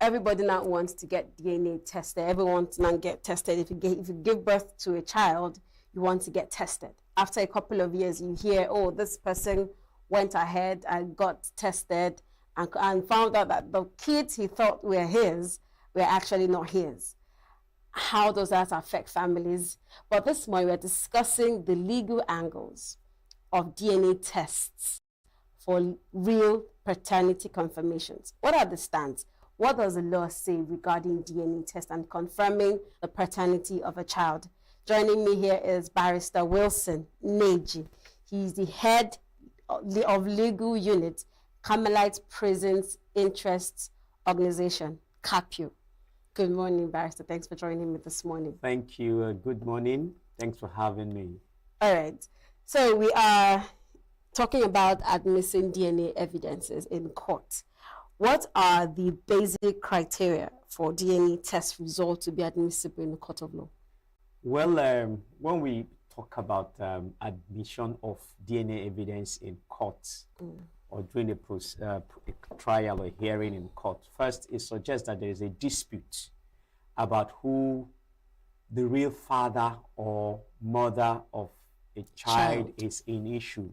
everybody now wants to get DNA tested. Everyone wants to now get tested. If you give birth to a child, you want to get tested. After a couple of years, you hear, oh, this person went ahead and got tested and found out that the kids he thought were his were actually not his. How does that affect families? But this morning, we're discussing the legal angles of DNA tests for real paternity confirmations. What are the stands? What does the law say regarding DNA test and confirming the paternity of a child? Joining me here is Barrister Wilson Neji. He's the head of legal unit, Carmelite Prisons Interests Organization, CAPU. Good morning, Barrister. Thanks for joining me this morning. Thank you. Good morning. Thanks for having me. All right. So we are talking about admitting DNA evidences in court. What are the basic criteria for DNA test results to be admissible in the court of law? Well, when we talk about admission of DNA evidence in court or during a trial or hearing in court, first it suggests that there is a dispute about who the real father or mother of a child is in issue.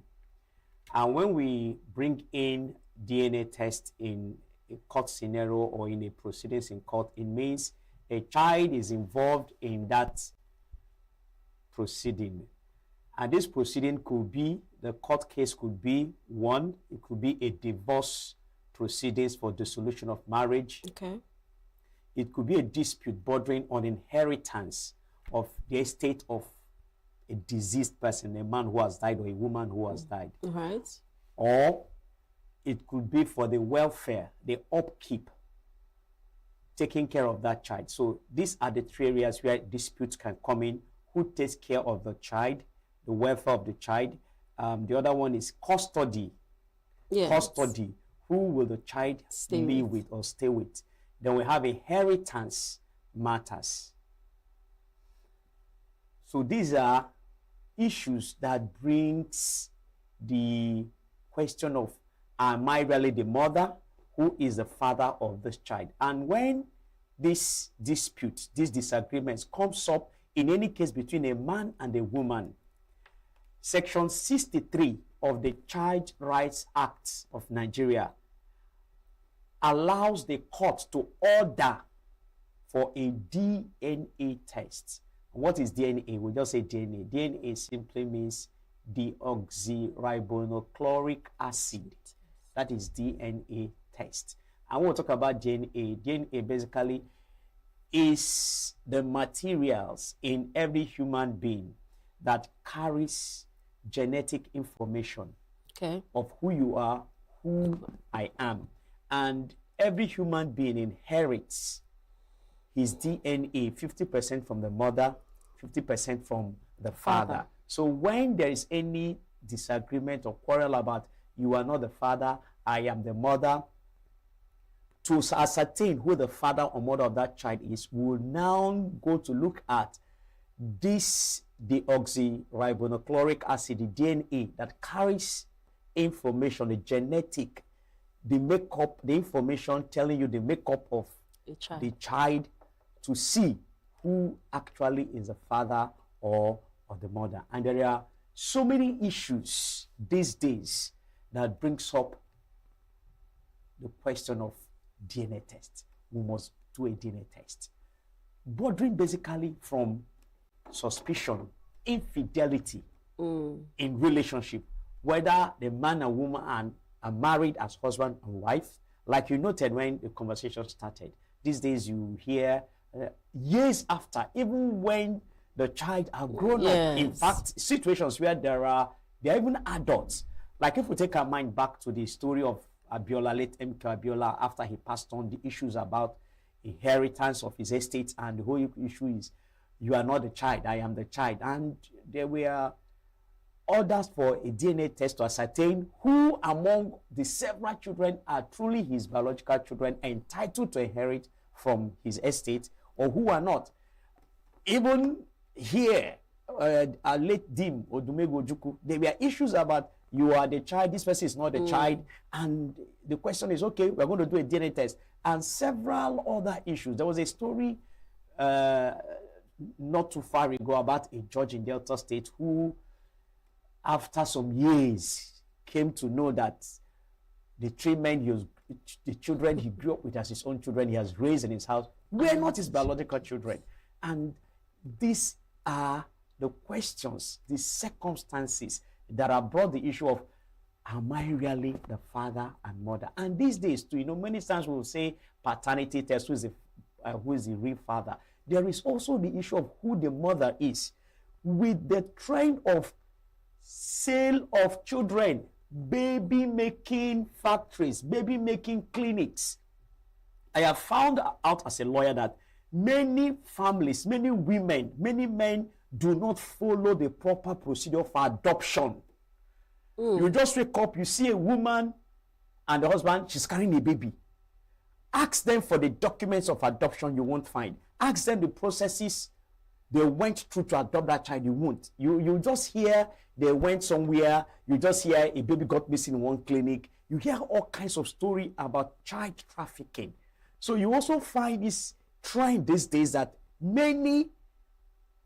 And when we bring in DNA test in a court scenario or in a proceedings in court, it means a child is involved in that proceeding. And this proceeding could be, the court case could be one, it could be a divorce proceedings for dissolution of marriage. Okay. It could be a dispute bordering on inheritance of the estate of a deceased person, a man who has died or a woman who has died. Right. Or it could be for the welfare, the upkeep, taking care of that child. So these are the three areas where disputes can come in. Who takes care of the child, the welfare of the child. The other one is custody. Yes. Custody. Who will the child live with or stay with? Then we have inheritance matters. So these are issues that brings the question of, am I really the mother? Who is the father of this child? And when this dispute, these disagreements comes up in any case between a man and a woman, Section 63 of the Child Rights Act of Nigeria allows the court to order for a DNA test. What is DNA? We'll just say DNA. DNA simply means deoxyribonucleic acid. That is DNA test. And we'll talk about DNA. DNA basically is the materials in every human being that carries genetic information of who you are, who I am. And every human being inherits his DNA, 50% from the mother, 50% from the father. So when there is any disagreement or quarrel about you are not the father, I am the mother, to ascertain who the father or mother of that child is, we will now go to look at this deoxyribonucleic acid, the DNA that carries information, the genetic, the makeup, the information telling you the makeup of the child, to see who actually is the father or the mother. And there are so many issues these days that brings up the question of DNA test. We must do a DNA test. Bordering basically from suspicion, infidelity in relationship, whether the man and woman are married as husband and wife, like you noted when the conversation started. These days you hear years after, even when the child are grown up. In fact, situations where there are even adults. Like if we take our mind back to the story of Abiola, late MK Abiola, after he passed on, the issues about inheritance of his estate, and the whole issue is, you are not the child, I am the child. And there were orders for a DNA test to ascertain who among the several children are truly his biological children entitled to inherit from his estate, or who are not. Even here, a late Dim Odumego Ojukwu, there were issues about, you are the child, this person is not the child, and the question is, okay, we're going to do a DNA test, and several other issues. There was a story not too far ago about a judge in Delta State who, after some years, came to know that the three men, the children he grew up with as his own children, he has raised in his house, were not his biological children. And these are the questions, the circumstances that have brought the issue of, am I really the father and mother? And these days too, many times we will say paternity test, who is the real father. There is also the issue of who the mother is. With the trend of sale of children, baby making factories, baby making clinics, I have found out as a lawyer that many families, many women, many men do not follow the proper procedure for adoption. You just wake up, you see a woman and the husband, she's carrying a baby. Ask them for the documents of adoption, you won't find. Ask them the processes they went through to adopt that child, you won't. You just hear they went somewhere, you just hear a baby got missing in one clinic. You hear all kinds of story about child trafficking. So you also find this trend these days that many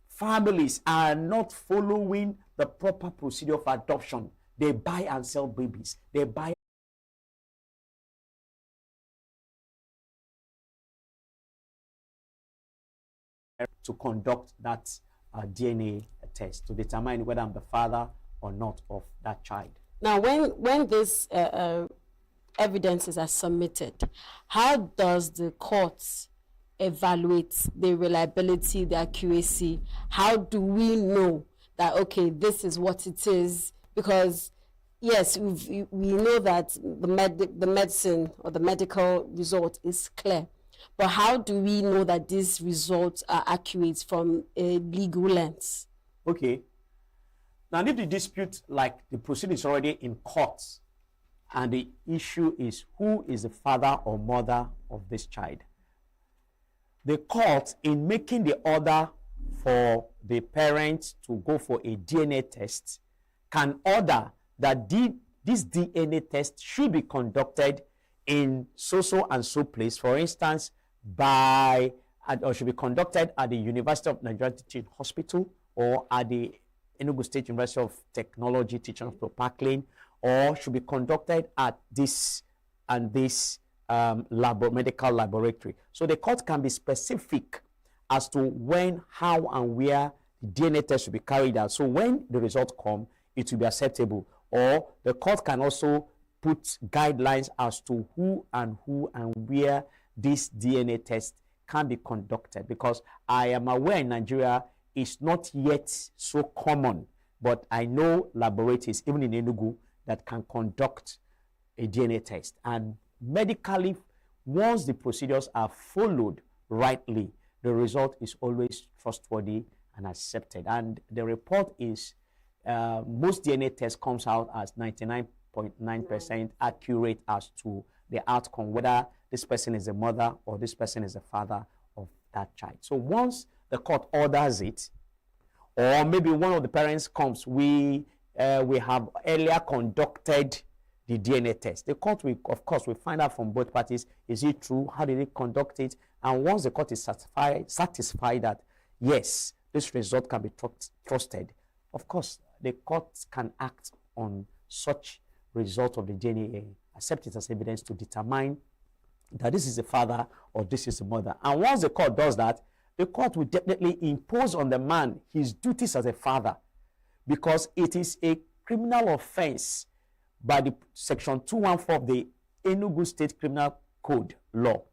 families are not following the proper procedure for adoption. They buy and sell babies. They buy to conduct that DNA test to determine whether I'm the father or not of that child. Now, when this evidences are submitted, how does the courts evaluate the reliability, the accuracy? How do we know that, okay, this is what it is? Because yes, we know that the medicine or the medical result is clear, but how do we know that these results are accurate from a legal lens? Okay. Now, if the dispute, like the proceeding is already in court, and the issue is who is the father or mother of this child, the court, in making the order for the parents to go for a DNA test, can order that this DNA test should be conducted in so and so place, for instance, or should be conducted at the University of Nigeria Teaching Hospital, or at the ENUGU State University of Technology Teaching Hospital, Parkland, or should be conducted at this and this medical laboratory. So the court can be specific as to when, how, and where the DNA test should be carried out. So when the result comes, it will be acceptable. Or the court can also put guidelines as to who and where this DNA test can be conducted. Because I am aware in Nigeria it's not yet so common, but I know laboratories, even in ENUGU, that can conduct a DNA test. And medically, once the procedures are followed rightly, the result is always trustworthy and accepted. And the report is, most DNA test comes out as 99.9% accurate as to the outcome, whether this person is the mother or this person is the father of that child. So once the court orders it, or maybe one of the parents comes, we have earlier conducted the DNA test. The court will, of course, will find out from both parties, is it true? How did it conduct it? And once the court is satisfied that, yes, this result can be trusted, of course, the courts can act on such result of the DNA, accept it as evidence to determine that this is the father or this is the mother. And once the court does that, the court will definitely impose on the man his duties as a father, because it is a criminal offense by the section 214 of the ENUGU State Criminal Code law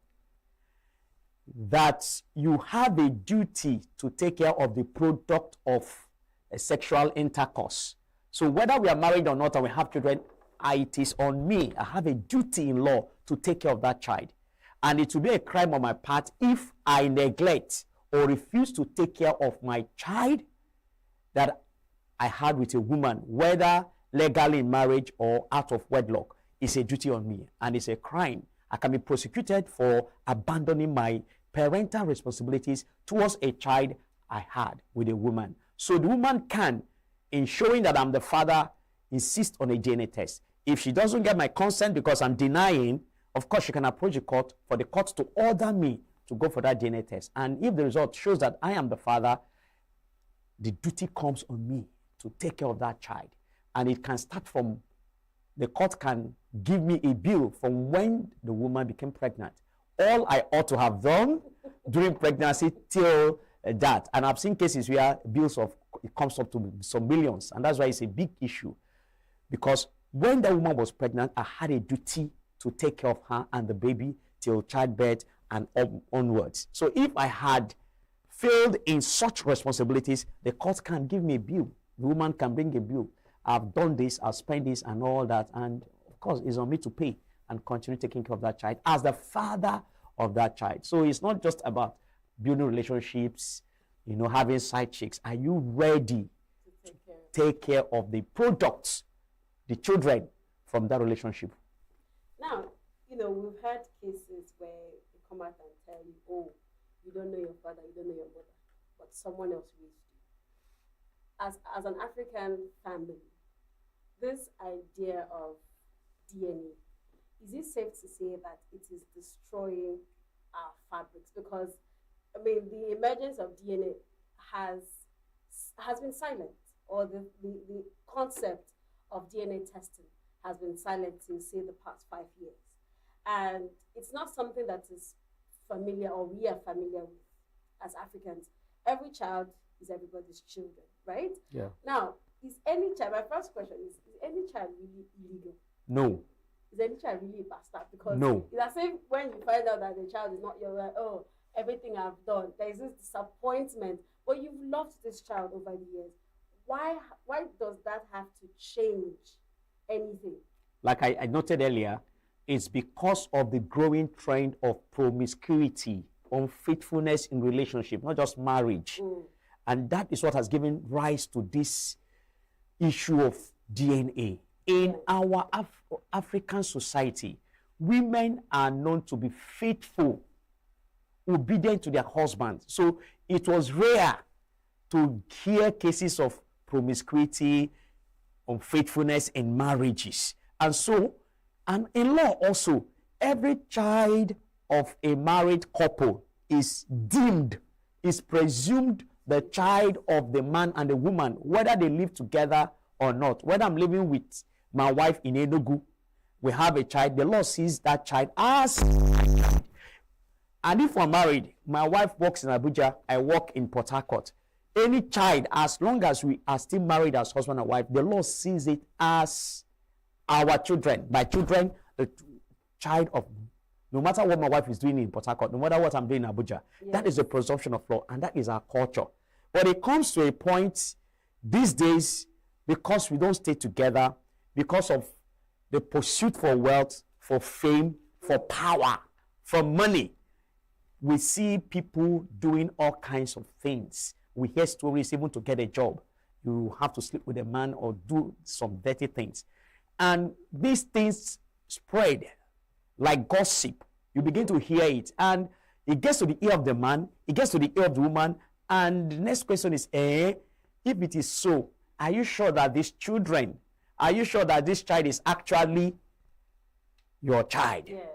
that you have a duty to take care of the product of a sexual intercourse. So whether we are married or not and we have children, it is on me. I have a duty in law to take care of that child. And it will be a crime on my part if I neglect or refuse to take care of my child that I had with a woman, whether legally in marriage or out of wedlock. It's a duty on me, and it's a crime. I can be prosecuted for abandoning my parental responsibilities towards a child I had with a woman. So the woman can, in showing that I'm the father, insist on a DNA test. If she doesn't get my consent because I'm denying, of course she can approach the court for the court to order me to go for that DNA test. And if the result shows that I am the father, the duty comes on me to take care of that child. And it can start from, the court can give me a bill from when the woman became pregnant. All I ought to have done during pregnancy till that. And I've seen cases where bills of, it comes up to some millions. And that's why it's a big issue. Because when the woman was pregnant, I had a duty to take care of her and the baby till childbirth and onwards. So if I had failed in such responsibilities, the court can give me a bill. The woman can bring a bill. I've done this, I've spent this and all that. And of course, it's on me to pay and continue taking care of that child as the father of that child. So it's not just about building relationships, you know, having side chicks. Are you ready to take care of the products, the children from that relationship? Now, you know, we've had cases where they come out and tell you, oh, you don't know your father, you don't know your mother, but someone else raised you. As an African family, this idea of DNA, is it safe to say that it is destroying our fabrics? Because, I mean, the emergence of DNA has been silent, or the concept of DNA testing has been silent since, say, the past 5 years. And it's not something that is familiar, or we are familiar with as Africans. Every child is everybody's children, right? Yeah. Now, is any child, my first question is any child really illegal? No. Is any child really a bastard? Because no. It's as if when you find out that the child is not your, oh, everything I've done, there is this disappointment, but you've loved this child over the years. Why does that have to change anything? Like I noted earlier, it's because of the growing trend of promiscuity, unfaithfulness in relationship, not just marriage. And that is what has given rise to this issue of DNA. In our African society, women are known to be faithful, obedient to their husbands. So it was rare to hear cases of promiscuity, unfaithfulness in marriages. And so, and in law also, every child of a married couple is deemed, is presumed the child of the man and the woman, whether they live together or not. Whether I'm living with my wife in ENUGU, we have a child, the law sees that child as my child. And if we're married, my wife works in Abuja, I work in Port Harcourt. Any child, as long as we are still married as husband and wife, the law sees it as our children. By children, the child of, no matter what my wife is doing in Port Harcourt, no matter what I'm doing in Abuja, that is the presumption of law, and that is our culture. But it comes to a point these days, because we don't stay together, because of the pursuit for wealth, for fame, for power, for money, we see people doing all kinds of things. We hear stories, even to get a job, you have to sleep with a man or do some dirty things. And these things spread like gossip. You begin to hear it, and it gets to the ear of the man, it gets to the ear of the woman, and the next question is, if it is so, are you sure that these children, are you sure that this child is actually your child? Yes.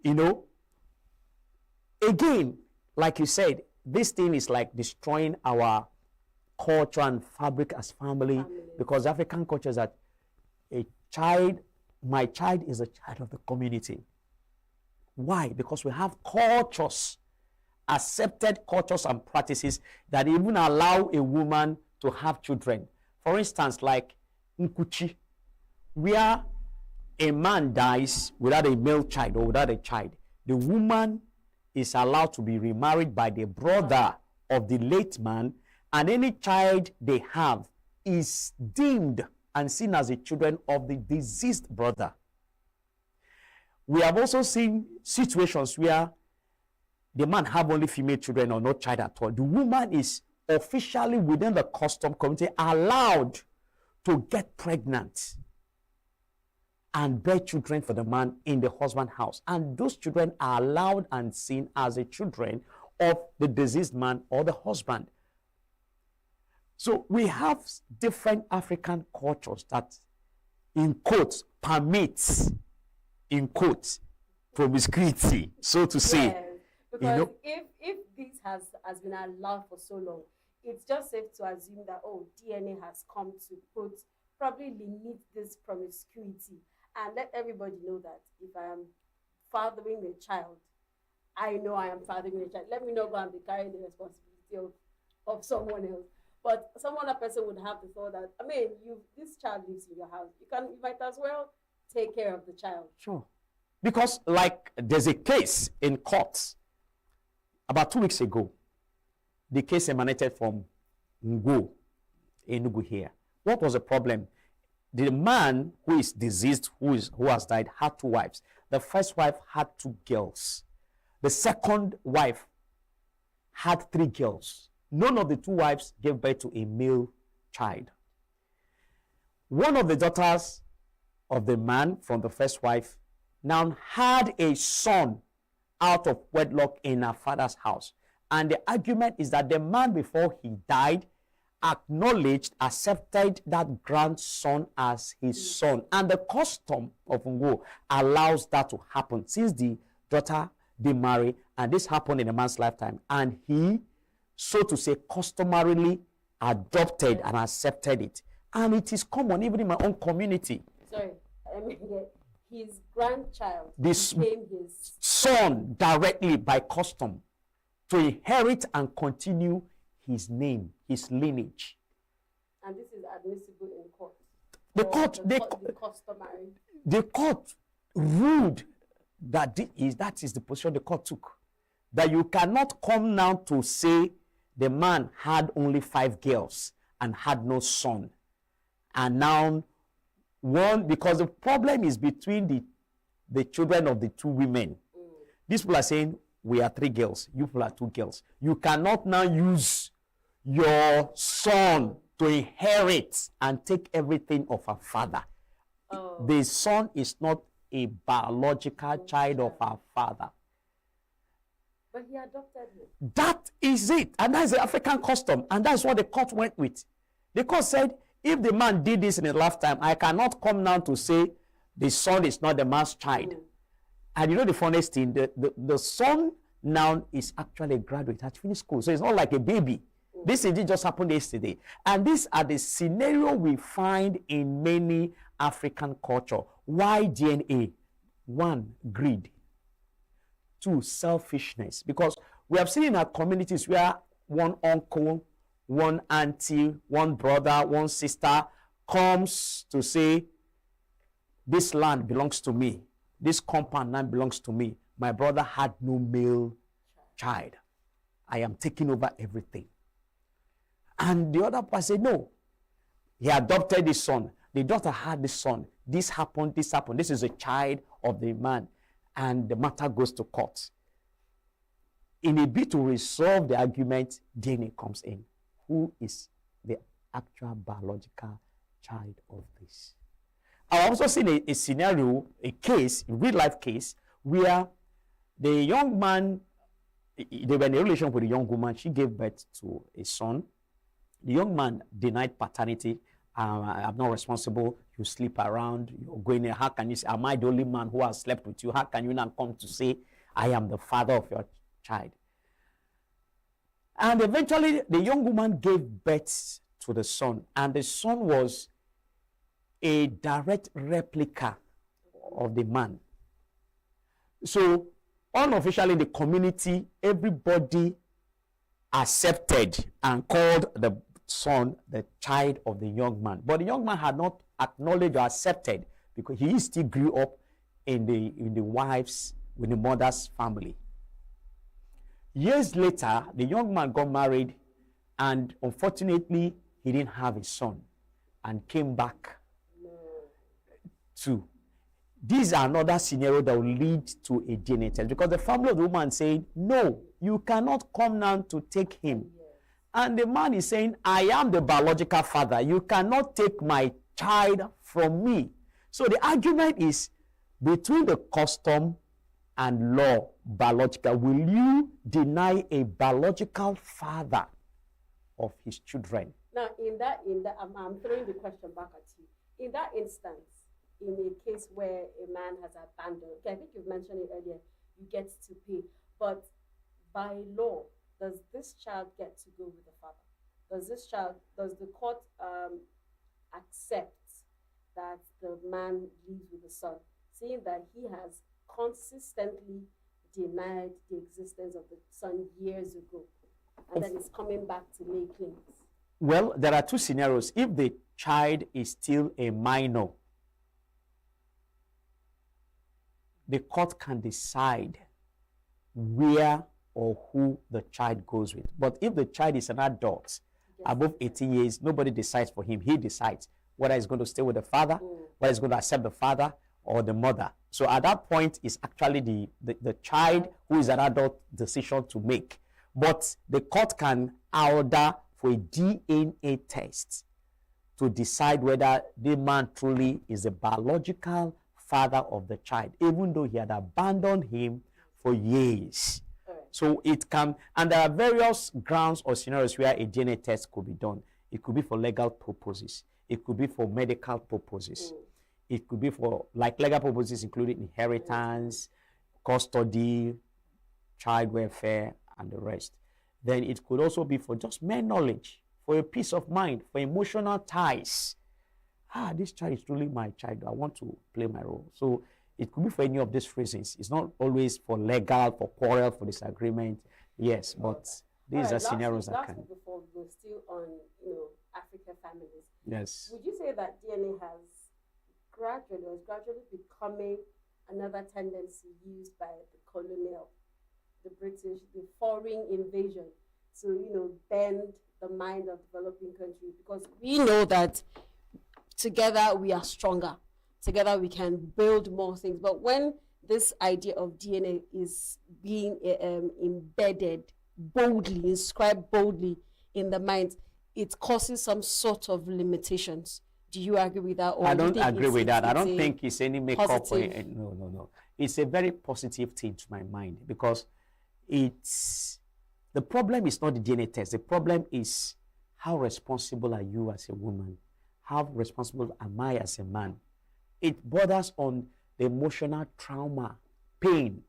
You know, again, like you said, this thing is like destroying our culture and fabric as family, because African culture is that a child, my child is a child of the community. Why? Because we have cultures, accepted cultures and practices that even allow a woman to have children. For instance, like Nkuchi, where a man dies without a male child or without a child, the woman is allowed to be remarried by the brother of the late man, and any child they have is deemed and seen as the children of the deceased brother. We have also seen situations where the man have only female children or no child at all. The woman is officially within the custom community allowed to get pregnant and bear children for the man in the husband's house. And those children are allowed and seen as the children of the deceased man or the husband. So we have different African cultures that, in quotes, permits, in quotes, promiscuity, so to say. Yes, because if this has been allowed for so long, it's just safe to assume that, oh, DNA has come to probably limit this promiscuity and let everybody know that if I am fathering a child, I know I am fathering a child. Let me not go and be carrying the responsibility of someone else. But some other person would have the thought that, I mean, this child lives in your house. You might as well take care of the child. Sure. Because, like, there's a case in court about 2 weeks ago. The case emanated from ENUGU here. What was the problem? The man who is deceased, who has died, had 2 wives. The first wife had 2 girls. The second wife had 3 girls. None of the 2 wives gave birth to a male child. One of the daughters of the man from the first wife now had a son out of wedlock in her father's house. And the argument is that the man, before he died, acknowledged, accepted that grandson as his son. And the custom of Ngo allows that to happen. Since the daughter they marry, and this happened in a man's lifetime, and he, so to say, customarily adopted and accepted it. And it is common even in my own community. Sorry, I mean, his grandchild This became his son directly by custom to inherit and continue his name, his lineage. And this is admissible in court. The customary. The court ruled that that is the position the court took. That you cannot come now to say the man had only 5 girls and had no son. And now because the problem is between the children of the 2 women. These people are saying, we are 3 girls, you people are 2 girls. You cannot now use your son to inherit and take everything of her father. The son is not a biological child of our father. But he adopted him. That is it. And that's the African custom. And that's what the court went with. The court said, if the man did this in his lifetime, I cannot come now to say the son is not the man's child. And you know the funniest thing, the son now is actually a graduate, has finished school. So it's not like a baby. This indeed just happened yesterday. And these are the scenario we find in many African culture. Why DNA? 1, greed. 2, selfishness. Because we have seen in our communities where one uncle, one auntie, one brother, one sister comes to say, this land belongs to me. This compound land belongs to me. My brother had no male child. I am taking over everything. And the other person said, no. He adopted his son. The daughter had this son. This happened, this happened. This is a child of the man. And the matter goes to court. In a bid to resolve the argument, DNA comes in. Who is the actual biological child of this? I've also seen a scenario, a case, a real-life case, where the young man, they were in a relationship with a young woman. She gave birth to a son. The young man denied paternity. I'm not responsible. You sleep around. You're going there. How can you say, am I the only man who has slept with you? How can you now come to say, I am the father of your child? And eventually, the young woman gave birth to the son, and the son was a direct replica of the man. So, unofficially, the community, everybody accepted and called the son the child of the young man. But the young man had not acknowledged or accepted, because he still grew up in the wife's, with the mother's family. Years later, the young man got married, and unfortunately, he didn't have a son and came back to. These are another scenario that will lead to a DNA test, because the family of the woman saying, no, you cannot come now to take him. And the man is saying, I am the biological father. You cannot take my child from me. So the argument is between the custom and law, biological. Will you deny a biological father of his children? Now, I'm throwing the question back at you. In that instance, in a case where a man has abandoned, okay, I think you've mentioned it earlier, you get to pay. But by law, does this child get to go with the father? Does the court accept that the man lives with the son, seeing that he has consistently denied the existence of the son years ago, and then it's coming back to lay claims? Well, there are two scenarios. If the child is still a minor, the court can decide where or who the child goes with. But if the child is an adult, above 18 years, nobody decides for him. He decides whether he's going to stay with the father, whether he's going to accept the father or the mother. So at that point, it's actually the child who is an adult decision to make. But the court can order for a DNA test to decide whether the man truly is a biological father of the child, even though he had abandoned him for years. So it can, and there are various grounds or scenarios where a DNA test could be done. It could be for legal purposes. It could be for medical purposes. It could be for, like, legal purposes, including inheritance, custody, child welfare, and the rest. Then it could also be for just mere knowledge, for a peace of mind, for emotional ties. This child is truly my child. I want to play my role. So it could be for any of these reasons. It's not always for legal, for quarrel, for disagreement. Yes, but these are scenarios that can. Before we go still on, African families. Yes. Would you say that DNA is gradually becoming another tendency used by the colonial, the British, the foreign invasion to, bend the mind of developing countries? Because we know that together we are stronger. Together we can build more things. But when this idea of DNA is being embedded boldly, inscribed boldly in the mind, it causes some sort of limitations. Do you agree with that? Or I don't agree with that. I don't think it's any makeup. No. It's a very positive thing to my mind, because the problem is not the DNA test. The problem is, how responsible are you as a woman? How responsible am I as a man? It borders on the emotional trauma, pain,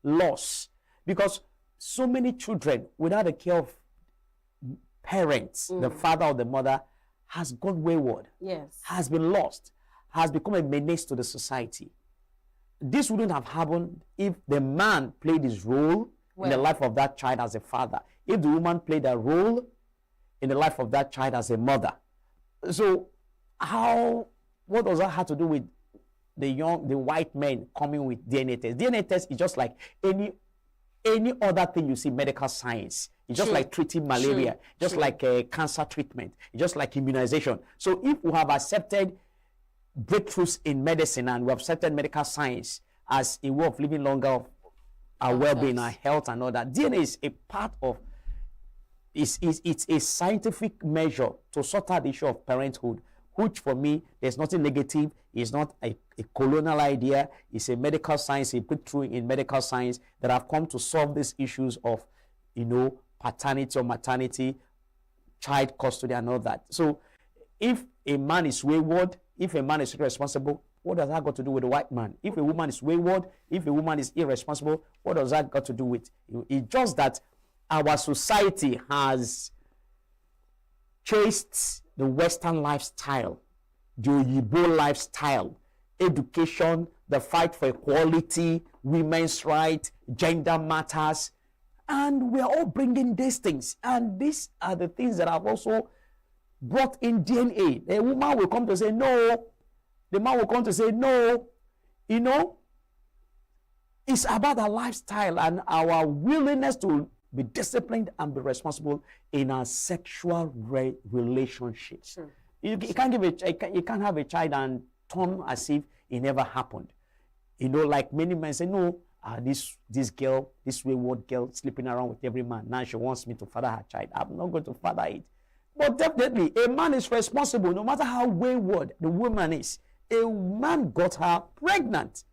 loss, because so many children, without the care of parents, the father or the mother, has gone wayward, has been lost, has become a menace to the society. This wouldn't have happened if the man played his role in the life of that child as a father, if the woman played a role in the life of that child as a mother. So what does that have to do with the white men coming with DNA test? DNA test is just like any other thing you see in medical science. It's just like treating malaria, just like cancer treatment, just like immunization. So if we have accepted breakthroughs in medicine and we have accepted medical science as a way of living longer, our well-being, our health and all that, DNA is a part of, it's a scientific measure to sort out the issue of parenthood, which for me, there's nothing negative. It's not a colonial idea. It's a medical science, a breakthrough in medical science that have come to solve these issues of, paternity or maternity, child custody and all that. So if a man is wayward, if a man is irresponsible, what does that got to do with a white man? If a woman is wayward, if a woman is irresponsible, what does that got to do with? It's just that our society has chased the Western lifestyle, the Oyibo lifestyle, education, the fight for equality, women's rights, gender matters, and we're all bringing these things. And these are the things that have also brought in DNA. A woman will come to say no, the man will come to say no. You know, it's about our lifestyle and our willingness to be disciplined and be responsible in our sexual relationships. Sure. You can't you can't have a child and turn as if it never happened. You know, like many men say, no, this girl, this wayward girl sleeping around with every man. Now she wants me to father her child. I'm not going to father it. But definitely, a man is responsible, no matter how wayward the woman is. A man got her pregnant.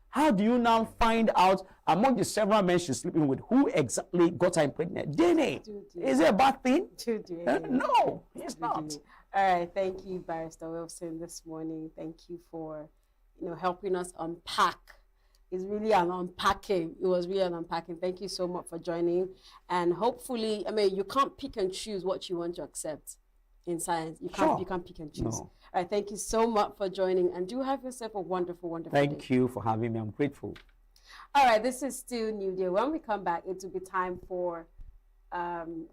How do you now find out among the several men she's sleeping with who exactly got her pregnant? DNA. Is it a bad thing? No, it's not. All right, thank you, Barrister Wilson, this morning. Thank you for, helping us unpack. It's really an unpacking. It was really an unpacking. Thank you so much for joining. And hopefully, you can't pick and choose what you want to accept in science. You can't pick and choose. No. All right, thank you so much for joining. And do have yourself a wonderful, wonderful day. Thank you for having me. I'm grateful. All right, this is still New Day. When we come back, it will be time for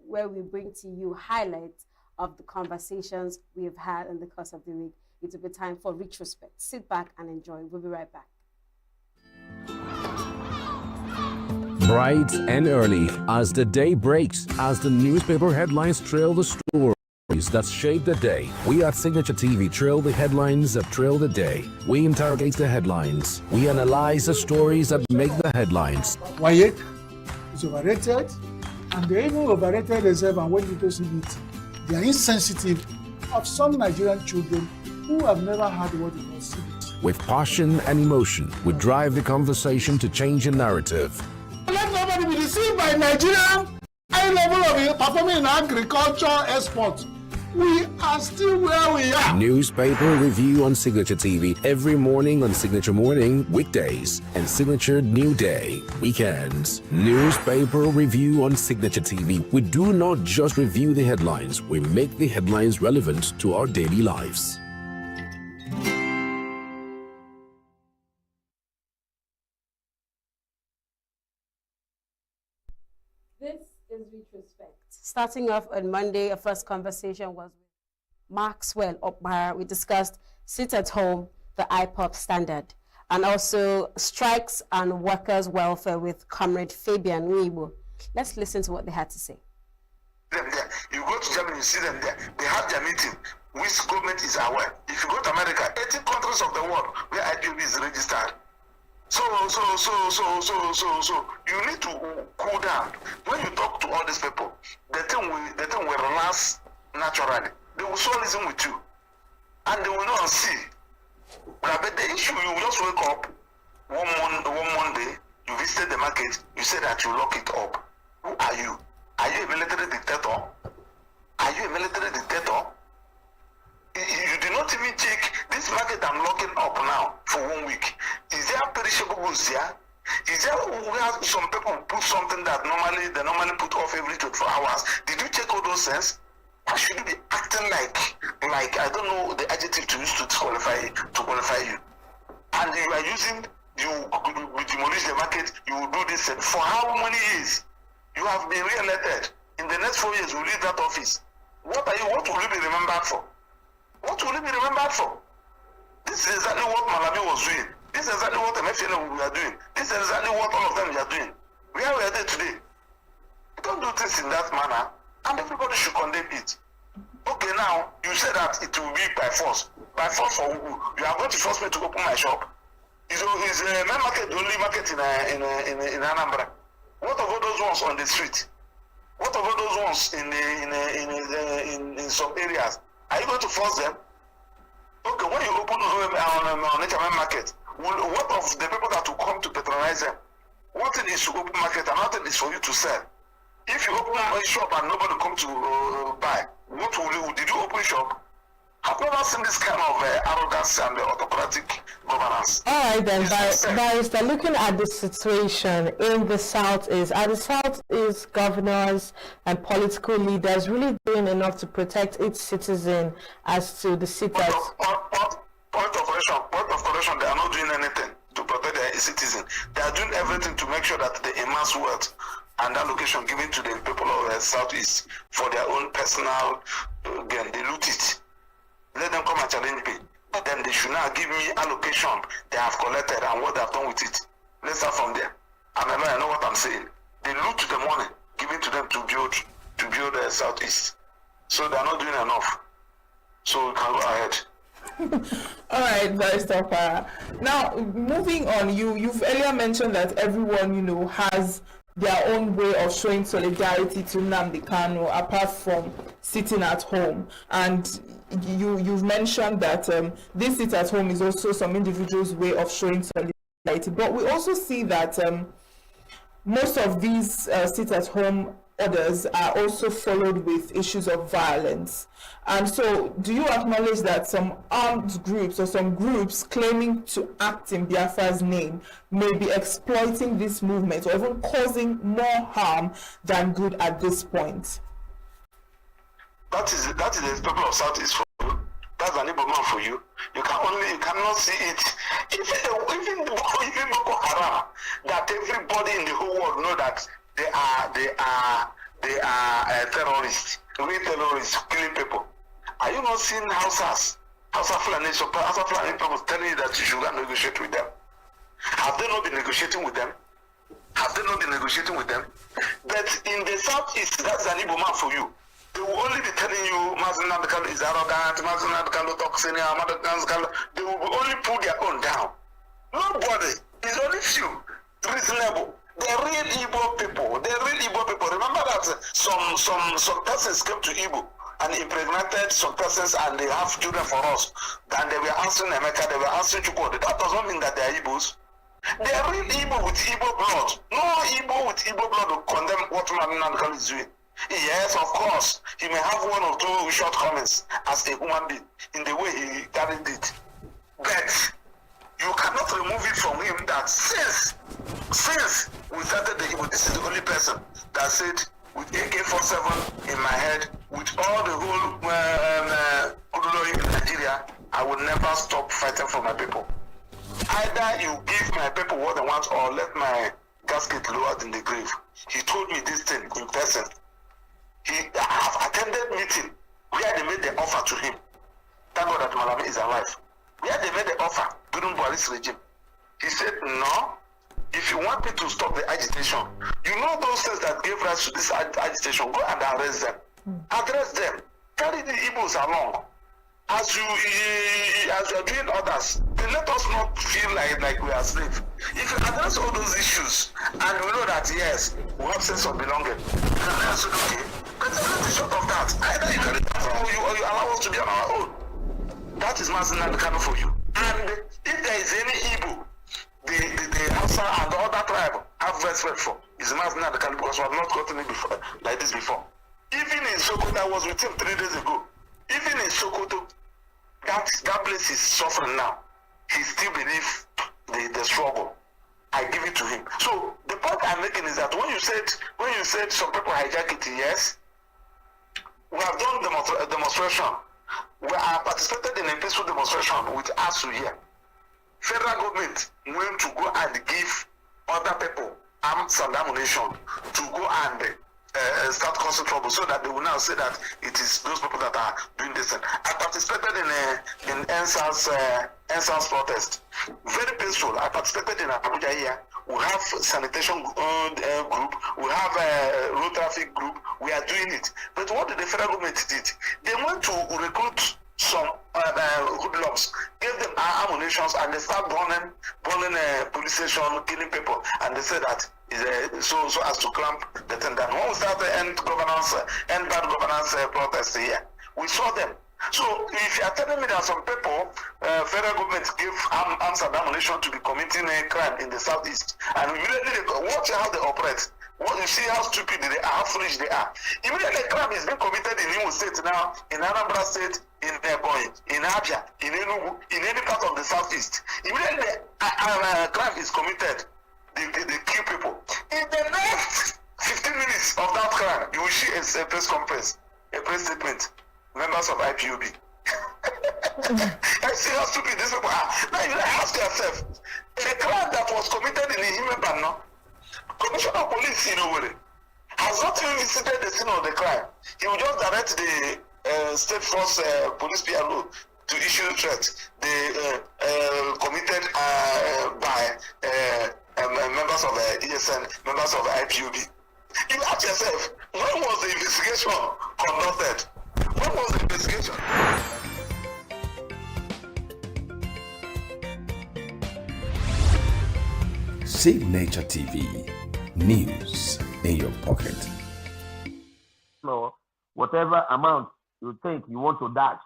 where we bring to you highlights of the conversations we have had in the course of the week. It will be time for retrospect. Sit back and enjoy. We'll be right back. Bright and early as the day breaks, as the newspaper headlines trail the stories that shape the day, we at Signature TV trail the headlines that trail the day. We interrogate the headlines. We analyze the stories that make the headlines. Why it's overrated, and they even overrated themselves and went into CBT. They are insensitive of some Nigerian children who have never had what it was CBT. With passion and emotion, we drive the conversation to change the narrative. Let nobody be deceived by Nigeria high level of performing in agriculture export. We are still where we are. Newspaper review on Signature TV every morning on Signature Morning, weekdays, and Signature New Day, weekends. Newspaper review on Signature TV. We do not just review the headlines, we make the headlines relevant to our daily lives. This is retrospect. Starting off on Monday, our first conversation was with Maxwell Okmara. We discussed sit at home, the IPOP standard, and also strikes and workers' welfare with Comrade Fabian Nwibo. Let's listen to what they had to say. You go to Germany, you see them there. They have their meeting. Which government is aware? If you go to America, 18 countries of the world where IPOB is registered. So you need to cool down. When you talk to all these people, the thing will relax naturally. They will so listen with you, and they will not see. But the issue, you will just wake up one Monday, you visited the market, you said that you lock it up. Who are you? Are you a military dictator? Are you a military dictator? You did not even check this market I'm locking up now for 1 week. Is there perishable goods here? Is there where some people put something that they normally put off every 24 hours? Did you check all those things? Or should you be acting like I don't know the adjective to use to qualify you? And you are using, you demolish the market, you will do this for how many years? You have been re-elected. In the next 4 years, you will leave that office. What will you be remembered for? What will you be remembered for? This is exactly what Malami was doing. This is exactly what MFN we are doing. This is exactly what all of them are doing. Where we are there today. Don't do things in that manner, and everybody should condemn it. Okay, now, you said that it will be by force. By force for who? You are going to force me to open my shop? Is my market the only market in Anambra? What of all those ones on the street? What of all those ones in some areas? Are you going to force them? Okay, when you open on HMM market, what of the people that will come to patronize them? One thing is to open market, another thing is for you to sell. If you open a shop and nobody come to buy, what will you? Did you open shop? I've never seen this kind of arrogance and autocratic governance. All right then, Barrister, looking at the situation in the Southeast, are the Southeast governors and political leaders really doing enough to protect each citizen as to the seat that... Point of correction, they are not doing anything to protect their citizens. They are doing everything to make sure that they amass wealth and allocation given to the people of the Southeast for their own personal gain. They loot it. Let them come and challenge me. Then they should now give me allocation they have collected and what they have done with it. Let's start from there. I'm a lawyer, I know what I'm saying. They loot the money given to them to build the Southeast. So they're not doing enough. So we can go ahead. All right, Barrister Para. Now, moving on, you've earlier mentioned that everyone, has their own way of showing solidarity to Nnamdi Kanu apart from sitting at home. And you've mentioned that this sit at home is also some individuals' way of showing solidarity. But we also see that most of these sit at home orders are also followed with issues of violence. And so do you acknowledge that some armed groups or some groups claiming to act in Biafra's name may be exploiting this movement or even causing more harm than good at this point? That is the people of Southeast for you. That's an Igbo man for you. You cannot see it. Even Boko Haram, that everybody in the whole world know that they are terrorists, real terrorists, killing people. Are you not seeing Hausa Fulani people telling you that you should not negotiate with them? Have they not been negotiating with them? But in the Southeast, that's an Igbo man for you. They will only be telling you Mazen Nnamdi Kanu is arrogant, Mazen Nnamdi Kanu talks in here, they will only pull their own down. Nobody. It's only few reasonable. The real Igbo people. Remember that some persons came to Igbo and impregnated some persons and they have children for us. And they were answering Emeka, they were answering Chukwudi. That does not mean that they are Igbos. They are real Igbo with Igbo blood. No Igbo with Igbo blood will condemn what Nnamdi Kanu is doing. Yes, of course, he may have one or two shortcomings as a human being in the way he carried it. But you cannot remove it from him that since we started the Igbo, this is the only person that said, with AK-47 in my head, with all the whole Kuduloyi in Nigeria, I will never stop fighting for my people. Either you give my people what they want or let my casket lowered in the grave. He told me this thing in person. I have attended meeting where they made the offer to him. Thank God that Malami is alive. Where they made the offer during Buhari's regime. He said, no, if you want me to stop the agitation, you know those things that gave rise to this agitation, go and arrest them. Address them. Carry the Igbos along. As you are doing others, then let us not feel like we are slaves. If you address all those issues, and we know that yes, we have sense of belonging, then that's okay. But let us short of that. Either you carry that or you allow us to be on our own. That is Mazen Nnamdi Kanu for you. And if there is any Igbo, the Hausa and the other tribe have respect for, is Mazen Nnamdi Kanu, because we have not gotten it before, like this before. Even in Sokoto, I was with him 3 days ago. Even in Sokoto, that place is suffering now. He still believes the struggle. I give it to him. So the point I'm making is that when you said some people hijack it, yes, we have done a demonstration. We have participated in a peaceful demonstration with ASU here. Federal government went to go and give other people arms and ammunition to go and start causing trouble, so that they will now say that it is those people that are doing this. I participated in NSAS protest. Very peaceful. I participated in Abuja here. We have sanitation group. We have road traffic group. We are doing it. But what did the federal government did? They went to recruit some hoodlums, gave them ammunition, and they start burning police station, killing people. And they said that so as to clamp the thing down. When we started end bad governance protest here, we saw them. So if you are telling me that some people, federal government give arms and ammunition to be committing a crime in the Southeast, and immediately watch how they operate. Well, you see how stupid they are, how foolish they are. Immediately, a crime is being committed in Imo State now, in Anambra State, in Ebonyi, in Abia, in Enugu, in any part of the southeast. Immediately, a crime is committed. They kill people. In the next 15 minutes of that crime, you will see a press conference, a press statement, members of IPOB. I see how stupid these people are. Now you ask yourself, a crime that was committed in Ihimebano, Commissioner of Police in Owerri has not even visited the scene of the crime. He will just direct the State Force Police PRO to issue threat. They committed by members of ESN, members of IPOB. You ask yourself, when was the investigation conducted? When was the investigation? Signature TV, news in your pocket. No, whatever amount you think you want to dash,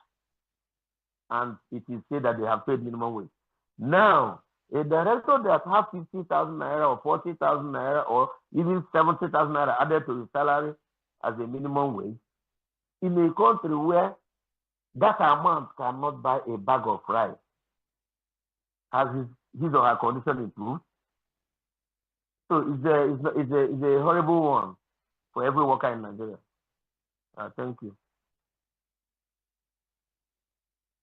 and it is said that they have paid minimum wage. Now, a director that has 50,000 naira or 40,000 naira or even 70,000 naira added to his salary as a minimum wage, in a country where that amount cannot buy a bag of rice, has his or her condition improved? So it's a horrible one for every worker in Nigeria. Thank you.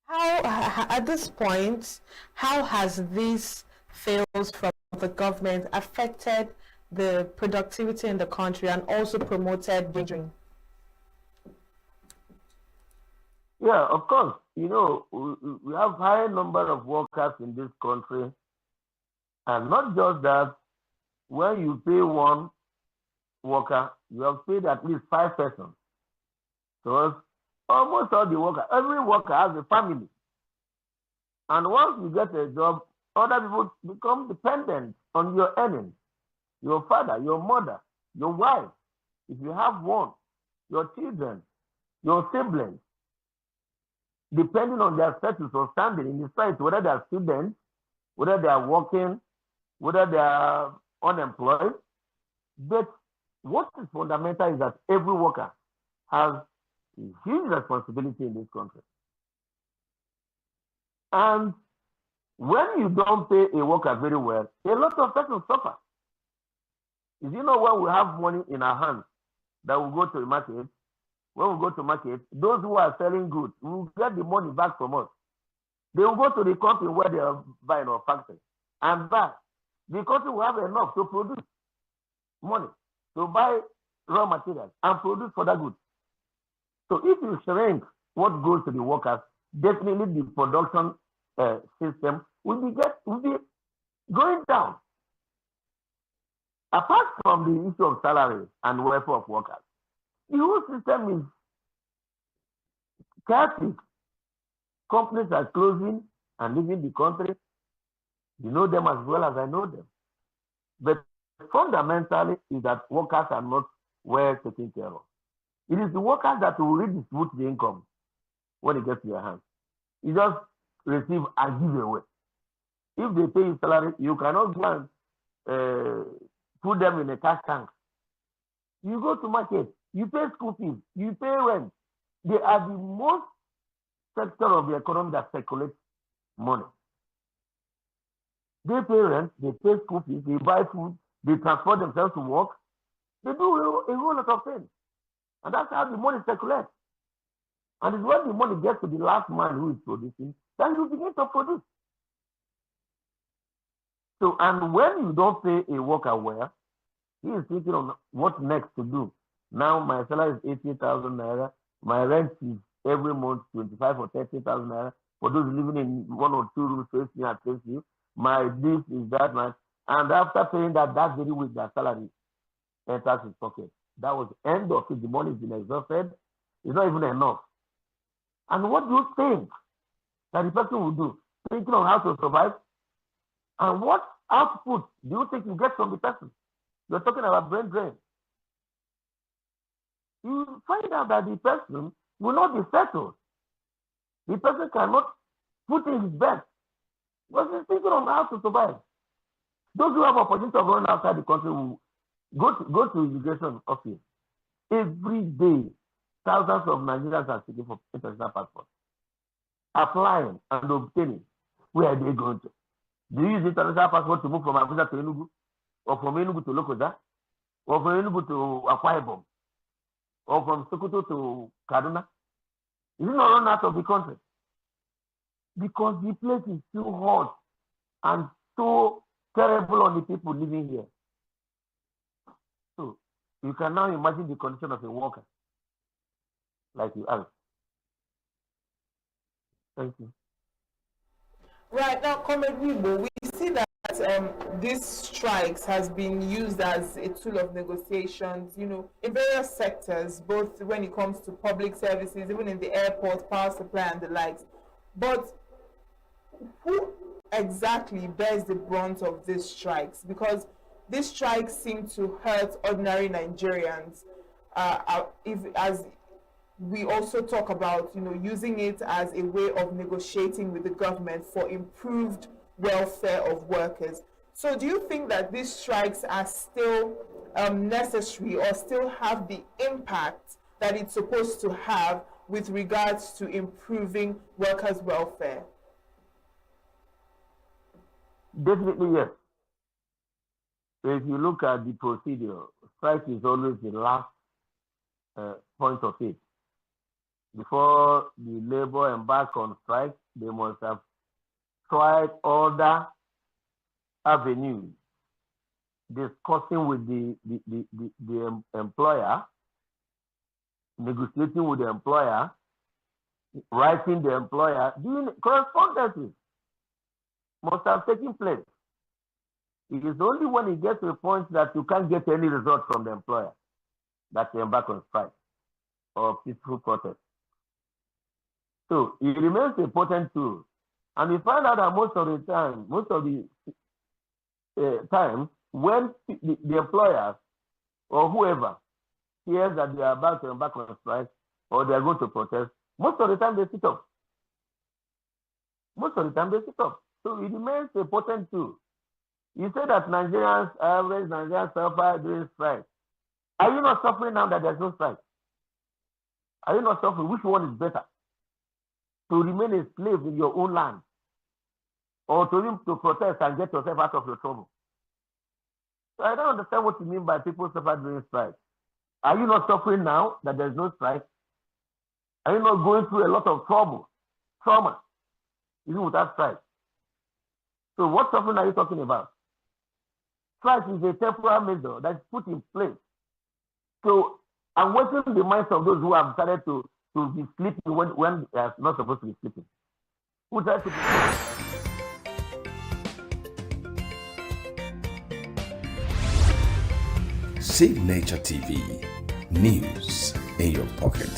How, at this point, how has these fails from the government affected the productivity in the country and also promoted wagering? Yeah, of course. You know, we have high number of workers in this country, and not just that. When you pay one worker, you have paid at least 5 persons. So almost all the workers, every worker has a family. And once you get a job, other people become dependent on your earnings. Your father, your mother, your wife, if you have one, your children, your siblings, depending on their status or standing in the society, whether they are students, whether they are working, whether they are unemployed. But what is fundamental is that every worker has a huge responsibility in this country. And when you don't pay a worker very well, a lot of persons suffer. If you know, when we have money in our hands that we go to the market, when we go to market, those who are selling goods will get the money back from us. They will go to the company where they are buying our factory and buy. The country will have enough to produce money, to buy raw materials and produce further goods. So if you shrink what goes to the workers, definitely the production system will be going down. Apart from the issue of salary and welfare of workers, the whole system is chaotic. Companies are closing and leaving the country. You know them as well as I know them. But fundamentally is that workers are not well taken care of. It is the workers that will redistribute the income when it gets to your hands. You just receive and give away. If they pay you salary, you cannot go and put them in a cash tank. You go to market, you pay school fees, you pay rent. They are the most sector of the economy that circulates money. They pay rent, they pay school fees, they buy food, they transport themselves to work. They do a whole lot of things. And that's how the money circulates. And it's when the money gets to the last man who is producing, then you begin to produce. So, and when you don't pay a worker well, he is thinking on what next to do. Now my salary is 80,000 naira. My rent is every month 25 or 30,000 naira. For those living in 1 or 2 rooms, face me and face you. My this is that, man. And after paying that very week, that salary enters his pocket. That was the end of it. The money has been exhausted. It's not even enough. And what do you think that the person will do? Thinking on how to survive? And what output do you think you get from the person? You're talking about brain drain. You find out that the person will not be settled. The person cannot put in his best because he's thinking on how to survive. Those who have opportunity of going outside the country will Go to immigration office. Every day, thousands of Nigerians are seeking for international passports, applying and obtaining. Where are they going to? Do you use international passport to move from Abuja to ENUGU, or from ENUGU to Lokoja, or from ENUGU to Akwa Ibom, or from Sokoto to Kaduna? Is it not run out of the country? Because the place is too hot and so terrible on the people living here. So you can now imagine the condition of a worker, like you asked. Thank you. Right now, Comrade Wibo, we see that these strikes has been used as a tool of negotiations, you know, in various sectors, both when it comes to public services, even in the airport, power supply and the likes. But who exactly bears the brunt of these strikes? Because these strikes seem to hurt ordinary Nigerians, as we also talk about, you know, using it as a way of negotiating with the government for improved welfare of workers. So do you think that these strikes are still necessary, or still have the impact that it's supposed to have with regards to improving workers' welfare? Definitely, yes. So if you look at the procedure, strike is always the last point of it. Before the labor embark on strike, they must have tried other avenues, discussing with the employer, negotiating with the employer, writing the employer, doing correspondences must have taken place. It is only when it gets to a point that you can't get any result from the employer that you embark on strike or peaceful protest. So it remains an important tool. And we find out that most of the times, when the employers or whoever hears that they are about to embark on strike or they are going to protest, most of the time they sit up. Most of the time they sit up. So it remains an important tool. You say that average Nigerians suffer during strike. Are you not suffering now that there's no strike? Are you not suffering? Which one is better? To remain a slave in your own land, or to protest and get yourself out of your trouble? So I don't understand what you mean by people suffer during strike. Are you not suffering now that there's no strike? Are you not going through a lot of trauma, even without strike? So what suffering are you talking about? Strike is a temporary measure that's put in place. So I'm wasting the minds of those who have started to be sleeping when they are not supposed to be sleeping. Who tries to be Signature TV, news in your pocket.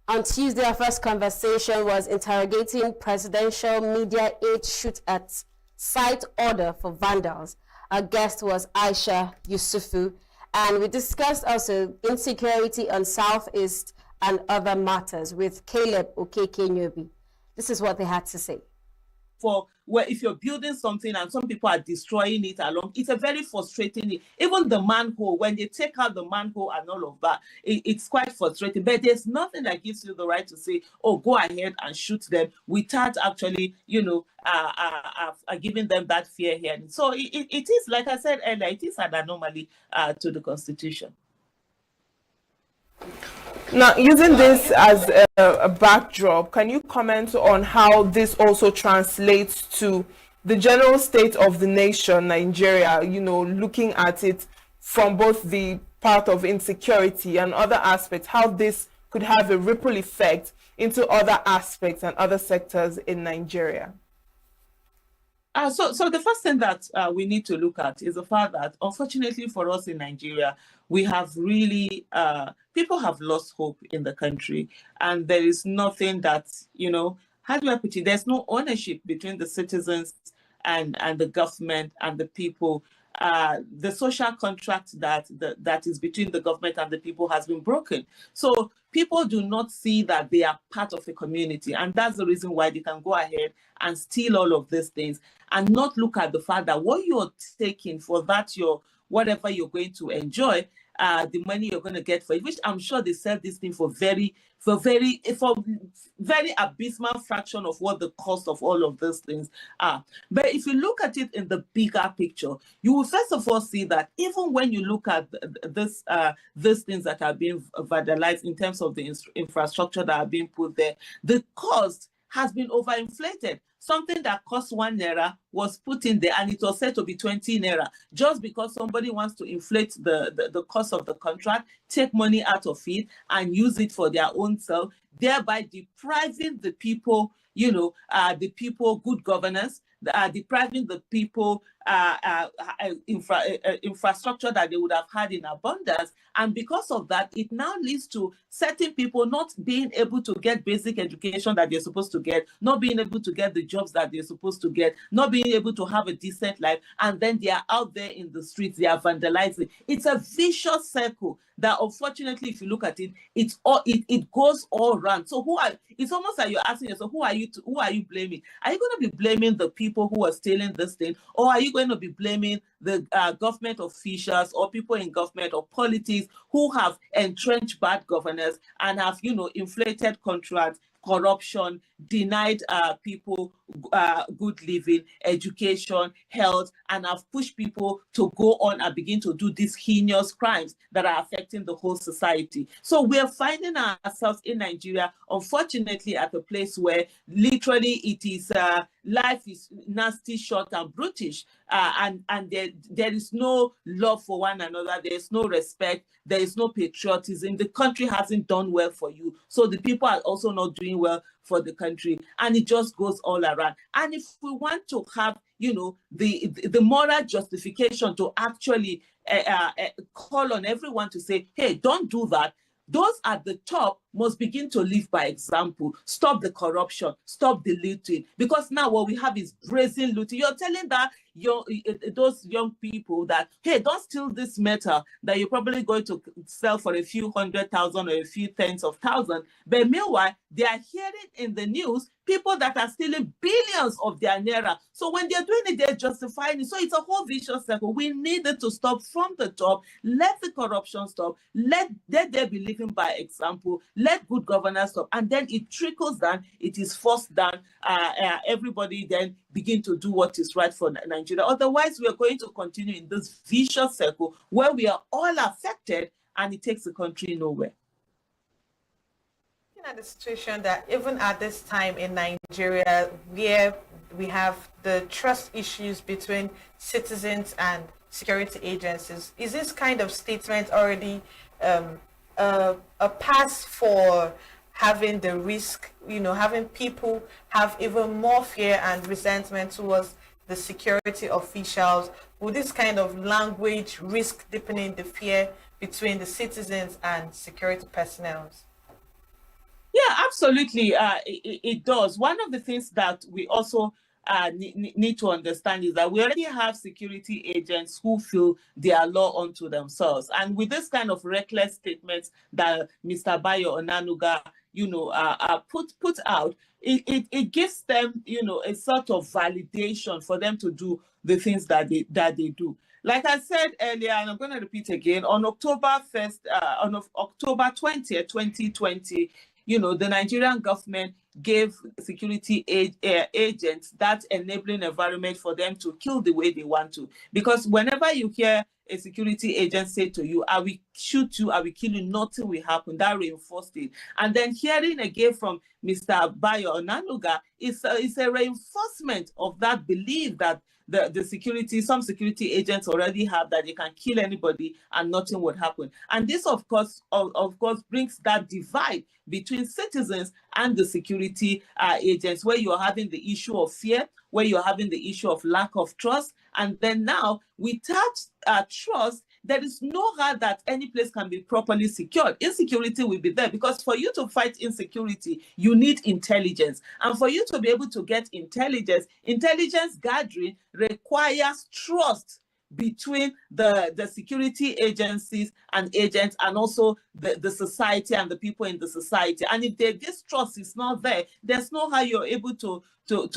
On Tuesday, our first conversation was interrogating presidential media aid shoot at site order for vandals. Our guest was Aisha Yusufu, and we discussed also insecurity on Southeast and other matters with Caleb Okeke-Nyobi. This is what they had to say. For where if you're building something and some people are destroying it along, it's a very frustrating. Even the manhole, when they take out the manhole and all of that, it's quite frustrating. But there's nothing that gives you the right to say, oh, go ahead and shoot them without actually, giving them that fair hearing. So it is, like I said earlier, it is an anomaly to the Constitution. Now, using this as a backdrop, can you comment on how this also translates to the general state of the nation, Nigeria, looking at it from both the part of insecurity and other aspects, how this could have a ripple effect into other aspects and other sectors in Nigeria? So the first thing that we need to look at is the fact that, unfortunately for us in Nigeria, we have really, people have lost hope in the country, and there is nothing that, how do I put it? There's no ownership between the citizens and the government and the people. the social contract that is between the government and the people has been broken. So people do not see that they are part of a community, and that's the reason why they can go ahead and steal all of these things and not look at the fact that what you're taking for that, whatever you're going to enjoy, the money you're going to get for it, which I'm sure they sell this thing for very abysmal fraction of what the cost of all of those things are. But if you look at it in the bigger picture, you will first of all see that even when you look at these things that are being vandalized in terms of the infrastructure that are being put there, the cost has been overinflated. Something that cost 1 naira was put in there and it was said to be 20 naira, just because somebody wants to inflate the cost of the contract, take money out of it and use it for their own self, thereby depriving the people, the people good governance, depriving the people infrastructure that they would have had in abundance. And because of that, it now leads to certain people not being able to get basic education that they're supposed to get, not being able to get the jobs that they're supposed to get, not being able to have a decent life, and then they are out there in the streets, they are vandalizing. It's a vicious circle that, unfortunately, if you look at it, it goes all around. So it's almost like you're asking yourself, who are you blaming? Are you going to be blaming the people who are stealing this thing, or are you going to be blaming the government officials or people in government or politics who have entrenched bad governance and have, inflated contracts, corruption, denied people good living, education, health, and have pushed people to go on and begin to do these heinous crimes that are affecting the whole society. So we're finding ourselves in Nigeria, unfortunately, at a place where literally it is life is nasty, short, and brutish, and there is no love for one another. There is no respect. There is no patriotism. The country hasn't done well for you, so the people are also not doing well for the country, and it just goes all around. And if we want to have, the moral justification to actually call on everyone to say, hey, don't do that, those at the top must begin to live by example. Stop the corruption, stop the looting, because now what we have is brazen looting. You're telling those young people that, hey, don't steal this metal that you're probably going to sell for a few 100,000 or a few tens of thousands. But meanwhile, they are hearing in the news people that are stealing billions of their naira. So when they're doing it, they're justifying it. So it's a whole vicious circle. We need it to stop from the top. Let the corruption stop. Let there be living by example. Let good governance stop. And then it trickles down. It is forced down. Everybody then begin to do what is right for Nigeria. Otherwise, we are going to continue in this vicious circle where we are all affected and it takes the country nowhere. At the situation that even at this time in Nigeria, where we have the trust issues between citizens and security agencies, is this kind of statement already a pass for having the risk, having people have even more fear and resentment towards the security officials? Would this kind of language risk deepening the fear between the citizens and security personnel? Yeah, absolutely. It does. One of the things that we also need to understand is that we already have security agents who feel their law unto themselves. And with this kind of reckless statements that Mr. Bayo Onanuga, put out, it gives them, a sort of validation for them to do the things that they do. Like I said earlier, and I'm going to repeat again, on October 1st, on October 20th, 2020, the Nigerian government gave security agents that enabling environment for them to kill the way they want to. Because whenever you hear a security agent say to you, I will shoot you, I will kill you, nothing will happen, that reinforced it. And then hearing again from Mr. Bayo Onanuga is a reinforcement of that belief that some security agents already have, that they can kill anybody and nothing would happen. And this, of course, brings that divide between citizens and the security agents, where you're having the issue of fear, where you're having the issue of lack of trust. And then now, without trust, there is no how that any place can be properly secured. Insecurity will be there, because for you to fight insecurity, you need intelligence. And for you to be able to get intelligence gathering requires trust between the security agencies and agents, and also the society and the people in the society. And if this trust is not there, there's no how you're able to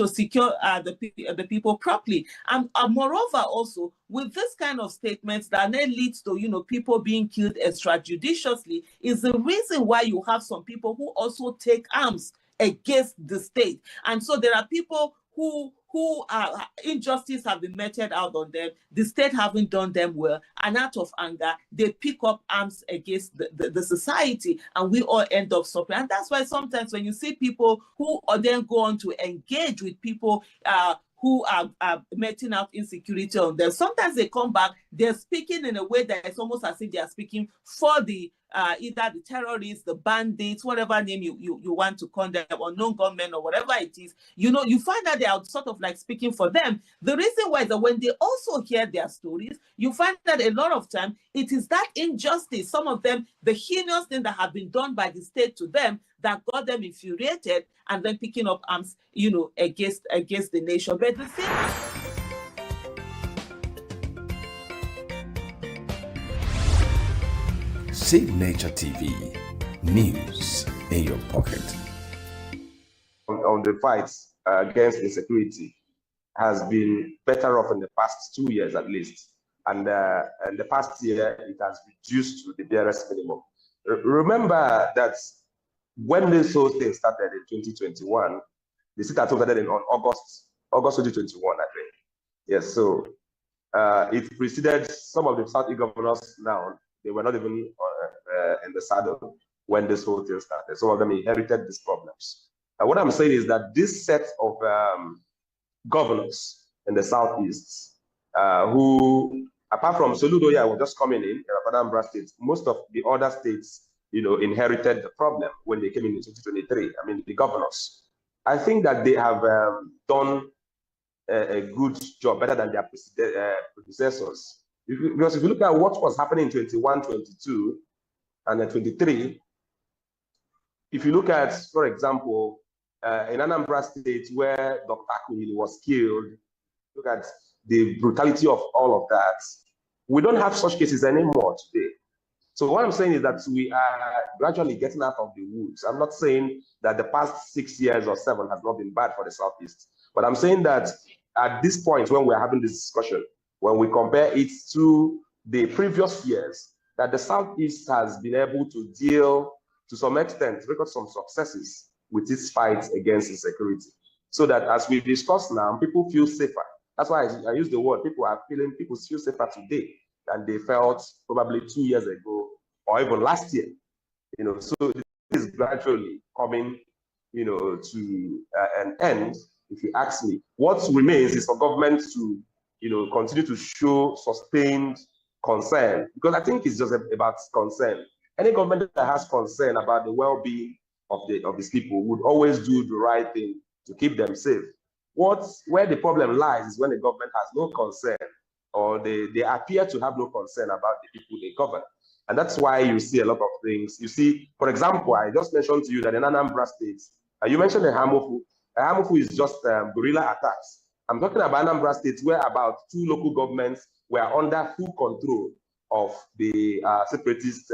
secure the people properly. And moreover, also with this kind of statements that then leads to people being killed extrajudiciously, is the reason why you have some people who also take arms against the state. And so there are people who injustice have been meted out on them, the state haven't done them well, and out of anger they pick up arms against the society, and we all end up suffering. And that's why sometimes when you see people who then go on to engage with people who are meting out insecurity on them, sometimes they come back, they're speaking in a way that it's almost as if they are speaking for the either the terrorists, the bandits, whatever name you want to call them, or unknown gunmen, or whatever it is. You find that they are sort of like speaking for them. The reason why is that when they also hear their stories, you find that a lot of time it is that injustice, some of them, the heinous thing that have been done by the state to them, that got them infuriated and then picking up arms, against the nation. But the same. Signature TV, news in your pocket. On the fights against insecurity has been better off in the past 2 years at least. And in the past year, it has reduced to the barest minimum. Remember that when this whole thing started in 2021, the Signaturetv started on August 2021, I think. Yes, so it preceded some of the South governors now. They were not even in the saddle when this whole thing started. Some of them inherited these problems. What I'm saying is that this set of governors in the Southeast, who, apart from Soludo, was just coming in Anambra State, most of the other states, inherited the problem when they came in 2023. I mean, the governors. I think that they have done a good job, better than their predecessors. Because if you look at what was happening in 21, 22, and 23, if you look at, for example, in Anambra State where Dr. Akunyi was killed, look at the brutality of all of that. We don't have such cases anymore today. So what I'm saying is that we are gradually getting out of the woods. I'm not saying that the past 6 years or 7 has not been bad for the Southeast, but I'm saying that at this point when we're having this discussion, when we compare it to the previous years, that the Southeast has been able to deal, to some extent, record some successes with its fight against insecurity. So that as we discuss now, people feel safer. That's why I use the word, people feel safer today than they felt probably 2 years ago or even last year. So this is gradually coming, to an end, if you ask me. What remains is for government to, continue to show sustained concern, because I think it's just about concern. Any government that has concern about the well-being of these people would always do the right thing to keep them safe. Where the problem lies is when the government has no concern, or they appear to have no concern about the people they govern. And that's why you see a lot of things. You see, for example, I just mentioned to you that in Anambra State, you mentioned the Hamofu. Hamofu is just guerrilla attacks. I'm talking about Anambra State, where about 2 local governments were under full control of the separatist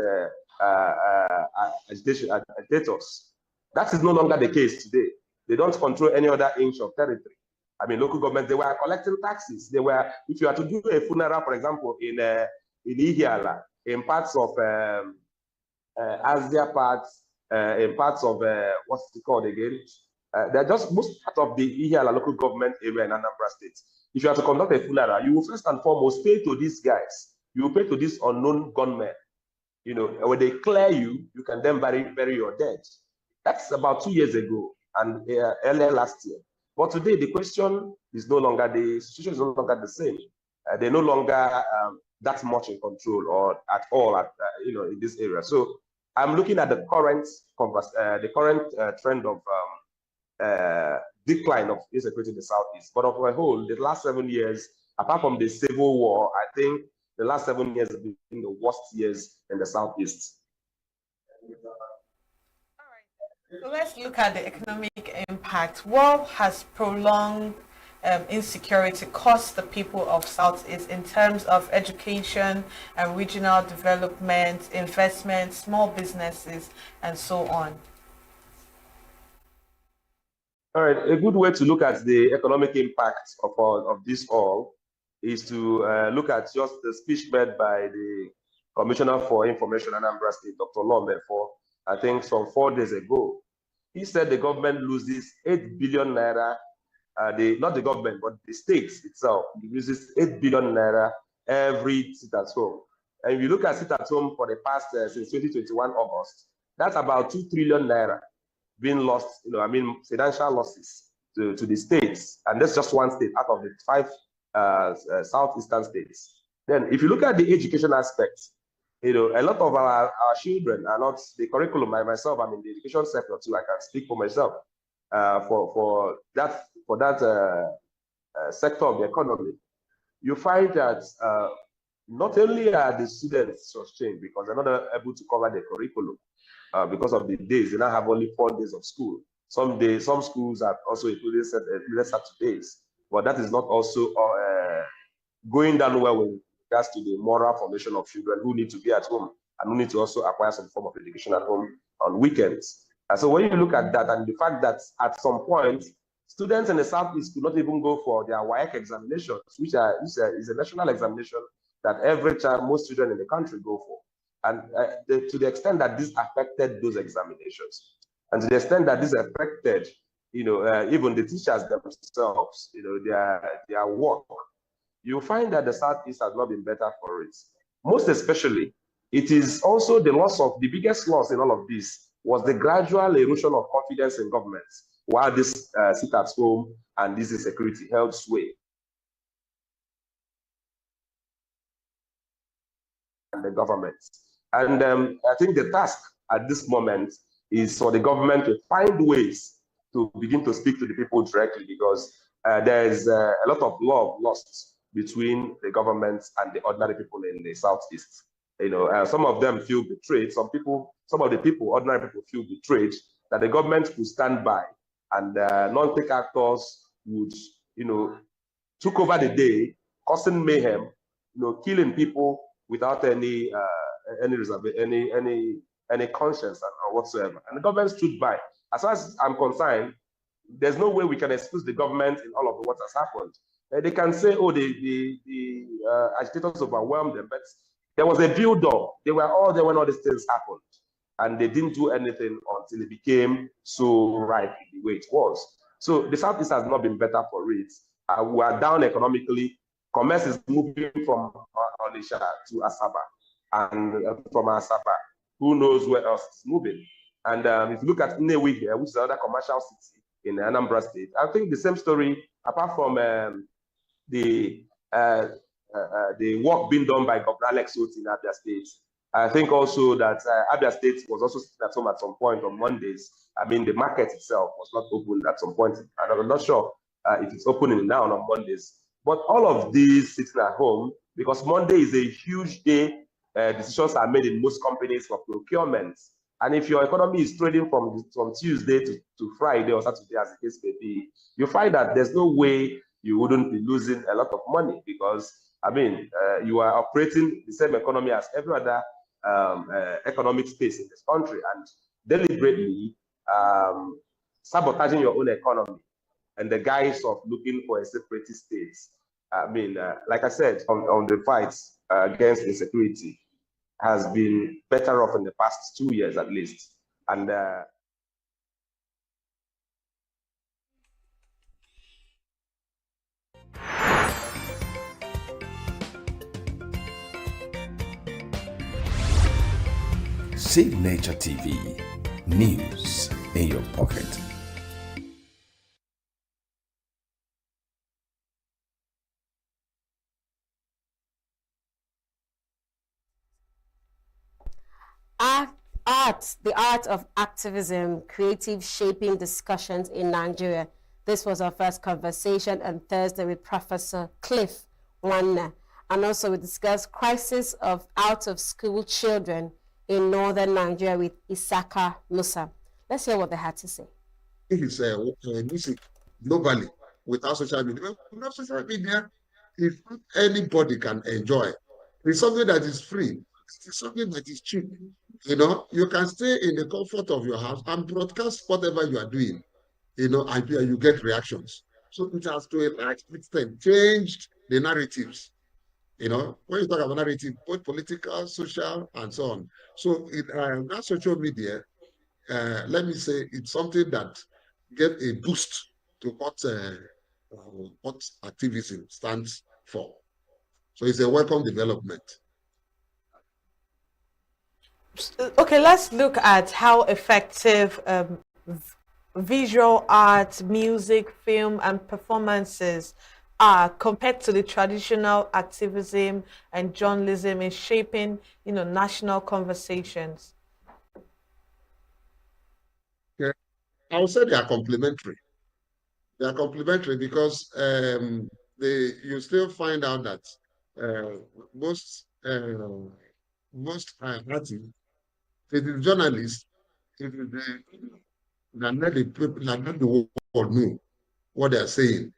agitators. That is no longer the case today. They don't control any other inch of territory. I mean, local governments, they were collecting taxes. They were, if you are to do a funeral, for example, in Ihiala, in parts of Asia parts, in parts of, what's it called again? They're just most part of the Ihiala local government area in Anambra State. If you are to conduct a funeral, you will first and foremost pay to these guys. You will pay to these unknown gunmen. When they clear you, you can then bury your dead. That's about 2 years ago and earlier last year. But today, the question is no longer, the situation is no longer the same. They're no longer that much in control or at all, in this area. So I'm looking at the current trend of decline of insecurity in the Southeast. But of a whole, the last 7 years, apart from the civil war, I think the last 7 years have been the worst years in the Southeast. So let's look at the economic impact. War has prolonged insecurity costs the people of Southeast in terms of education and regional development, investment, small businesses, and so on? All right, a good way to look at the economic impact of this all is to look at just the speech made by the Commissioner for Information Anambra State, Dr. Lombe, for I think some 4 days ago. He said the government loses 8 billion naira, not the government, but the state itself loses 8 billion naira every sit-at-home. And if you look at sit-at-home for the past, since 2021 August, that's about 2 trillion naira being lost, financial losses to the states. And that's just one state out of the 5 southeastern states. Then if you look at the education aspect, a lot of our children are not the curriculum. Myself, I'm in the education sector too. I can speak for myself. For that sector of the economy, you find that not only are the students sustained because they're not able to cover the curriculum because of the days. They now have only 4 days of school. Some schools are also included Saturdays, but that is not also going down well with regards to the moral formation of children who need to be at home and who need to also acquire some form of education at home on weekends. And so when you look at that and the fact that at some point, students in the Southeast could not even go for their WAEC examinations, which is a national examination that every child, most children in the country go for. And to the extent that this affected those examinations, and to the extent that this affected, even the teachers themselves, their work, you find that the Southeast has not been better for it. Most especially, it is also the biggest loss in all of this was the gradual erosion of confidence in governments, while this sit-at-home and this insecurity held sway. And the government. And I think the task at this moment is for the government to find ways to begin to speak to the people directly, because there is a lot of love lost between the government and the ordinary people in the Southeast. Some of them feel betrayed. Some of the people, ordinary people, feel betrayed that the government could stand by and non-tech actors would, took over the day, causing mayhem, killing people without any conscience or whatsoever. And the government stood by. As far as I'm concerned, there's no way we can excuse the government in all of what has happened. They can say, oh, the agitators overwhelmed them, but there was a build-up. They were all there when all these things happened, and they didn't do anything until it became so ripe the way it was. So the Southeast has not been better for it. We are down economically. Commerce is moving from Onitsha to Asaba, and from Asaba, who knows where else it's moving. And if you look at ENUGU here, which is another commercial city in Anambra State, I think the same story, apart from the work being done by Governor Alex Oti in Abia State. I think also that Abia State was also sitting at home at some point on Mondays. I mean, the market itself was not open at some point. I'm not sure if it's opening now on Mondays. But all of these sitting at home, because Monday is a huge day, decisions are made in most companies for procurement. And if your economy is trading from Tuesday to Friday or Saturday, as the case may be, you find that there's no way you wouldn't be losing a lot of money, because, you are operating the same economy as every other economic space in this country, and deliberately sabotaging your own economy and the guise of looking for a separatist state. Like I said, on the fights against insecurity has been better off in the past 2 years at least. And Signature TV, news in your pocket. The art of activism, creative shaping discussions in Nigeria. This was our first conversation on Thursday with Professor Cliff Wanna. And also we discussed crisis of out-of-school children in northern Nigeria with Isaka Musa. Let's hear what they had to say. It is globally, without social media. Without social media, if anybody can enjoy, it's something that is free. It's something that is cheap. You can stay in the comfort of your house and broadcast whatever you are doing, and you get reactions. So it has to a large extent changed the narratives. When you talk about narrative, both political, social, and so on. So that social media, let me say, it's something that get a boost to what activism stands for. So it's a welcome development. Okay, let's look at how effective visual art, music, film, and performances are compared to the traditional activism and journalism in shaping, national conversations. Yeah, I would say they are complementary. They are complementary because you still find out that uh, most artists, it is journalists, it is let the people, let the world know what they are saying.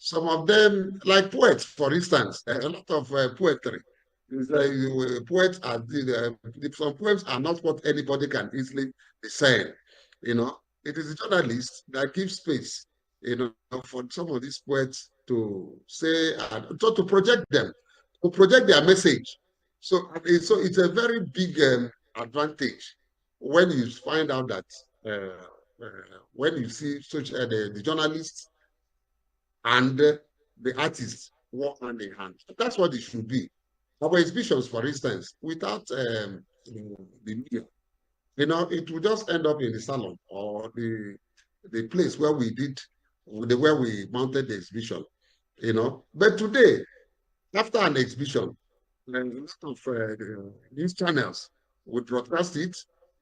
Some of them, like poets, for instance, a lot of poetry. Poets are some poems are not what anybody can easily discern. It is a journalist that gives space, for some of these poets to say and to project them, to project their message. So it's a very big advantage when you find out that when you see the journalists and the artists work hand in hand. That's what it should be. Our exhibitions, for instance, without the media, it will just end up in the salon or the place where where we mounted the exhibition. But today, after an exhibition, a lot of news channels would broadcast it.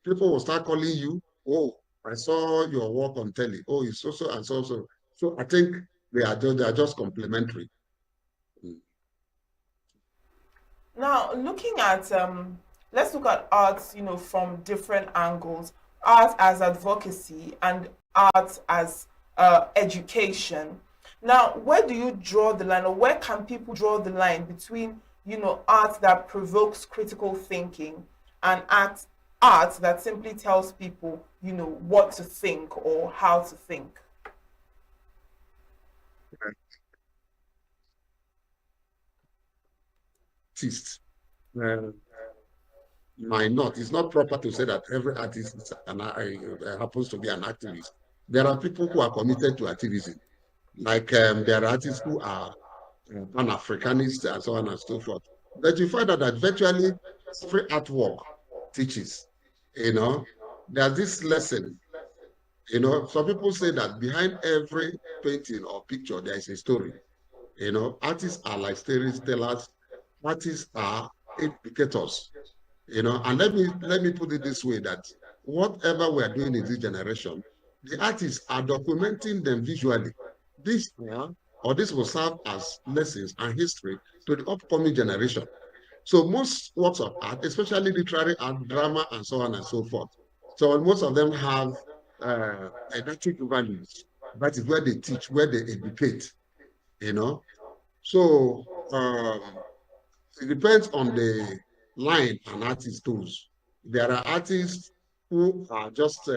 People will start calling you. Oh, I saw your work on telly. Oh, it's so and so so. So I think they are just complementary. Now, looking at let's look at arts, from different angles. Art as advocacy and art as education. Now, where do you draw the line, or where can people draw the line between, art that provokes critical thinking and art that simply tells people, what to think or how to think? Artists might not. It's not proper to say that every artist happens to be an activist. There are people who are committed to activism. Like there are artists who are Pan-Africanists and so on and so forth. But you find out that virtually every artwork teaches. There's this lesson. Some people say that behind every painting or picture, there is a story. Artists are like storytellers. Artists are educators. And let me put it this way: that whatever we are doing in this generation, the artists are documenting them visually. This this will serve as lessons and history to the upcoming generation. So most works of art, especially literary art, drama, and so on and so forth. So most of them have didactic values. That is where they teach, where they educate. So it depends on the line an artist goes. There are artists who are just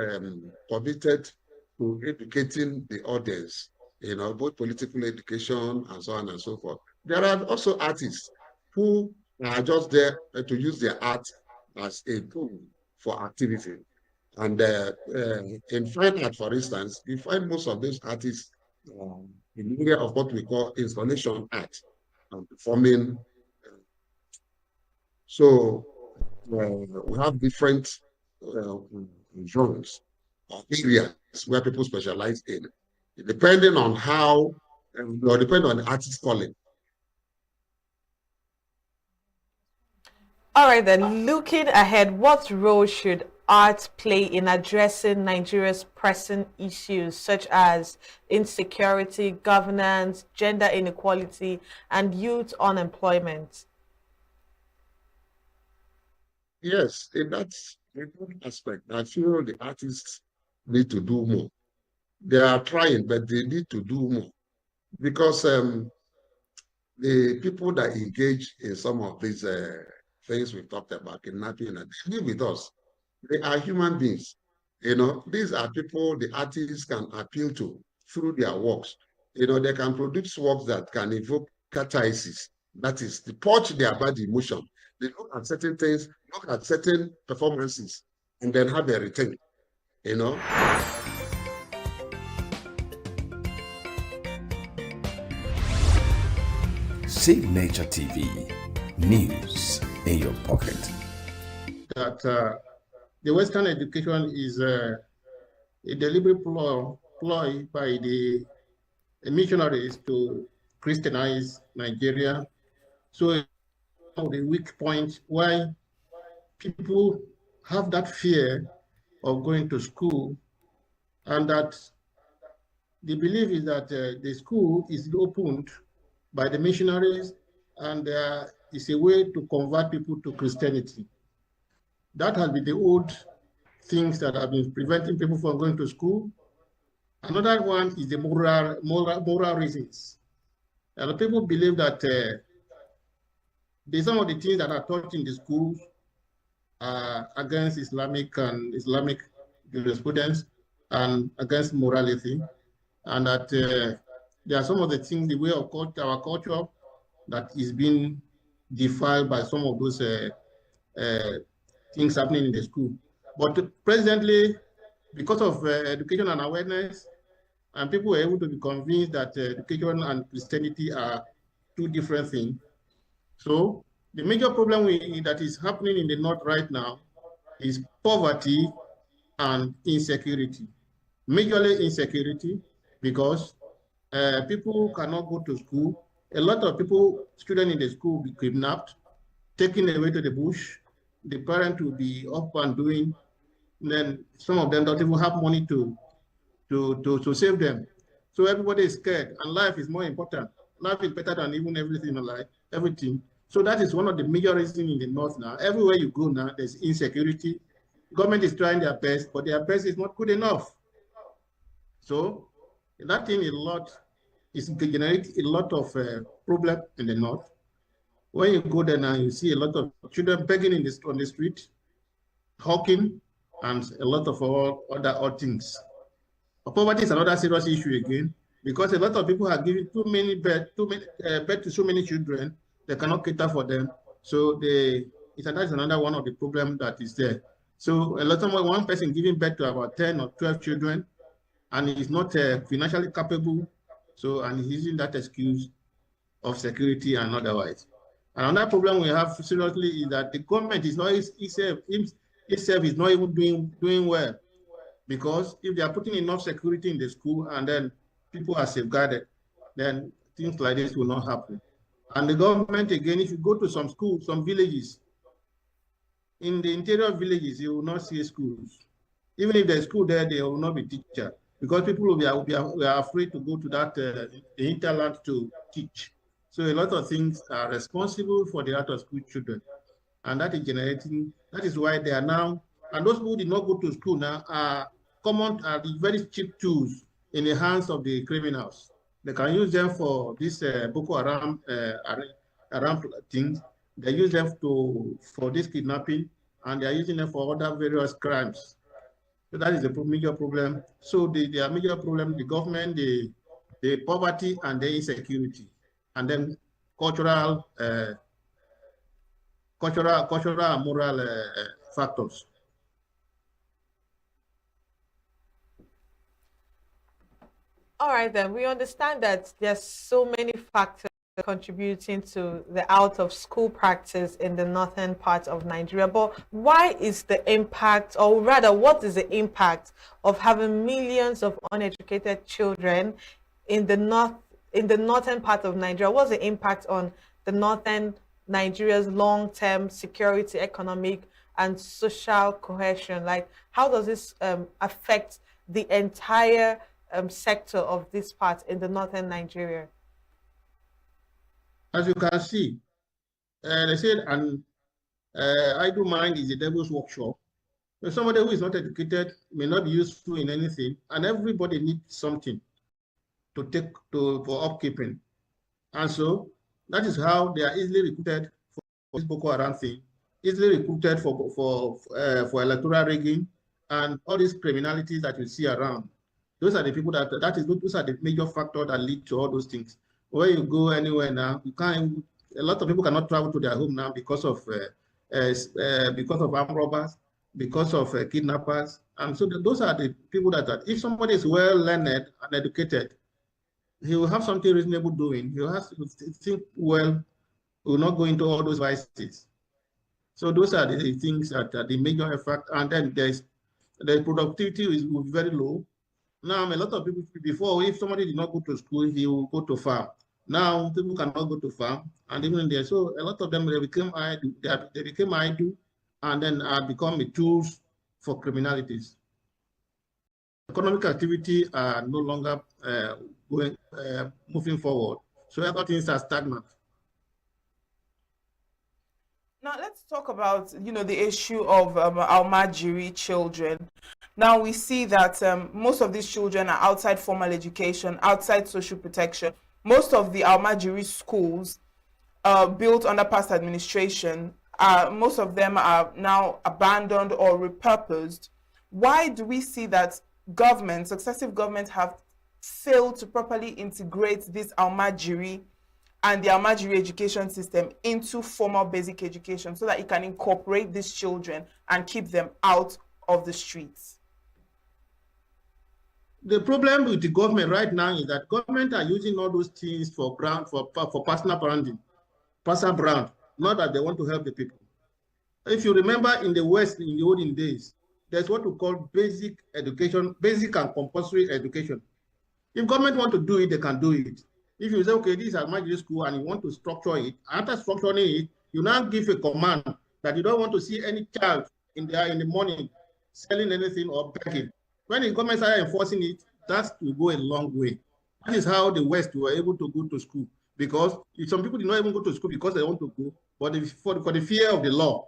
committed to educating the audience, both political education and so on and so forth. There are also artists who are just there to use their art as a tool for activity. And in fine art, for instance, you find most of those artists in the area of what we call installation art and performing. So we have different genres or areas where people specialize in, depending on how, or depending on the artist's calling. All right, then, looking ahead, what role should art play in addressing Nigeria's pressing issues such as insecurity, governance, gender inequality, and youth unemployment? Yes, in that aspect, I feel the artists need to do more. They are trying, but they need to do more because the people that engage in some of these things we talked about, kidnapping, and they live with us. They are human beings. You know, these are people the artists can appeal to through their works. You know, they can produce works that can evoke catharsis. That is, to purge their bad emotion. They look at certain things, look at certain performances, and then have a return. You know. Signature TV, news in your pocket. That the Western education is a deliberate ploy by the missionaries to Christianize Nigeria. So the weak point why people have that fear of going to school, and that the belief is that the school is opened by the missionaries, and it's a way to convert people to Christianity. That has been the old things that have been preventing people from going to school. Another one is the moral reasons. And people believe that some of the things that are taught in the schools are against Islamic jurisprudence and against morality, and that there are some of the things, the way of our culture, that is being defiled by some of those things happening in the school. But presently, because of education and awareness, and people were able to be convinced that education and Christianity are two different things. So the major problem that is happening in the North right now is poverty and insecurity. Majorly insecurity, because people cannot go to school. A lot of students in the school will be kidnapped, taken away to the bush. The parent will be up and doing. Then some of them don't even have money to save them. So everybody is scared, and life is more important. Life is better than even everything in life, everything. So that is one of the major reasons in the North now. Everywhere you go now, there's insecurity. Government is trying their best, but their best is not good enough. So that thing is generating a lot of problem in the North. When you go there now, you see a lot of children begging on the street, hawking, and a lot of other odd things. Poverty is another serious issue again, because a lot of people are giving too many birth to so many children, they cannot cater for them. So that is another one of the problems that is there. So a lot of one person giving birth to about 10 or 12 children, and is not financially capable, and he's using that excuse of security and otherwise. Another problem we have seriously is that the government is not itself is not even doing well, because if they are putting enough security in the school and then people are safeguarded, then things like this will not happen. And the government, again, if you go to some schools, some villages, in the interior villages, you will not see schools. Even if there's school there, there will not be teacher, because people will be afraid to go to that the hinterland to teach. So a lot of things are responsible for the out-of-school children, and that is why they are now, and those who did not go to school now are the very cheap tools in the hands of the criminals. They can use them for this Boko Haram things. They use them for this kidnapping, and they are using them for other various crimes. So that is a major problem. So the major problem: the government, the poverty, and the insecurity, and then cultural and moral factors. All right, then we understand that there's so many factors contributing to the out of school practice in the northern part of Nigeria. But why is the impact, or rather, what is the impact of having millions of uneducated children in the northern part of Nigeria? What's the impact on the northern Nigeria's long-term security, economic, and social cohesion? Like, how does this affect the entire sector of this part in the northern Nigeria? As you can see, they said an idle mind is the devil's workshop. Somebody who is not educated may not be useful in anything, and everybody needs something to take for upkeeping. And so that is how they are easily recruited for this Boko Haram thing, easily recruited for electoral rigging and all these criminalities that you see around. Those are the people those are the major factors that lead to all those things. Where you go anywhere now, you can't. A lot of people cannot travel to their home now because of armed robbers, because of kidnappers, and so those are the people that if somebody is well learned and educated, he will have something reasonable doing. He will have to think well. He will not go into all those vices. So those are the things that are the major effect. And then the productivity is very low. Now, a lot of people, before, if somebody did not go to school, he will go to farm. Now, people cannot go to farm, and even there, so a lot of them, they became idle, and then become tools for criminalities. Economic activity are no longer moving forward, so other things are stagnant. Now let's talk about the issue of Almajiri children. Now we see that most of these children are outside formal education, outside social protection. Most of the Almajiri schools built under past administration, most of them are now abandoned or repurposed. Why do we see that successive governments have failed to properly integrate this Almajiri and the Almajiri education system into formal basic education so that it can incorporate these children and keep them out of the streets? The problem with the government right now is that government are using all those things for personal branding, not that they want to help the people. If you remember in the West, in the olden days, there's what we call basic education, basic and compulsory education. If government want to do it, they can do it. If you say, okay, this is Almajiri school and you want to structure it, after structuring it, you now give a command that you don't want to see any child in the morning selling anything or begging. When the government started enforcing it, that will go a long way. That is how the West were able to go to school, because some people did not even go to school because they want to go, but for the fear of the law.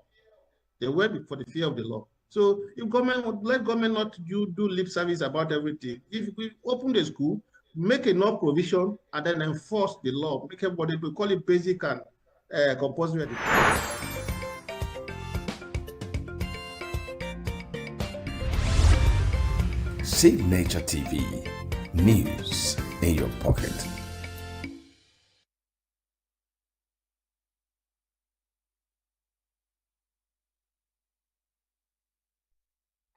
They went for the fear of the law. So if government would let government not do lip service about everything, if we open the school, make enough provision, and then enforce the law, make everybody, we call it basic and compulsory education. Signaturetv, news in your pocket.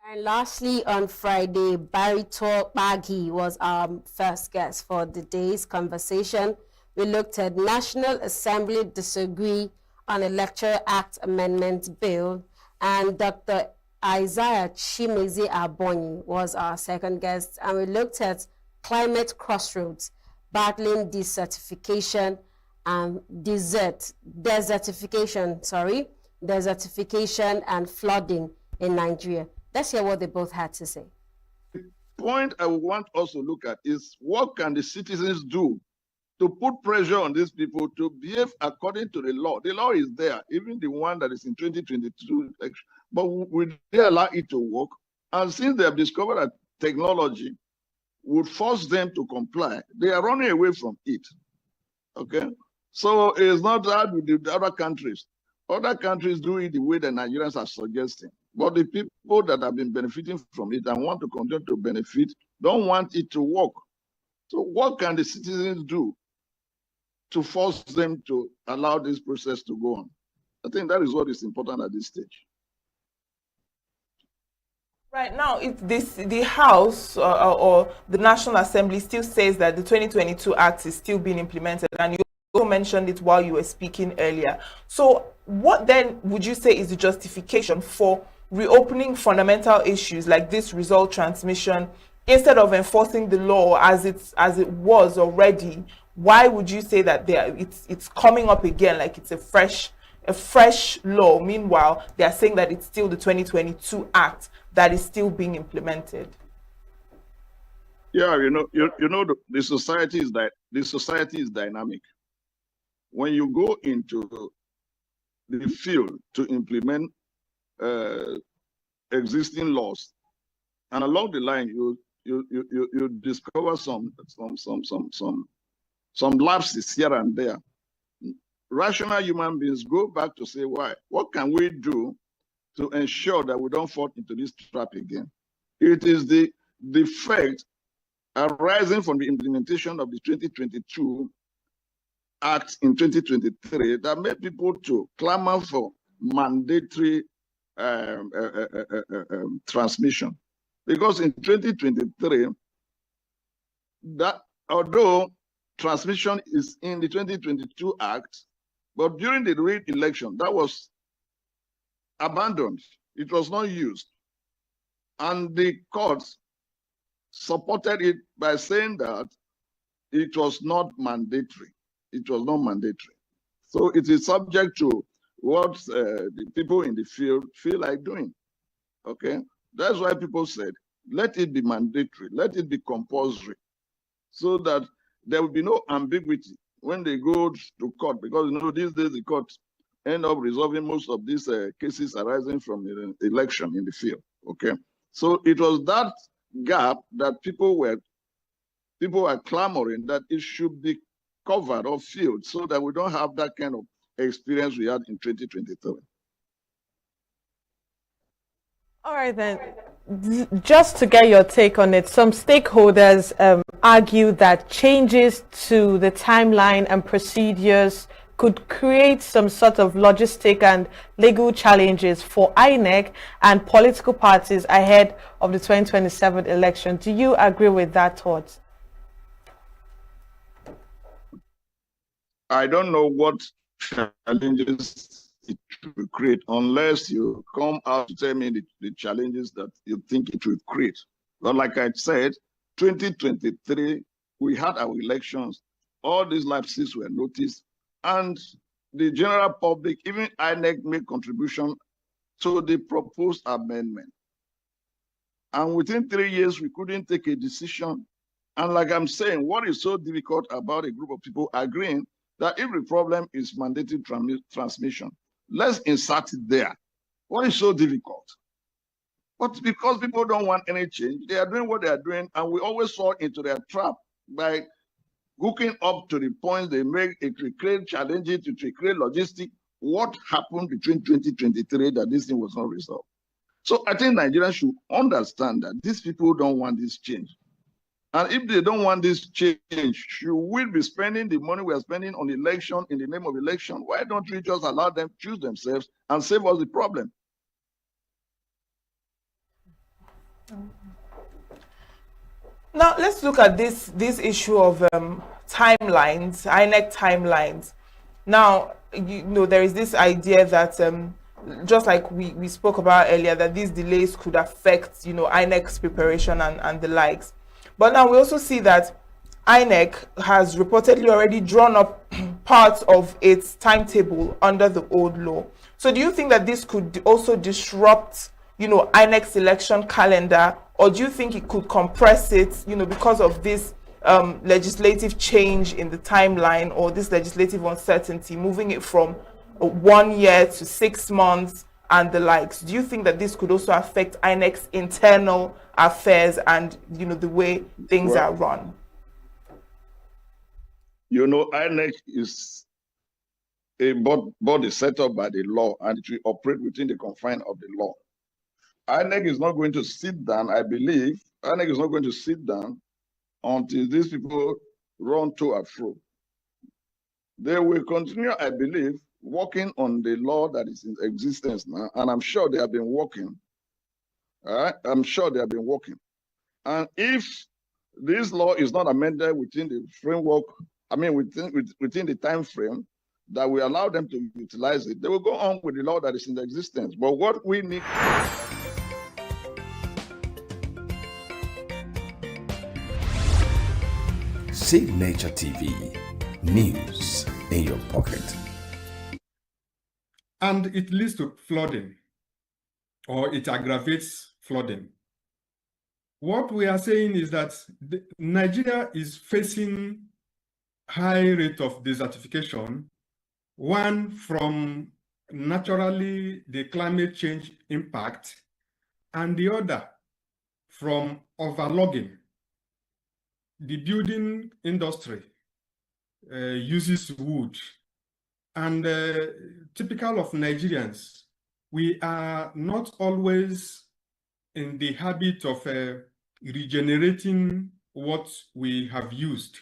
And lastly, on Friday, Barito Bagi was our first guest for the day's conversation. We looked at National Assembly disagree on Electoral Act Amendment Bill, and Dr. Isaiah Chimeze Abonyi was our second guest, and we looked at climate crossroads, battling desertification and desertification and flooding in Nigeria. Let's hear what they both had to say. The point I want us to look at is what can the citizens do to put pressure on these people to behave according to the law. The law is there, even the one that is in 2022 election, but will they allow it to work? And since they have discovered that technology would force them to comply, they are running away from it, okay? So it's not that with the other countries. Other countries do it the way the Nigerians are suggesting. But the people that have been benefiting from it and want to continue to benefit don't want it to work. So what can the citizens do to force them to allow this process to go on? I think that is what is important at this stage. Right now, the House or the National Assembly still says that the 2022 Act is still being implemented, and you also mentioned it while you were speaking earlier. So what then would you say is the justification for reopening fundamental issues like this result transmission instead of enforcing the law as it was already? Why would you say that it's coming up again like it's a fresh law? Meanwhile, they are saying that it's still the 2022 Act that is still being implemented. Yeah, the society is dynamic. When you go into the field to implement existing laws, and along the line you discover some lapses here and there. Rational human beings go back to say, why? What can we do to ensure that we don't fall into this trap again? It is the defect arising from the implementation of the 2022 Act in 2023 that made people to clamor for mandatory transmission. Because in 2023, that although transmission is in the 2022 Act, but during the re-election, that was abandoned. It was not used. And the courts supported it by saying that it was not mandatory. It was not mandatory. So it is subject to what the people in the field feel like doing. Okay? That's why people said, let it be mandatory, let it be compulsory, so that there will be no ambiguity when they go to court, because you know these days the courts end up resolving most of these cases arising from the election in the field. Okay, so it was that gap that people were clamoring that it should be covered or filled, so that we don't have that kind of experience we had in 2023. All right, then, just to get your take on it, some stakeholders argue that changes to the timeline and procedures could create some sort of logistic and legal challenges for INEC and political parties ahead of the 2027 election. Do you agree with that thought? I don't know what challenges it will create unless you come out to tell me the challenges that you think it will create. But like I said, 2023, we had our elections, all these lapses were noticed, and the general public, even INEC, made contribution to the proposed amendment. And within 3 years, we couldn't take a decision. And like I'm saying, what is so difficult about a group of people agreeing that if the problem is mandatory transmission, let's insert it there. What is so difficult? But because people don't want any change, they are doing what they are doing, and we always fall into their trap by hooking up to the point they make. It will create challenges, it will create logistics. What happened between 2023 that this thing was not resolved? So I think Nigerians should understand that these people don't want this change. And if they don't want this change, should we be spending the money we are spending on election in the name of election? Why don't we just allow them to choose themselves and save us the problem? Now let's look at this issue of timelines, INEC timelines. Now, you know, there is this idea that just like we spoke about earlier, that these delays could affect, you know, INEC's preparation and the likes. But now we also see that INEC has reportedly already drawn up parts of its timetable under the old law. So do you think that this could also disrupt, you know, INEC's election calendar, or do you think it could compress it, you know, because of this legislative change in the timeline, or this legislative uncertainty, moving it from 1 year to 6 months and the likes? Do you think that this could also affect INEC's internal affairs and, you know, the way things are run? You know, INEC is a body set up by the law, and it will operate within the confines of the law. INEC is not going to sit down, I believe, INEC is not going to sit down until these people run to and fro. They will continue, I believe, working on the law that is in existence now, and I'm sure they have been working. I'm sure they have been working. And if this law is not amended within the framework, I mean within the time frame that we allow them to utilize it, they will go on with the law that is in existence. But what we need... Signaturetv, news in your pocket. And it leads to flooding, or it aggravates flooding. What we are saying is that Nigeria is facing high rate of desertification, one from naturally the climate change impact, and the other from overlogging. The building industry uses wood, and typical of Nigerians, we are not always in the habit of regenerating what we have used.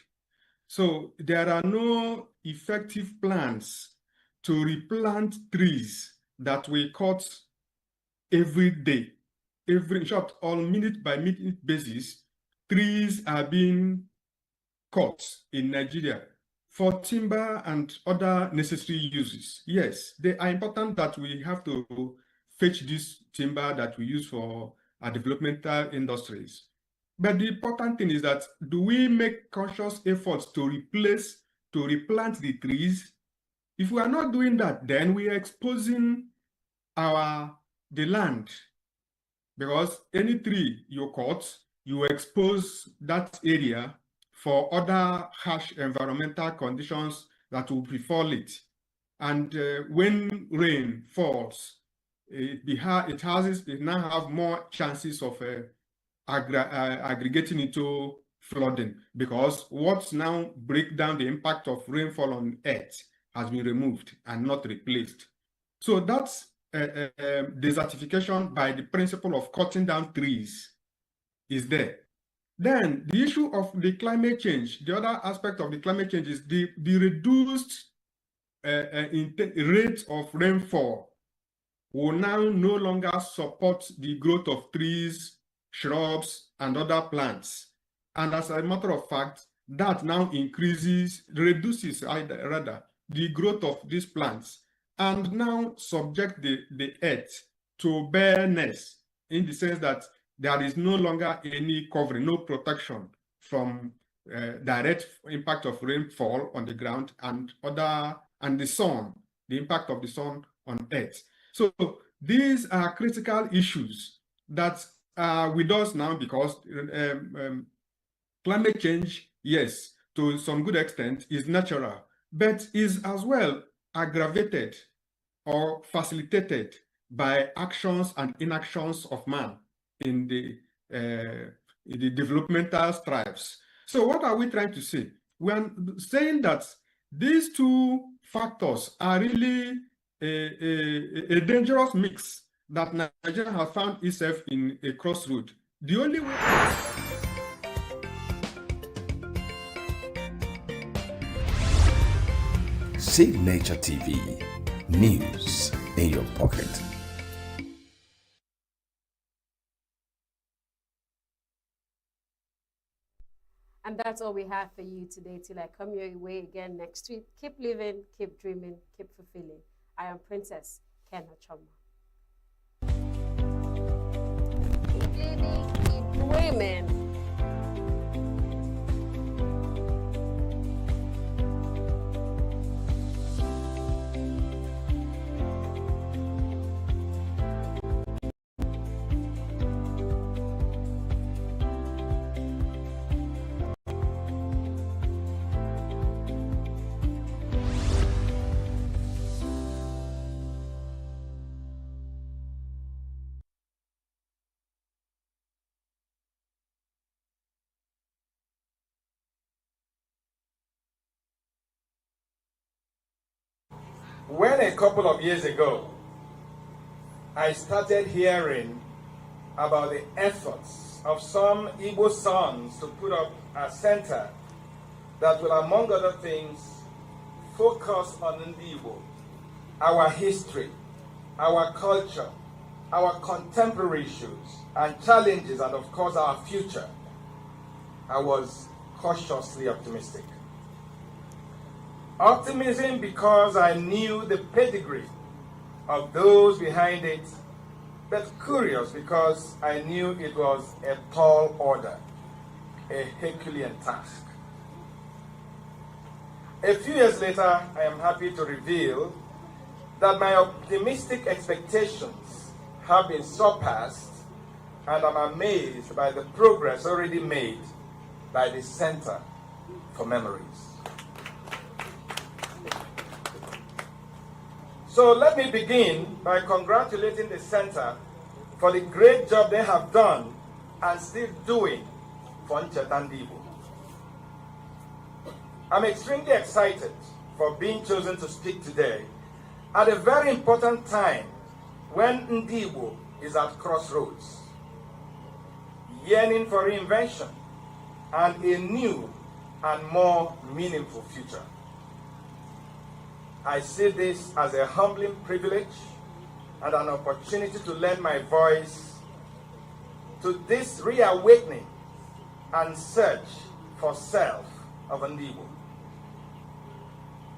So there are no effective plans to replant trees that we cut every day. In short, on minute by minute basis, trees are being cut in Nigeria for timber and other necessary uses. Yes, they are important that we have to fetch this timber that we use for our developmental industries. But the important thing is that, do we make conscious efforts to replant the trees? If we are not doing that, then we are exposing the land, because any tree you cut, you expose that area for other harsh environmental conditions that will befall it. And when rain falls, it now have more chances of aggregating into flooding, because what now break down the impact of rainfall on earth has been removed and not replaced. So that's desertification by the principle of cutting down trees is there. Then the issue of the climate change, the other aspect of the climate change is the reduced rate of rainfall will now no longer support the growth of trees, shrubs, and other plants. And as a matter of fact, that now reduces the growth of these plants, and now subject the earth to bareness, in the sense that there is no longer any covering, no protection from direct impact of rainfall on the ground and the sun, the impact of the sun on earth. So these are critical issues that are with us now, because climate change, yes, to some good extent is natural, but is as well aggravated or facilitated by actions and inactions of man in the developmental strives. So what are we trying to say? We are saying that these two factors are really a dangerous mix that Nigeria has found itself in a crossroad. The only way... Signature TV, news in your pocket. And that's all we have for you today. Till I come your way again next week. Keep living, keep dreaming, keep fulfilling. I am Princess Kenna Choma. Keep living, keep dreaming. When a couple of years ago, I started hearing about the efforts of some Igbo sons to put up a center that will, among other things, focus on Ndi Igbo, our history, our culture, our contemporary issues and challenges, and of course our future, I was cautiously optimistic. Optimism because I knew the pedigree of those behind it, but curious because I knew it was a tall order, a Herculean task. A few years later, I am happy to reveal that my optimistic expectations have been surpassed, and I'm amazed by the progress already made by the Center for Memories. So let me begin by congratulating the Center for the great job they have done and still doing for Ncheta Ndi Igbo. I'm extremely excited for being chosen to speak today at a very important time when Ndi Igbo is at crossroads, yearning for reinvention and a new and more meaningful future. I see this as a humbling privilege and an opportunity to lend my voice to this reawakening and search for self of Ndi Igbo.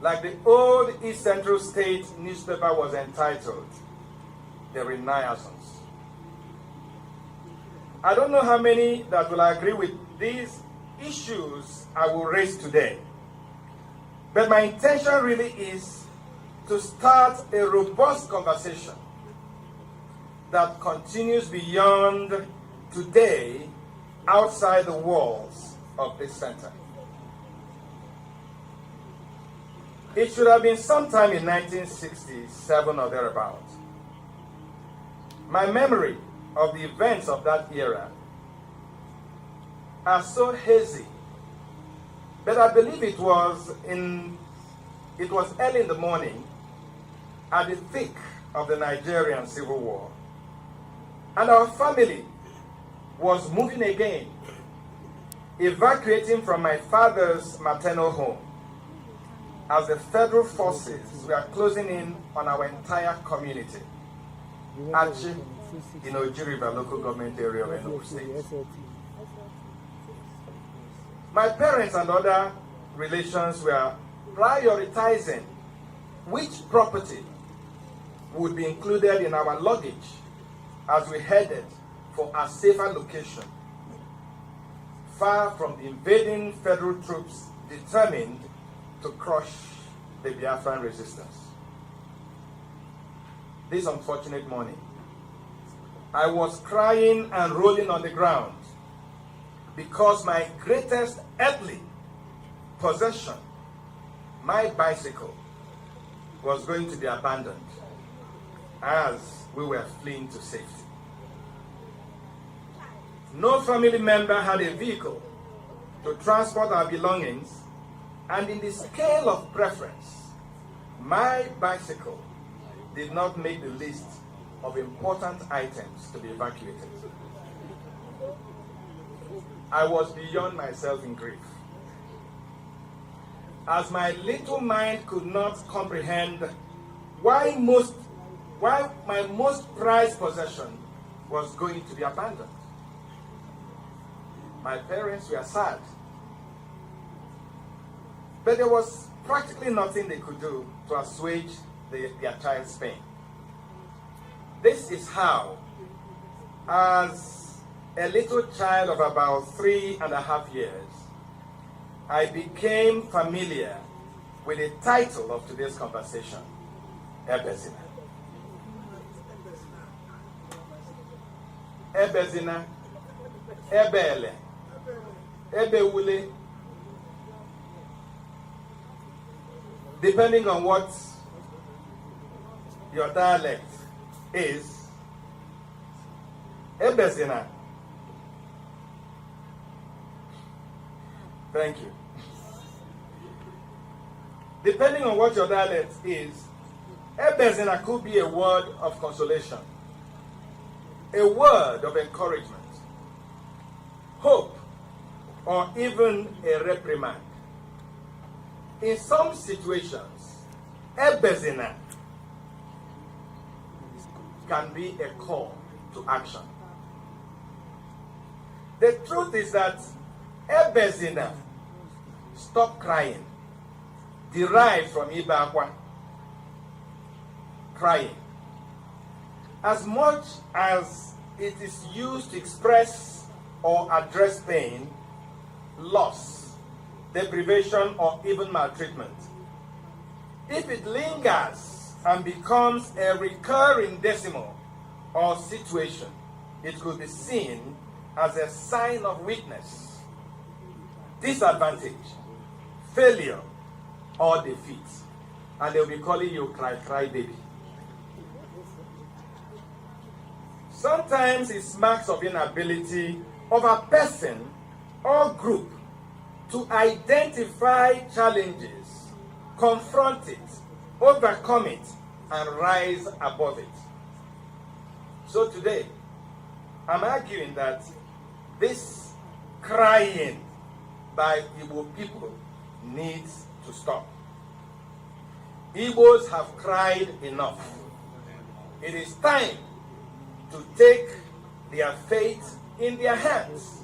Like the old East Central State newspaper was entitled, The Renaissance. I don't know how many that will agree with these issues I will raise today, but my intention really is to start a robust conversation that continues beyond today, outside the walls of this center. It should have been sometime in 1967 or thereabouts. My memory of the events of that era are so hazy, but I believe it was early in the morning at the thick of the Nigerian Civil War, and our family was moving again, evacuating from my father's maternal home as the federal forces were closing in on our entire community, Achi, in Oji River local government area of ENUGU State. My parents and other relations were prioritizing which property would be included in our luggage as we headed for a safer location, far from the invading federal troops determined to crush the Biafran resistance. This unfortunate morning, I was crying and rolling on the ground because my greatest earthly possession, my bicycle, was going to be abandoned as we were fleeing to safety. No family member had a vehicle to transport our belongings, and in the scale of preference, my bicycle did not make the list of important items to be evacuated. I was beyond myself in grief, as my little mind could not comprehend why my most prized possession was going to be abandoned. My parents were sad, but there was practically nothing they could do to assuage their child's pain. This is how, as a little child of about 3.5 years, I became familiar with the title of today's conversation, Ebezina. Ebezina, Ebele, Ebewule, depending on what your dialect is. Ebezina. Thank you. Depending on what your dialect is, Ebezina could be a word of consolation, a word of encouragement, hope, or even a reprimand. In some situations, Ebezina can be a call to action. The truth is that Ebezina, stop crying, derived from Ibakwa, crying. As much as it is used to express or address pain, loss, deprivation, or even maltreatment, if it lingers and becomes a recurring decimal or situation, it could be seen as a sign of weakness, disadvantage, failure, or defeat. And they'll be calling you cry baby. Sometimes it's marks of inability of a person or group to identify challenges, confront it, overcome it, and rise above it. So today, I'm arguing that this crying by Igbo people needs to stop. Igbos have cried enough. It is time to take their fate in their hands.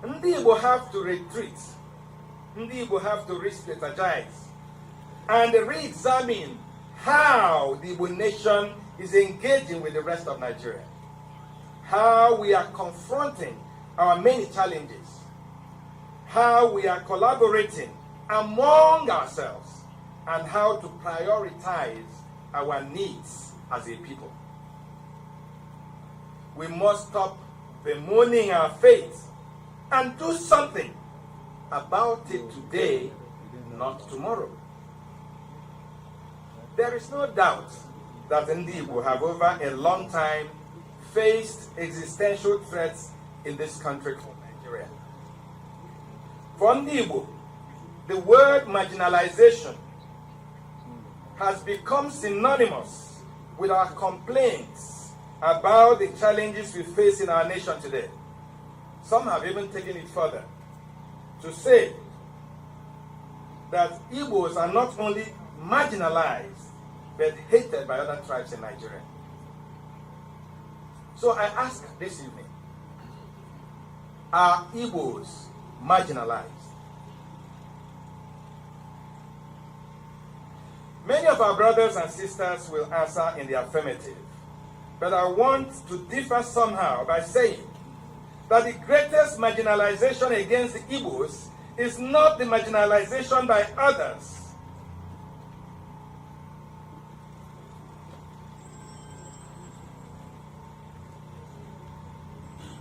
Ndị Igbo have to retreat. Ndị Igbo have to re-strategize and re-examine how the Igbo nation is engaging with the rest of Nigeria. How we are confronting our many challenges. How we are collaborating among ourselves, and how to prioritize our needs as a people. We must stop bemoaning our fate and do something about it today, not tomorrow. There is no doubt that Ndi Igbo have over a long time faced existential threats in this country called Nigeria. For Ndi Igbo, the word marginalization has become synonymous with our complaints about the challenges we face in our nation today. Some have even taken it further to say that Igbos are not only marginalized, but hated by other tribes in Nigeria. So I ask this evening, are Igbos marginalized? Many of our brothers and sisters will answer in the affirmative, but I want to differ somehow by saying that the greatest marginalization against the Igbos is not the marginalization by others.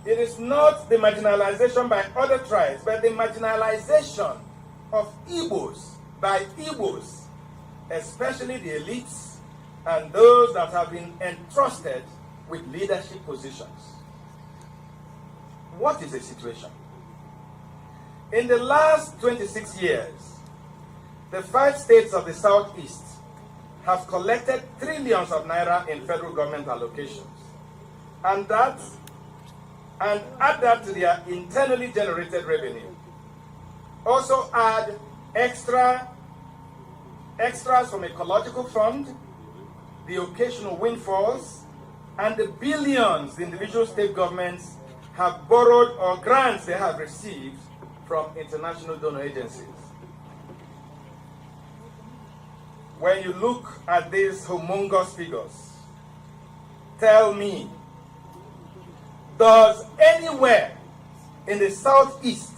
It is not the marginalization by other tribes, but the marginalization of Igbos by Igbos, especially the elites and those that have been entrusted with leadership positions. What is the situation? In the last 26 years, the 5 states of the Southeast have collected trillions of naira in federal government allocations, and add that to their internally generated revenue. Also add extras from ecological fund, the occasional windfalls, and the billions the individual state governments have borrowed or grants they have received from international donor agencies. When you look at these humongous figures, tell me, does anywhere in the Southeast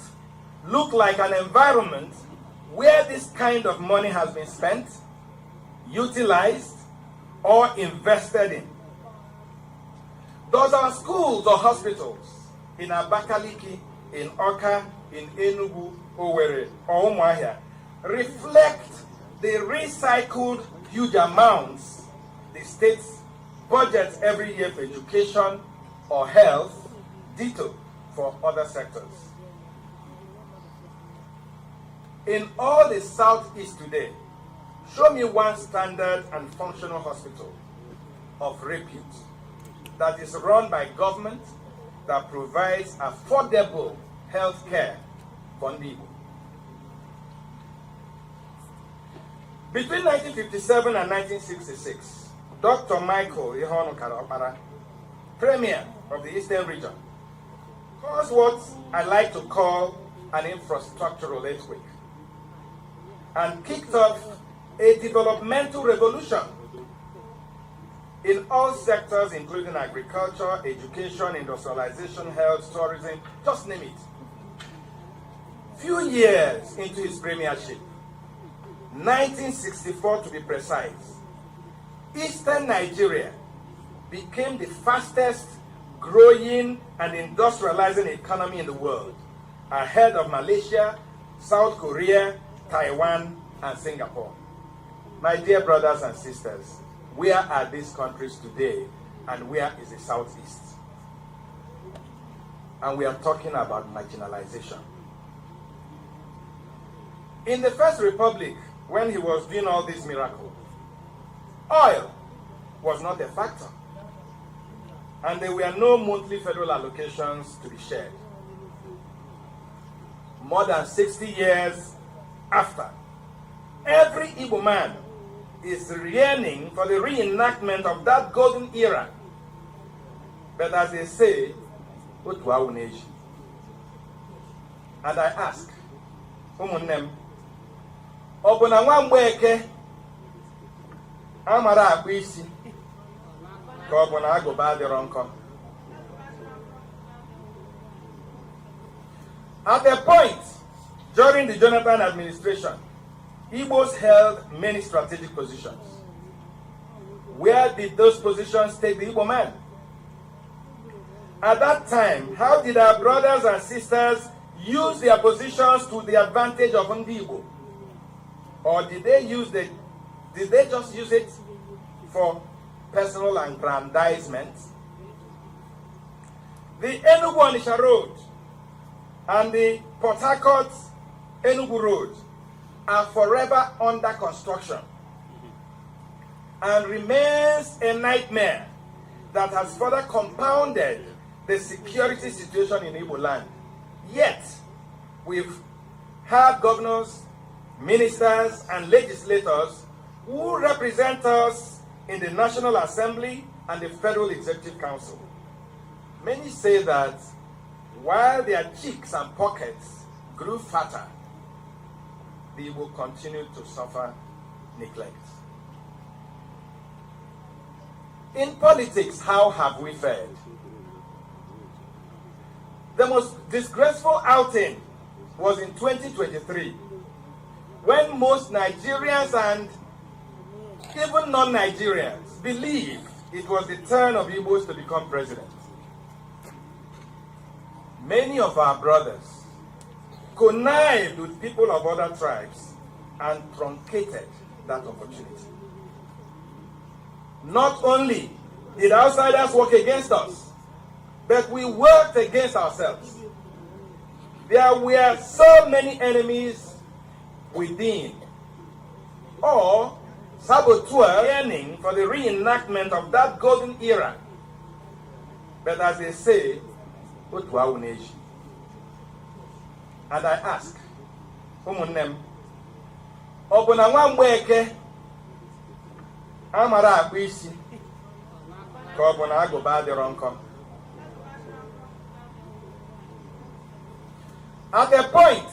look like an environment where this kind of money has been spent, utilized, or invested in? Does our schools or hospitals in Abakaliki, in Oka, in ENUGU, Owerri, or Umuahia reflect the recycled huge amounts the state's budgets every year for education or health, ditto for other sectors? In all the Southeast today, show me one standard and functional hospital of repute that is run by government, that provides affordable health care for people. Between 1957 and 1966, Dr. Michael Ihonu Karapara, Premier of the Eastern Region, caused what I like to call an infrastructural earthquake and kicked off a developmental revolution in all sectors, including agriculture, education, industrialization, health, tourism, just name it. Few years into his premiership, 1964 to be precise, Eastern Nigeria became the fastest growing and industrializing economy in the world, ahead of Malaysia, South Korea, Taiwan, and Singapore. My dear brothers and sisters, where are these countries today and where is the Southeast? And we are talking about marginalization. In the First Republic, when he was doing all these miracles, oil was not a factor. And there were no monthly federal allocations to be shared. More than 60 years after, every Igbo man is yearning for the reenactment of that golden era. But as they say, otu awu n'eji. And I ask, ụmụnne ọ bụ na nwa Mgbeke amara akpụ isi ka ọ bụ na agụba adịrọ nkọ? At a point during the Jonathan administration, Igbos held many strategic positions. Where did those positions take the Igbo man? At that time, how did our brothers and sisters use their positions to the advantage of Ndi Igbo? Or did they just use it for personal aggrandizement? The ENUGU Road and the Port Harcourt Enugu Road are forever under construction and remains a nightmare that has further compounded the security situation in Igbo land. Yet, we've had governors, ministers, and legislators who represent us in the National Assembly and the Federal Executive Council. Many say that while their cheeks and pockets grew fatter, they will continue to suffer neglect. In politics, how have we fared? The most disgraceful outing was in 2023, when most Nigerians and even non-Nigerians believed it was the turn of Igbos to become president. Many of our brothers connived with people of other tribes and truncated that opportunity. Not only did outsiders work against us, but we worked against ourselves. There were so many enemies within, or saboteurs yearning for the reenactment of that golden era. But as they say, otu awu n'eji. And I ask, ụmụnne ọ bụ na nwa Mgbeke amara akpụ isi ka ọ bụ na agụba adịrọ nkọ? At a point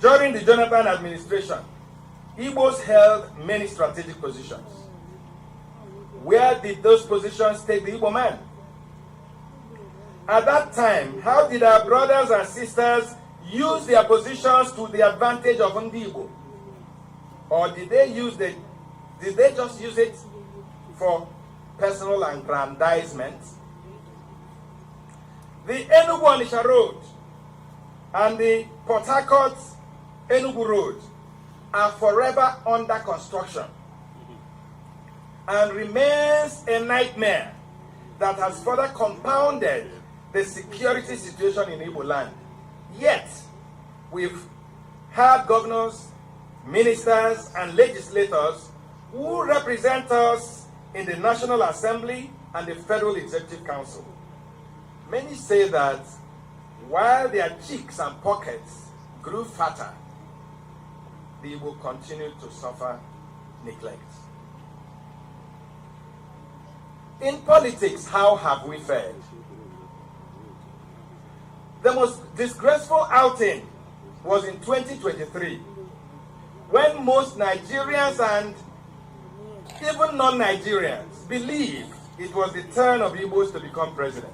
during the Jonathan administration, Igbos held many strategic positions. Where did those positions take the Igbo man? At that time, how did our brothers and sisters use their positions to the advantage of Ndi Igbo? Or did they just use it for personal aggrandizement? The ENUGU Road and the Port Harcourt Enugu Road are forever under construction and remains a nightmare that has further compounded the security situation in Igbo land. Yet, we've had governors, ministers, and legislators who represent us in the National Assembly and the Federal Executive Council. Many say that while their cheeks and pockets grew fatter, they will continue to suffer neglect. In politics, how have we fared? The most disgraceful outing was in 2023, when most Nigerians and even non-Nigerians believed it was the turn of Igbos to become president.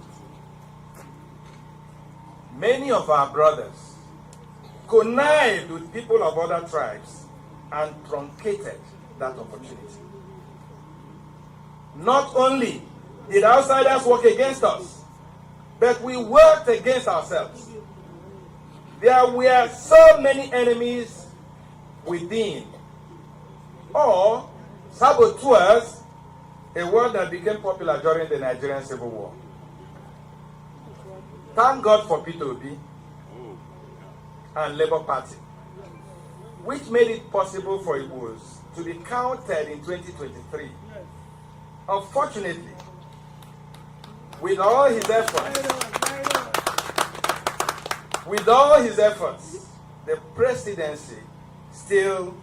Many of our brothers connived with people of other tribes and truncated that opportunity. Not only did outsiders work against us, but we worked against ourselves. There were so many enemies within, or saboteurs a word that became popular during the Nigerian Civil War. Thank God for P2B and Labour Party, which made it possible for Igbos to be counted in 2023. Unfortunately, with all his efforts, the presidency still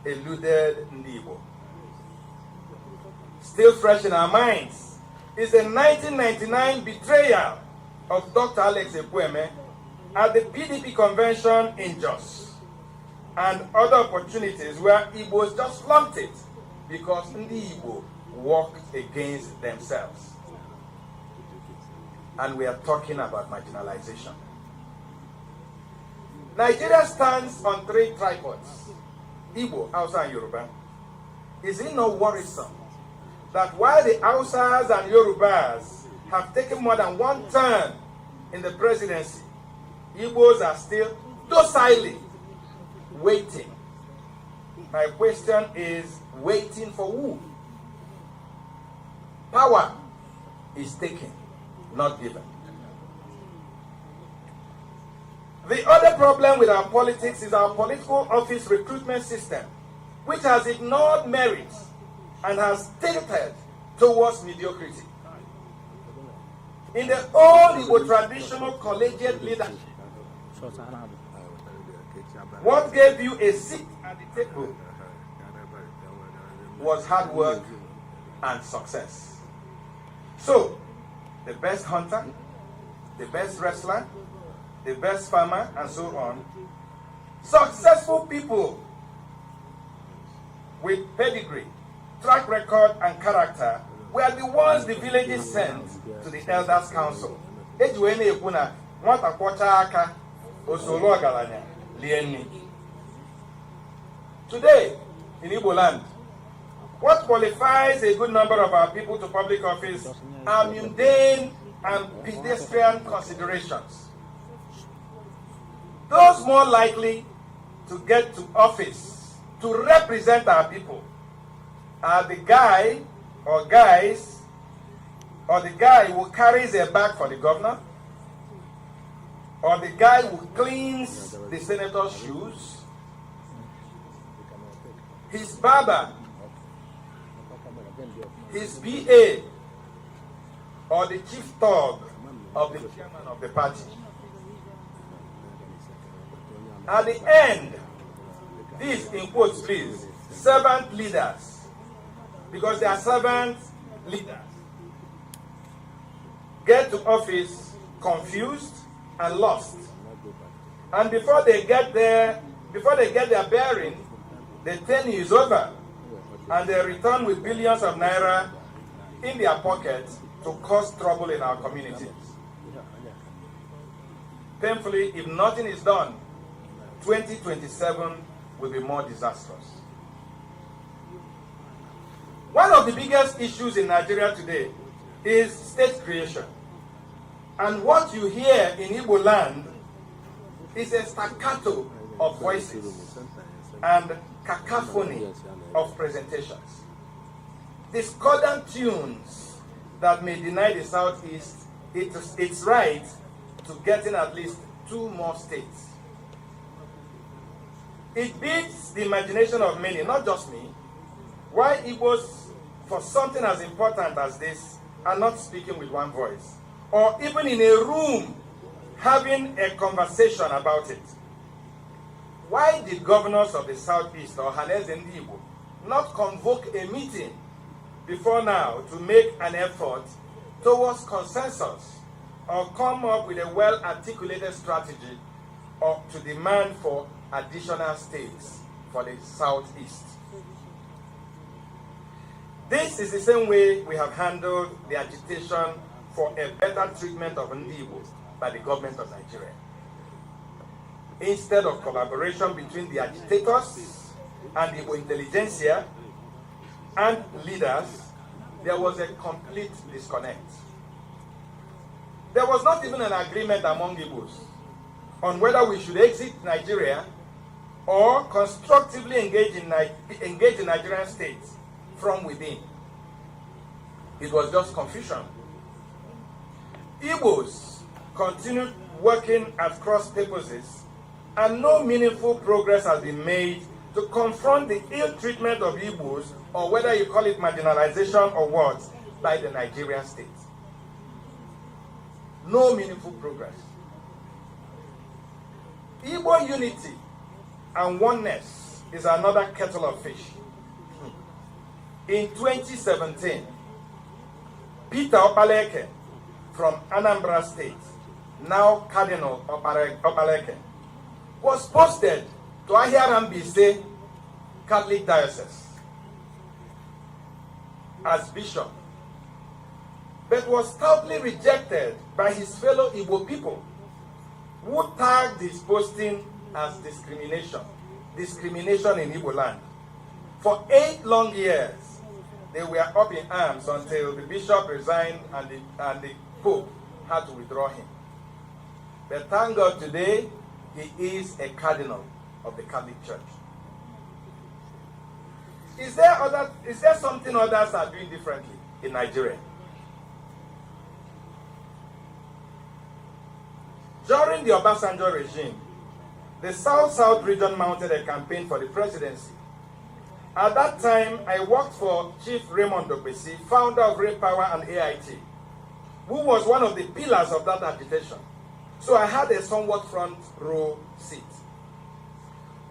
eluded Igbo. Still fresh in our minds is the 1999 betrayal of Dr. Alex Ekwueme at the PDP convention in Jos, and other opportunities where Igbos just flunked it because Ndi Igbo worked against themselves. And we are talking about marginalization. Nigeria stands on 3 tripods: Igbo, Hausa, and Yoruba. Is it not worrisome that while the Hausas and Yorubas have taken more than 1 term in the presidency, Igbos are still docilely waiting? My question is, waiting for who? Power is taken, not given. The other problem with our politics is our political office recruitment system, which has ignored merit and has tilted towards mediocrity. In the old Igbo traditional collegiate leadership, what gave you a seat at the table was hard work and success. So, the best hunter, the best wrestler, the best farmer, and so on, successful people with pedigree, track record, and character were the ones the villages sent to the elders' council. Today, in Igbo land, what qualifies a good number of our people to public office are mundane and pedestrian considerations. Those more likely to get to office to represent our people are the guy or guys, or the guy who carries a bag for the governor, or the guy who cleans the senator's shoes, his barber, his BA, or the chief thug of the chairman of the party. At the end, these, in quotes please, servant leaders, because they are servant leaders, get to office confused and lost. And before they get their bearing, the tenure is over, and they return with billions of naira in their pockets to cause trouble in our communities. Painfully, if nothing is done, 2027 will be more disastrous. One of the biggest issues in Nigeria today is state creation. And what you hear in Igbo land is a staccato of voices and cacophony of presentations. Discordant tunes that may deny the Southeast its right to getting at least 2 more states. It beats the imagination of many, not just me, why Igbos, for something as important as this, are not speaking with one voice, or even in a room having a conversation about it. Why did governors of the Southeast, or Hanez and Igbo, not convoke a meeting before now to make an effort towards consensus, or come up with a well-articulated strategy, or to demand for additional states for the Southeast? This is the same way we have handled the agitation for a better treatment of Igbo by the government of Nigeria. Instead of collaboration between the agitators and the Igbo intelligentsia and leaders, there was a complete disconnect. There was not even an agreement among Igbos on whether we should exit Nigeria or constructively engage in Nigerian states from within. it was just confusion. Igbos continued working at cross purposes, and no meaningful progress has been made to confront the ill treatment of Igbos, or whether you call it marginalization or what, by the Nigerian state. No meaningful progress. Igbo unity and oneness is another kettle of fish. In 2017, Peter Opaleke from Anambra State, now Cardinal Opaleke, was posted to Ahiarambise Catholic Diocese as bishop, but was stoutly rejected by his fellow Igbo people, who tagged his posting as discrimination in Igbo land. For 8 long years, they were up in arms until the bishop resigned and the Pope had to withdraw him. But thank God today, he is a cardinal of the Catholic Church. Is there something others are doing differently in Nigeria? During the Obasanjo regime, the South-South region mounted a campaign for the presidency. At that time, I worked for Chief Raymond Dokbesi, founder of Ray Power and AIT, who was one of the pillars of that agitation. So I had a somewhat front row seat.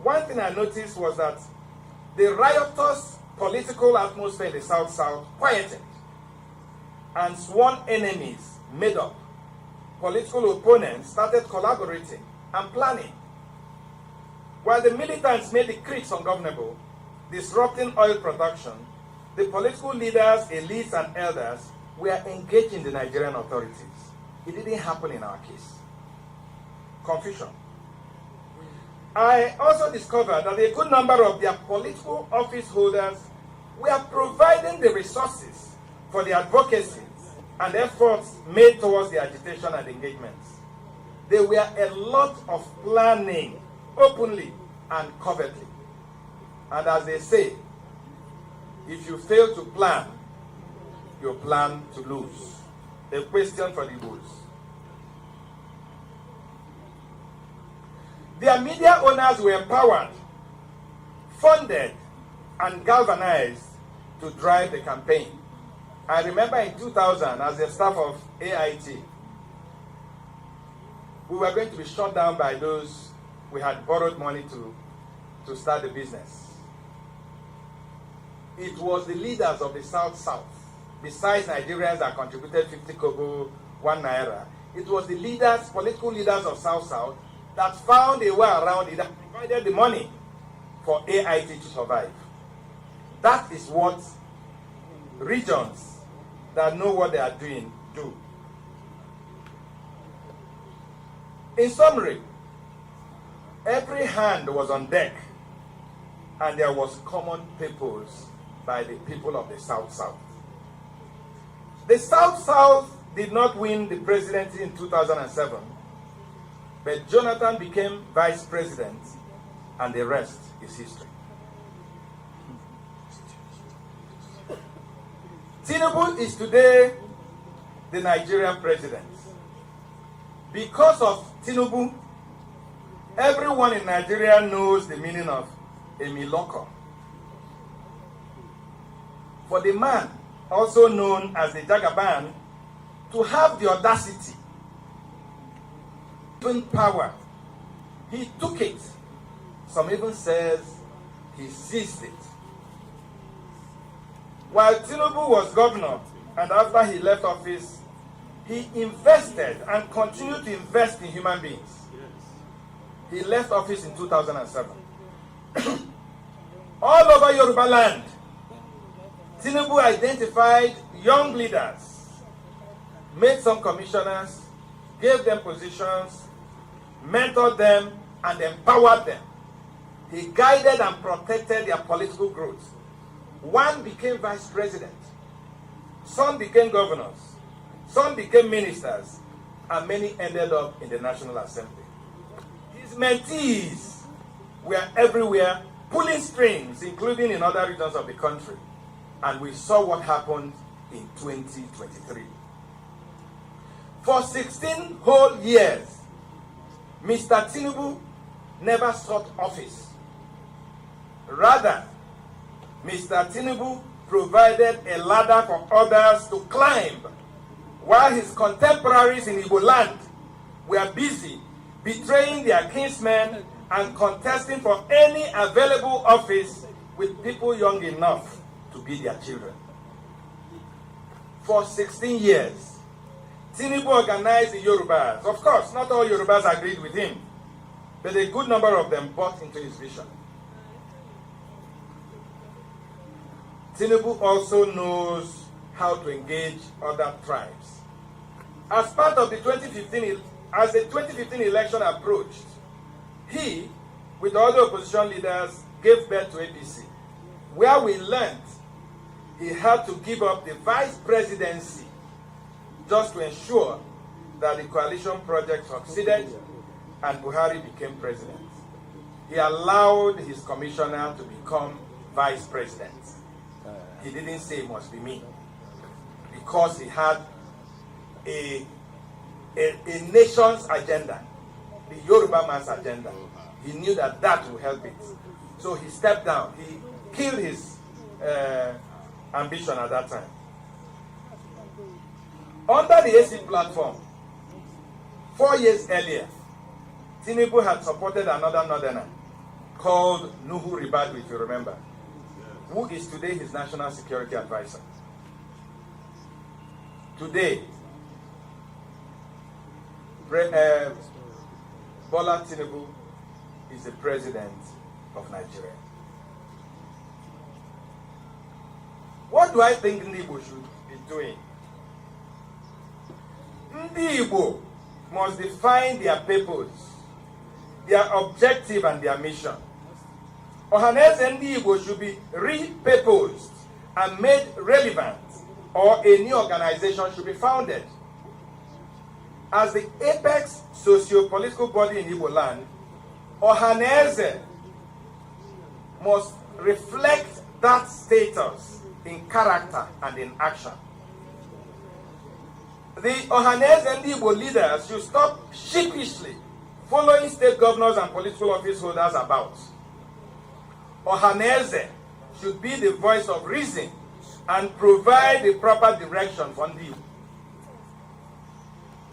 One thing I noticed was that the riotous political atmosphere in the South-South quieted, and sworn enemies made up. Political opponents started collaborating and planning. While the militants made the creeks ungovernable, disrupting oil production, the political leaders, elites, and elders were engaging the Nigerian authorities. It didn't happen in our case. Confusion. I also discovered that a good number of their political office holders were providing the resources for the advocacy and efforts made towards the agitation and engagements. There were a lot of planning, openly and covertly. And as they say, if you fail to plan, you plan to lose. A question for the Igbos. Their media owners were empowered, funded, and galvanized to drive the campaign. I remember in 2000, as a staff of AIT, we were going to be shut down by those we had borrowed money to start the business. It was the leaders of the South-South, besides Nigerians that contributed 50 kobo, 1 naira. It was the leaders, political leaders of South-South, that found a way around it and provided the money for AIT to survive. That is what regions that know what they are doing do. In summary, every hand was on deck, and there was common purpose by the people of the South-South. The South-South did not win the presidency in 2007, but Jonathan became vice president, and the rest is history. Tinubu is today the Nigerian president. Because of Tinubu, everyone in Nigeria knows the meaning of Emiloko. For the man, also known as the Jagaban, to have the audacity, even power, he took it. Some even says he seized it. While Tinubu was governor, and after he left office, he invested and continued to invest in human beings. He left office in 2007. All over Yoruba land, Tinubu identified young leaders, made some commissioners, gave them positions, mentored them, and empowered them. He guided and protected their political growth. One became vice president, some became governors, some became ministers, and many ended up in the National Assembly. His mentees were everywhere, pulling strings, including in other regions of the country. And we saw what happened in 2023. For 16 whole years, Mr. Tinubu never sought office. Rather, Mr. Tinubu provided a ladder for others to climb, while his contemporaries in Igbo land were busy betraying their kinsmen and contesting for any available office with people young enough to be their children. For 16 years, Tinubu organized the Yorubas. Of course, not all Yorubas agreed with him, but a good number of them bought into his vision. Tinubu also knows how to engage other tribes. As part of the 2015 election approached, he, with other opposition leaders, gave birth to APC, where we learned he had to give up the vice presidency just to ensure that the coalition project succeeded and Buhari became president. He allowed his commissioner to become vice president. He didn't say it must be me, because he had a nation's agenda, the Yoruba man's agenda. He knew that that would help it. So he stepped down. He killed his ambition at that time. Under the AC platform, 4 years earlier, Tinubu had supported another northerner called Nuhu Ribadu, if you remember, who is today his national security advisor. Today, Bola Tinubu is the president of Nigeria. What do I think Ndi Igbo should be doing? Ndi Igbo must define their purpose, their objective, and their mission. Ohaneze Ndi Igbo should be repurposed and made relevant, or a new organization should be founded. As the apex socio-political body in Igbo land, Ohaneze must reflect that status in character and in action. The Ohaneze and the Igbo leaders should stop sheepishly following state governors and political office holders about. Ohaneze should be the voice of reason and provide the proper direction for the Igbo.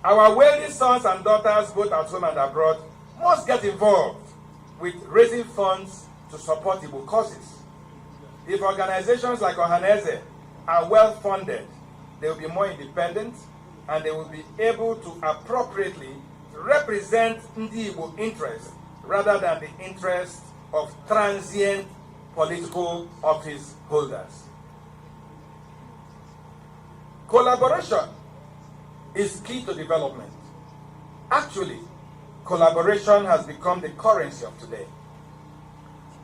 Our wealthy sons and daughters, both at home and abroad, must get involved with raising funds to support Igbo causes. If organizations like Ohaneze are well funded, they will be more independent and they will be able to appropriately represent Ndi Igbo interests rather than the interests of transient political office holders. Collaboration is key to development. Actually, collaboration has become the currency of today.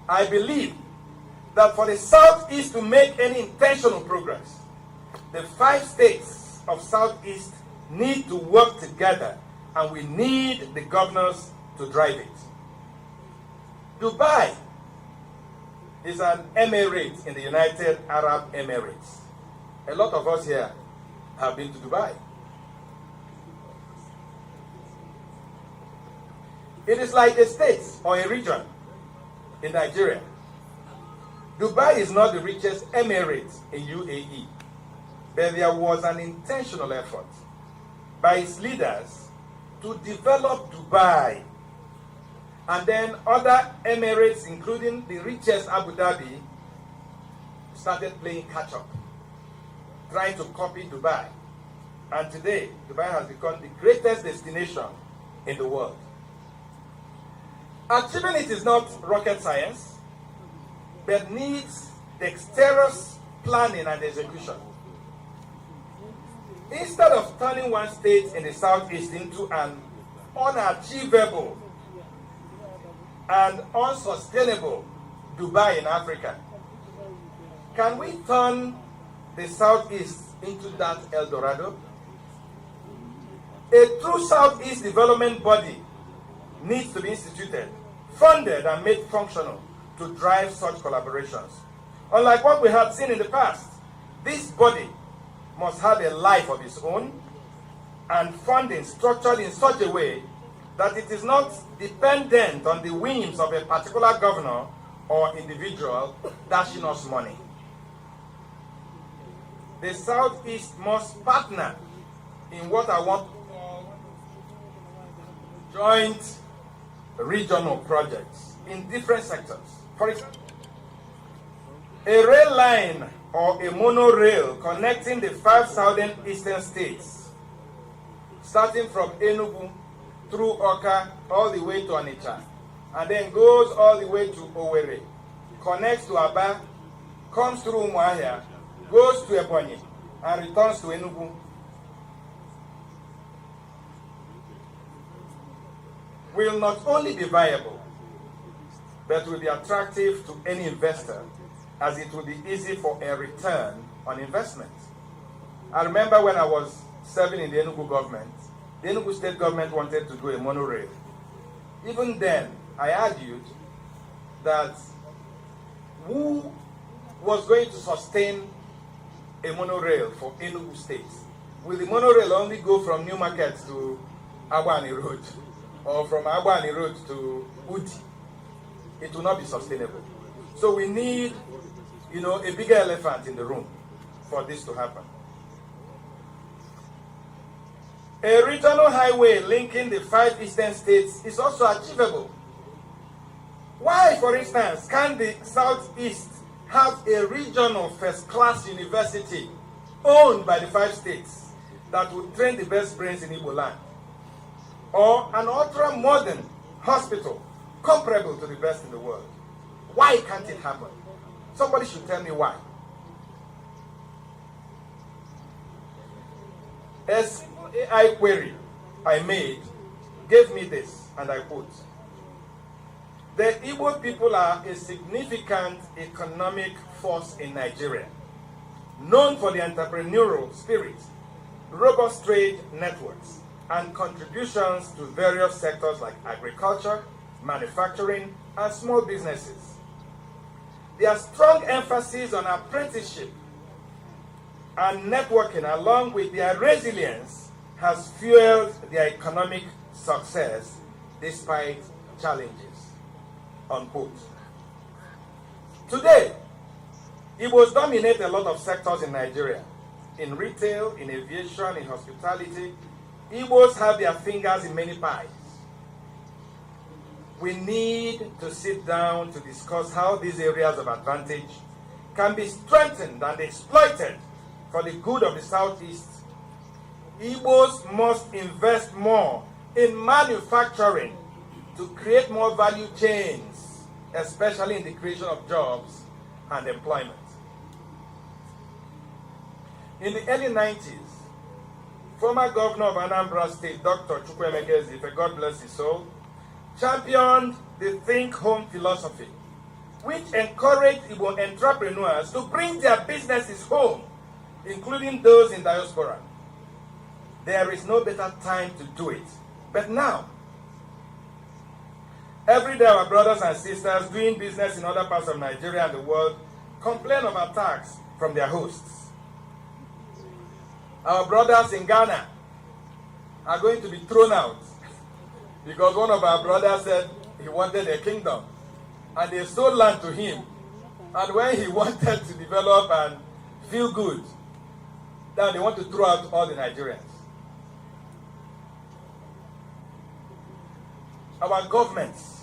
I believe that for the Southeast to make any intentional progress, the 5 states of Southeast need to work together, and we need the governors to drive it. Dubai is an emirate in the United Arab Emirates. A lot of us here have been to Dubai. It is like a state or a region in Nigeria. Dubai is not the richest emirate in UAE, but there was an intentional effort by its leaders to develop Dubai. And then other emirates, including the richest Abu Dhabi, started playing catch-up, trying to copy Dubai. And today, Dubai has become the greatest destination in the world. Achieving it is not rocket science, but needs dexterous planning and execution. Instead of turning one state in the Southeast into an unachievable and unsustainable Dubai in Africa, can we turn the Southeast into that El Dorado? A true Southeast development body needs to be instituted, funded, and made functional to drive such collaborations. Unlike what we have seen in the past, this body must have a life of its own, and funding structured in such a way that it is not dependent on the whims of a particular governor or individual dashing us money. The Southeast must partner in what I want to call joint regional projects in different sectors. For example, a rail line or a monorail connecting the 5 southeastern states, starting from ENUGU through Oka all the way to Onitsha, and then goes all the way to Owerri, connects to Aba, comes through Umuahia, goes to Ebonyi, and returns to ENUGU. Will not only be viable, but will be attractive to any investor, as it will be easy for a return on investment. I remember when I was serving in the ENUGU government, the ENUGU state government wanted to do a monorail. Even then, I argued that who was going to sustain a monorail for ENUGU state? Will the monorail only go from New Market to Agbani Road, or from Agbani Road to Udi? It will not be sustainable. So we need, a bigger elephant in the room for this to happen. A regional highway linking the 5 eastern states is also achievable. Why, for instance, can the Southeast have a regional first-class university owned by the 5 states that would train the best brains in Igbo land? Or an ultra-modern hospital comparable to the best in the world? Why can't it happen? Somebody should tell me why. A simple AI query I made gave me this, and I quote: "The Igbo people are a significant economic force in Nigeria, known for the entrepreneurial spirit, robust trade networks, and contributions to various sectors like agriculture, manufacturing, and small businesses. Their strong emphasis on apprenticeship and networking, along with their resilience, has fueled their economic success despite challenges." Unquote. Today, Igbos dominate a lot of sectors in Nigeria. In retail, in aviation, in hospitality, Igbos have their fingers in many pies. We need to sit down to discuss how these areas of advantage can be strengthened and exploited for the good of the Southeast. Igbos must invest more in manufacturing to create more value chains, especially in the creation of jobs and employment. In the early 90s, former governor of Anambra State, Dr. Chukwuemeka Ezeife, God bless his soul, championed the Think Home philosophy, which encouraged Igbo entrepreneurs to bring their businesses home, including those in diaspora. There is no better time to do it. But now, every day our brothers and sisters doing business in other parts of Nigeria and the world complain of attacks from their hosts. Our brothers in Ghana are going to be thrown out because one of our brothers said he wanted a kingdom, and they sold land to him. And when he wanted to develop and feel good, now they want to throw out all the Nigerians. Our governments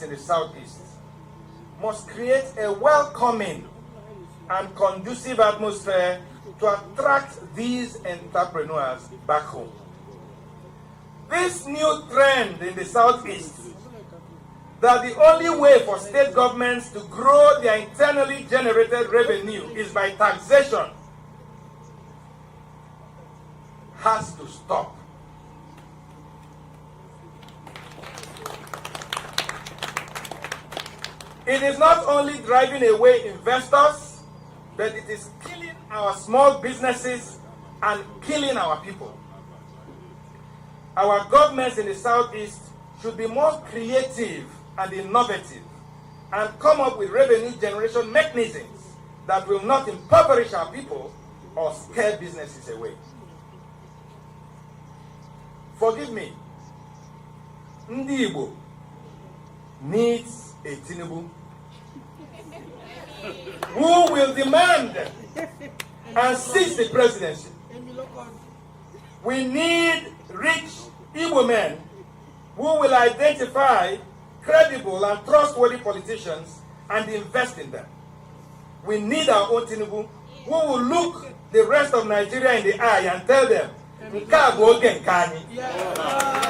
in the Southeast must create a welcoming and conducive atmosphere to attract these entrepreneurs back home. This new trend in the Southeast, that the only way for state governments to grow their internally generated revenue is by taxation, has to stop. It is not only driving away investors, but it is killing our small businesses and killing our people. Our governments in the Southeast should be more creative and innovative and come up with revenue generation mechanisms that will not impoverish our people or scare businesses away. Forgive me. Ndi Igbo needs a Tinubu who will demand and seize the presidency. We need rich Igbo men who will identify credible and trustworthy politicians and invest in them. We need our own Tinubu who will look the rest of Nigeria in the eye and tell them, "Nke a bụ oge nke anyị."